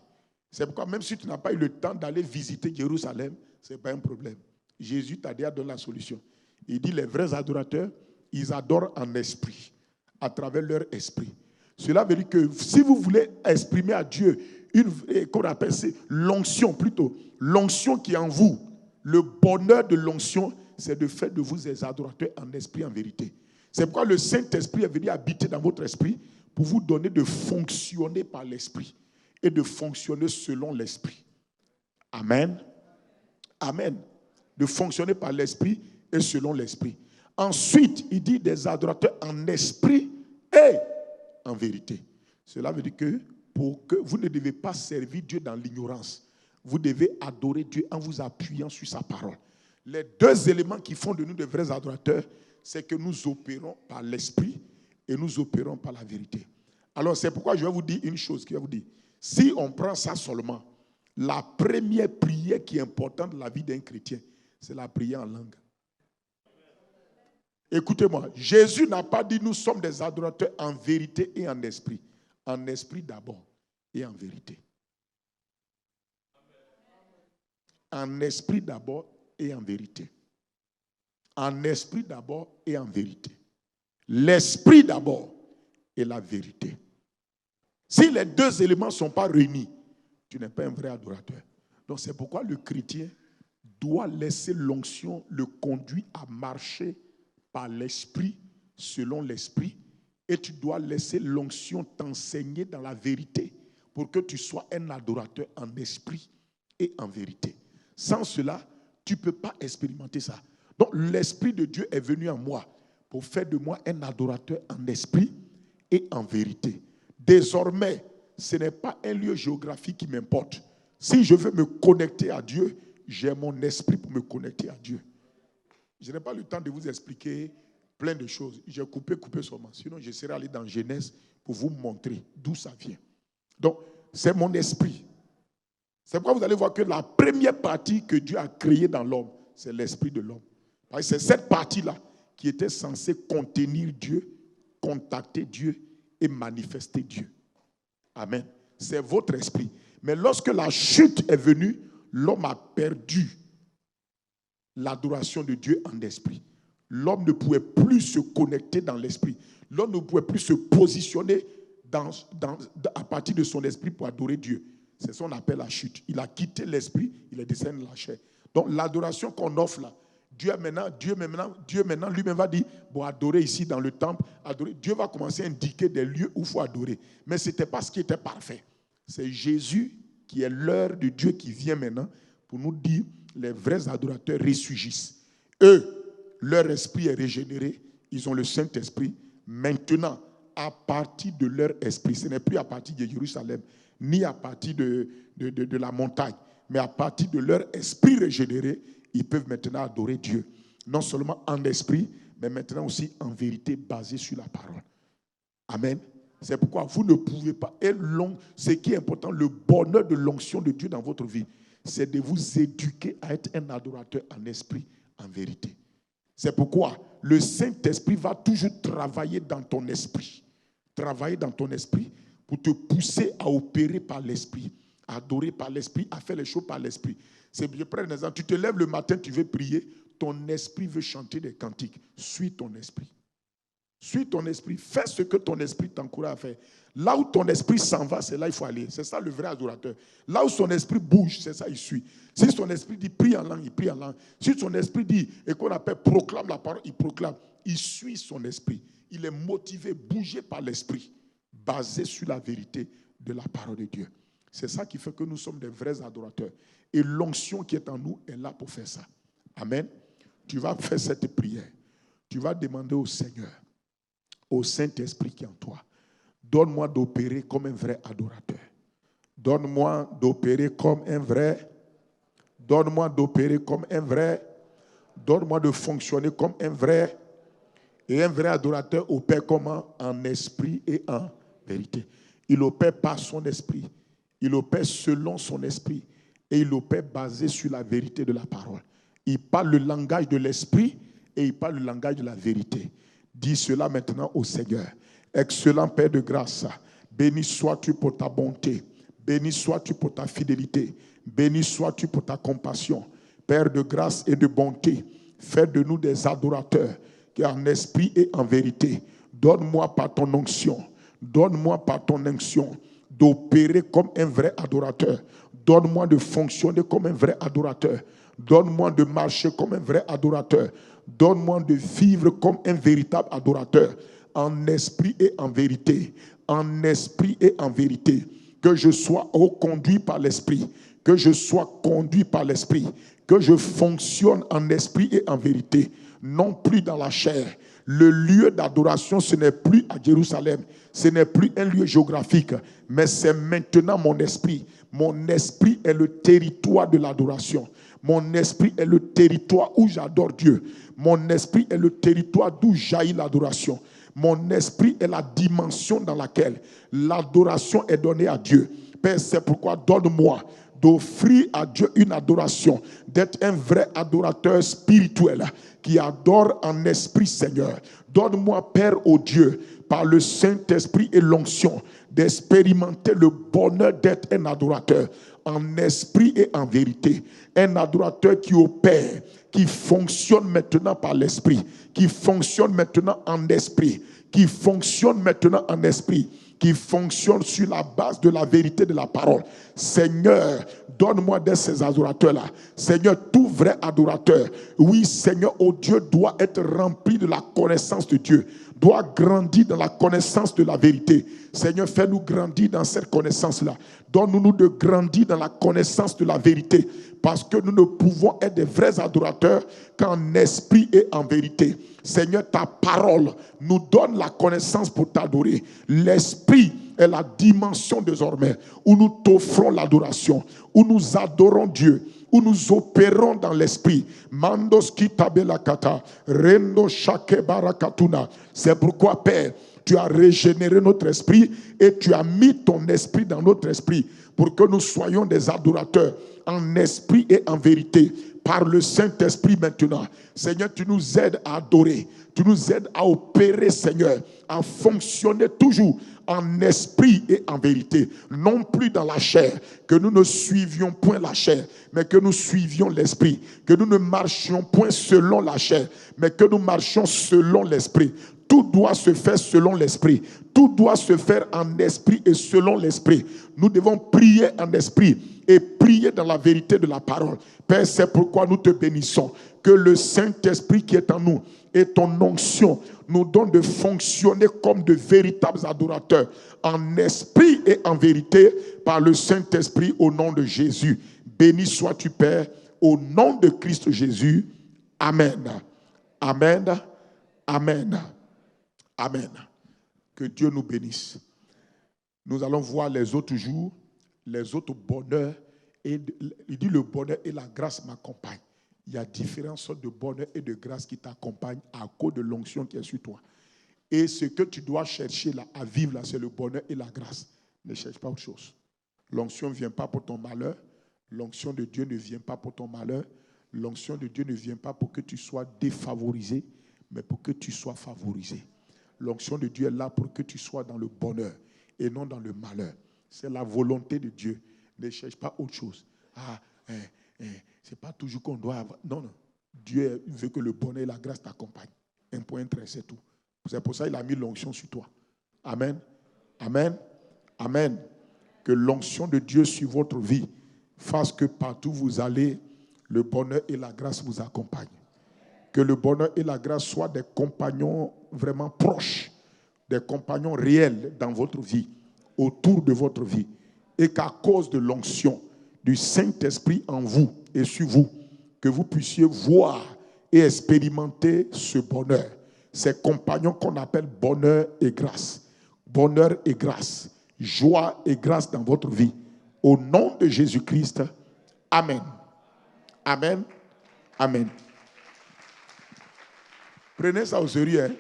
C'est pourquoi même si tu n'as pas eu le temps d'aller visiter Jérusalem, ce n'est pas un problème. Jésus t'a déjà donné la solution. Il dit les vrais adorateurs, ils adorent en esprit, à travers leur esprit. Cela veut dire que si vous voulez exprimer à Dieu qu'on appelle l'onction plutôt, l'onction qui est en vous, le bonheur de l'onction, c'est de faire de vous des adorateurs en esprit, en vérité. C'est pourquoi le Saint-Esprit est venu habiter dans votre esprit pour vous donner de fonctionner par l'esprit et de fonctionner selon l'esprit. Amen. Amen. De fonctionner par l'esprit et selon l'esprit. Ensuite, il dit des adorateurs en esprit et en vérité. Cela veut dire que pour que vous ne devez pas servir Dieu dans l'ignorance, vous devez adorer Dieu en vous appuyant sur sa parole. Les deux éléments qui font de nous de vrais adorateurs, c'est que nous opérons par l'esprit et nous opérons par la vérité. Alors c'est pourquoi je vais vous dire une chose qui va vous dire. Si on prend ça seulement, la première prière qui est importante dans la vie d'un chrétien, c'est la prière en langue. Écoutez-moi, Jésus n'a pas dit nous sommes des adorateurs en vérité et en esprit. En esprit d'abord et en vérité. En esprit d'abord et en vérité. En esprit d'abord et en vérité. L'esprit d'abord et la vérité. Si les deux éléments ne sont pas réunis, tu n'es pas un vrai adorateur. Donc c'est pourquoi le chrétien doit laisser l'onction le conduire à marcher par l'esprit, selon l'esprit, et tu dois laisser l'onction t'enseigner dans la vérité pour que tu sois un adorateur en esprit et en vérité. Sans cela, tu ne peux pas expérimenter ça. Donc l'Esprit de Dieu est venu en moi pour faire de moi un adorateur en esprit et en vérité. Désormais, ce n'est pas un lieu géographique qui m'importe. Si je veux me connecter à Dieu, j'ai mon esprit pour me connecter à Dieu. Je n'ai pas le temps de vous expliquer plein de choses. J'ai coupé seulement. Sinon, je serais allé dans Genèse pour vous montrer d'où ça vient. Donc, c'est mon esprit. C'est pourquoi vous allez voir que la première partie que Dieu a créée dans l'homme, c'est l'esprit de l'homme. C'est cette partie-là qui était censée contenir Dieu, contacter Dieu et manifester Dieu. Amen. C'est votre esprit. Mais lorsque la chute est venue, l'homme a perdu l'adoration de Dieu en esprit. L'homme ne pouvait plus se connecter dans l'esprit. L'homme ne pouvait plus se positionner à partir de son esprit pour adorer Dieu. C'est ce qu'on appelle la chute. Il a quitté l'esprit, il est descendu dans la chair. Donc l'adoration qu'on offre là, Dieu maintenant lui-même va dire, bon, adorer ici dans le temple, adorer. Dieu va commencer à indiquer des lieux où il faut adorer. Mais ce n'était pas ce qui était parfait. C'est Jésus qui est l'heure de Dieu qui vient maintenant pour nous dire, les vrais adorateurs ressurgissent. Eux, leur esprit est régénéré, ils ont le Saint-Esprit. Maintenant, à partir de leur esprit, ce n'est plus à partir de Jérusalem, ni à partir de la montagne, mais à partir de leur esprit régénéré, ils peuvent maintenant adorer Dieu. Non seulement en esprit, mais maintenant aussi en vérité basée sur la parole. Amen. C'est pourquoi vous ne pouvez pas. Et ce qui est important, le bonheur de l'onction de Dieu dans votre vie, c'est de vous éduquer à être un adorateur en esprit, en vérité. C'est pourquoi le Saint-Esprit va toujours travailler dans ton esprit. Travailler dans ton esprit pour te pousser à opérer par l'esprit, à adorer par l'esprit, à faire les choses par l'esprit. Je prends un exemple. Tu te lèves le matin, tu veux prier, ton esprit veut chanter des cantiques. Suis ton esprit. Suis ton esprit. Fais ce que ton esprit t'encourage à faire. Là où ton esprit s'en va, c'est là il faut aller. C'est ça le vrai adorateur. Là où son esprit bouge, c'est ça il suit. Si son esprit dit prie en langue, il prie en langue. Si son esprit dit, et qu'on appelle proclame la parole, il proclame. Il suit son esprit. Il est motivé, bougé par l'esprit, basé sur la vérité de la parole de Dieu. C'est ça qui fait que nous sommes des vrais adorateurs. Et l'onction qui est en nous est là pour faire ça. Amen. Tu vas faire cette prière. Tu vas demander au Seigneur, au Saint-Esprit qui est en toi, donne-moi d'opérer comme un vrai adorateur. Donne-moi d'opérer comme un vrai. Donne-moi d'opérer comme un vrai. Donne-moi de fonctionner comme un vrai. Et un vrai adorateur opère comment? En esprit et en vérité. Il opère par son esprit. Il opère selon son esprit. Et il opère basé sur la vérité de la parole. Il parle le langage de l'esprit et il parle le langage de la vérité. Dis cela maintenant au Seigneur. Excellent Père de grâce, béni sois-tu pour ta bonté. Béni sois-tu pour ta fidélité. Béni sois-tu pour ta compassion. Père de grâce et de bonté, fais de nous des adorateurs qui en esprit et en vérité. Donne-moi par ton onction. Donne-moi par ton onction d'opérer comme un vrai adorateur. Donne-moi de fonctionner comme un vrai adorateur. Donne-moi de marcher comme un vrai adorateur. Donne-moi de vivre comme un véritable adorateur. En esprit et en vérité. En esprit et en vérité. Que je sois conduit par l'esprit. Que je sois conduit par l'esprit. Que je fonctionne en esprit et en vérité. Non plus dans la chair. Le lieu d'adoration, ce n'est plus à Jérusalem. Ce n'est plus un lieu géographique. Mais c'est maintenant mon esprit. Mon esprit est le territoire de l'adoration. Mon esprit est le territoire où j'adore Dieu. Mon esprit est le territoire d'où jaillit l'adoration. Mon esprit est la dimension dans laquelle l'adoration est donnée à Dieu. Père, c'est pourquoi donne-moi d'offrir à Dieu une adoration, d'être un vrai adorateur spirituel qui adore en esprit, Seigneur. Donne-moi, Père, ô Dieu, par le Saint-Esprit et l'onction, d'expérimenter le bonheur d'être un adorateur en esprit et en vérité. Un adorateur qui opère, qui fonctionne maintenant par l'esprit, qui fonctionne maintenant en esprit, qui fonctionne maintenant en esprit, qui fonctionne sur la base de la vérité de la parole. Seigneur, donne-moi de ces adorateurs-là. Seigneur, tout vrai adorateur, oui, Seigneur, oh Dieu, doit être rempli de la connaissance de Dieu, doit grandir dans la connaissance de la vérité. Seigneur, fais-nous grandir dans cette connaissance-là. Donne-nous de grandir dans la connaissance de la vérité, parce que nous ne pouvons être des vrais adorateurs qu'en esprit et en vérité. Seigneur, ta parole nous donne la connaissance pour t'adorer. L'esprit est la dimension désormais où nous t'offrons l'adoration, où nous adorons Dieu, où nous opérons dans l'esprit. Mandos kitabelakata, rendo shake barakatuna. C'est pourquoi, Père, tu as régénéré notre esprit et tu as mis ton esprit dans notre esprit pour que nous soyons des adorateurs en esprit et en vérité. par le Saint-Esprit maintenant. Seigneur, tu nous aides à adorer. Tu nous aides à opérer, Seigneur, à fonctionner toujours en esprit et en vérité. Non plus dans la chair, que nous ne suivions point la chair, mais que nous suivions l'esprit. Que nous ne marchions point selon la chair, mais que nous marchions selon l'esprit. Tout doit se faire selon l'esprit. Tout doit se faire en esprit et selon l'esprit. Nous devons prier en esprit et prier dans la vérité de la parole. Père, c'est pourquoi nous te bénissons. Que le Saint-Esprit qui est en nous et ton onction nous donne de fonctionner comme de véritables adorateurs en esprit et en vérité par le Saint-Esprit au nom de Jésus. Béni sois-tu, Père, au nom de Christ Jésus. Amen. Amen. Amen. Amen. Que Dieu nous bénisse. Nous allons voir les autres jours, les autres bonheurs. Et il dit le bonheur et la grâce m'accompagnent. Il y a différentes sortes de bonheur et de grâce qui t'accompagnent à cause de l'onction qui est sur toi. Et ce que tu dois chercher là, à vivre là, c'est le bonheur et la grâce. Ne cherche pas autre chose. L'onction ne vient pas pour ton malheur. L'onction de Dieu ne vient pas pour ton malheur. L'onction de Dieu ne vient pas pour que tu sois défavorisé, mais pour que tu sois favorisé. L'onction de Dieu est là pour que tu sois dans le bonheur et non dans le malheur. C'est la volonté de Dieu. Ne cherche pas autre chose. C'est pas toujours qu'on doit avoir. Non, non. Dieu veut que le bonheur et la grâce t'accompagnent. Un point très, c'est tout. C'est pour ça qu'il a mis l'onction sur toi. Amen. Amen. Amen. Que l'onction de Dieu sur votre vie fasse que partout où vous allez, le bonheur et la grâce vous accompagnent. Que le bonheur et la grâce soient des compagnons vraiment proches, des compagnons réels dans votre vie, autour de votre vie. Et qu'à cause de l'onction du Saint-Esprit en vous et sur vous, que vous puissiez voir et expérimenter ce bonheur. Ces compagnons qu'on appelle bonheur et grâce. Bonheur et grâce. Joie et grâce dans votre vie. Au nom de Jésus-Christ. Amen. Amen. Amen. Prenez ça au sérieux. Hein?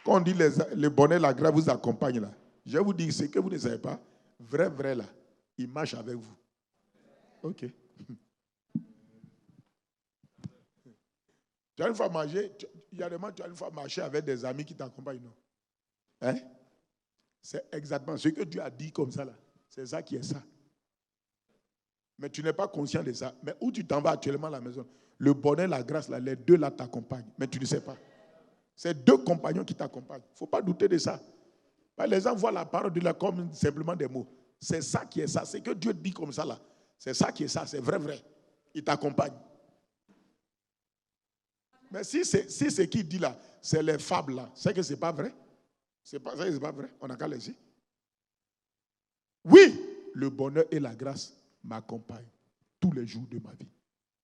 Quand on dit le bonheur et la grâce vous accompagnent là, je vais vous dire ce que vous ne savez pas. Vrai là, il marche avec vous. Ok. Tu as une fois marché, tu as une fois marché avec des amis qui t'accompagnent, non? Hein? C'est exactement ce que Dieu a dit comme ça là. C'est ça qui est ça. Mais tu n'es pas conscient de ça. Mais où tu t'en vas actuellement à la maison, le bonheur, la grâce, là, les deux là t'accompagnent. Mais tu ne sais pas. C'est deux compagnons qui t'accompagnent. Il ne faut pas douter de ça. Les gens voient la parole de Dieu comme simplement des mots. C'est ça qui est ça. C'est que Dieu dit comme ça là. C'est ça qui est ça. C'est vrai. Il t'accompagne. Mais si ce qu'il dit là, c'est les fables là, c'est que ce n'est pas vrai. C'est pas vrai. On n'a qu'à laisser. Oui, le bonheur et la grâce m'accompagnent tous les jours de ma vie.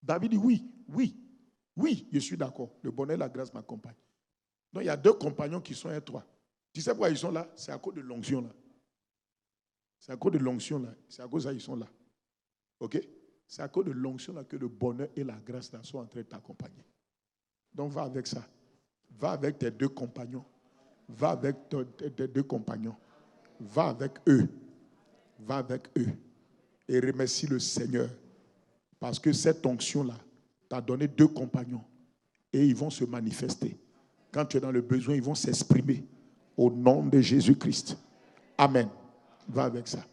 David dit oui, je suis d'accord. Le bonheur et la grâce m'accompagnent. Donc il y a deux compagnons qui sont étroits. Tu sais pourquoi ils sont là? C'est à cause de l'onction là. C'est à cause de l'onction là. C'est à cause de ça qu'ils sont là. Ok? C'est à cause de l'onction là que le bonheur et la grâce là sont en train de t'accompagner. Donc va avec ça. Va avec tes deux compagnons. Va avec tes deux compagnons. Va avec eux. Va avec eux. Et remercie le Seigneur. Parce que cette onction-là t'a donné deux compagnons. Et ils vont se manifester. Quand tu es dans le besoin, ils vont s'exprimer. Au nom de Jésus-Christ. Amen. Va avec ça.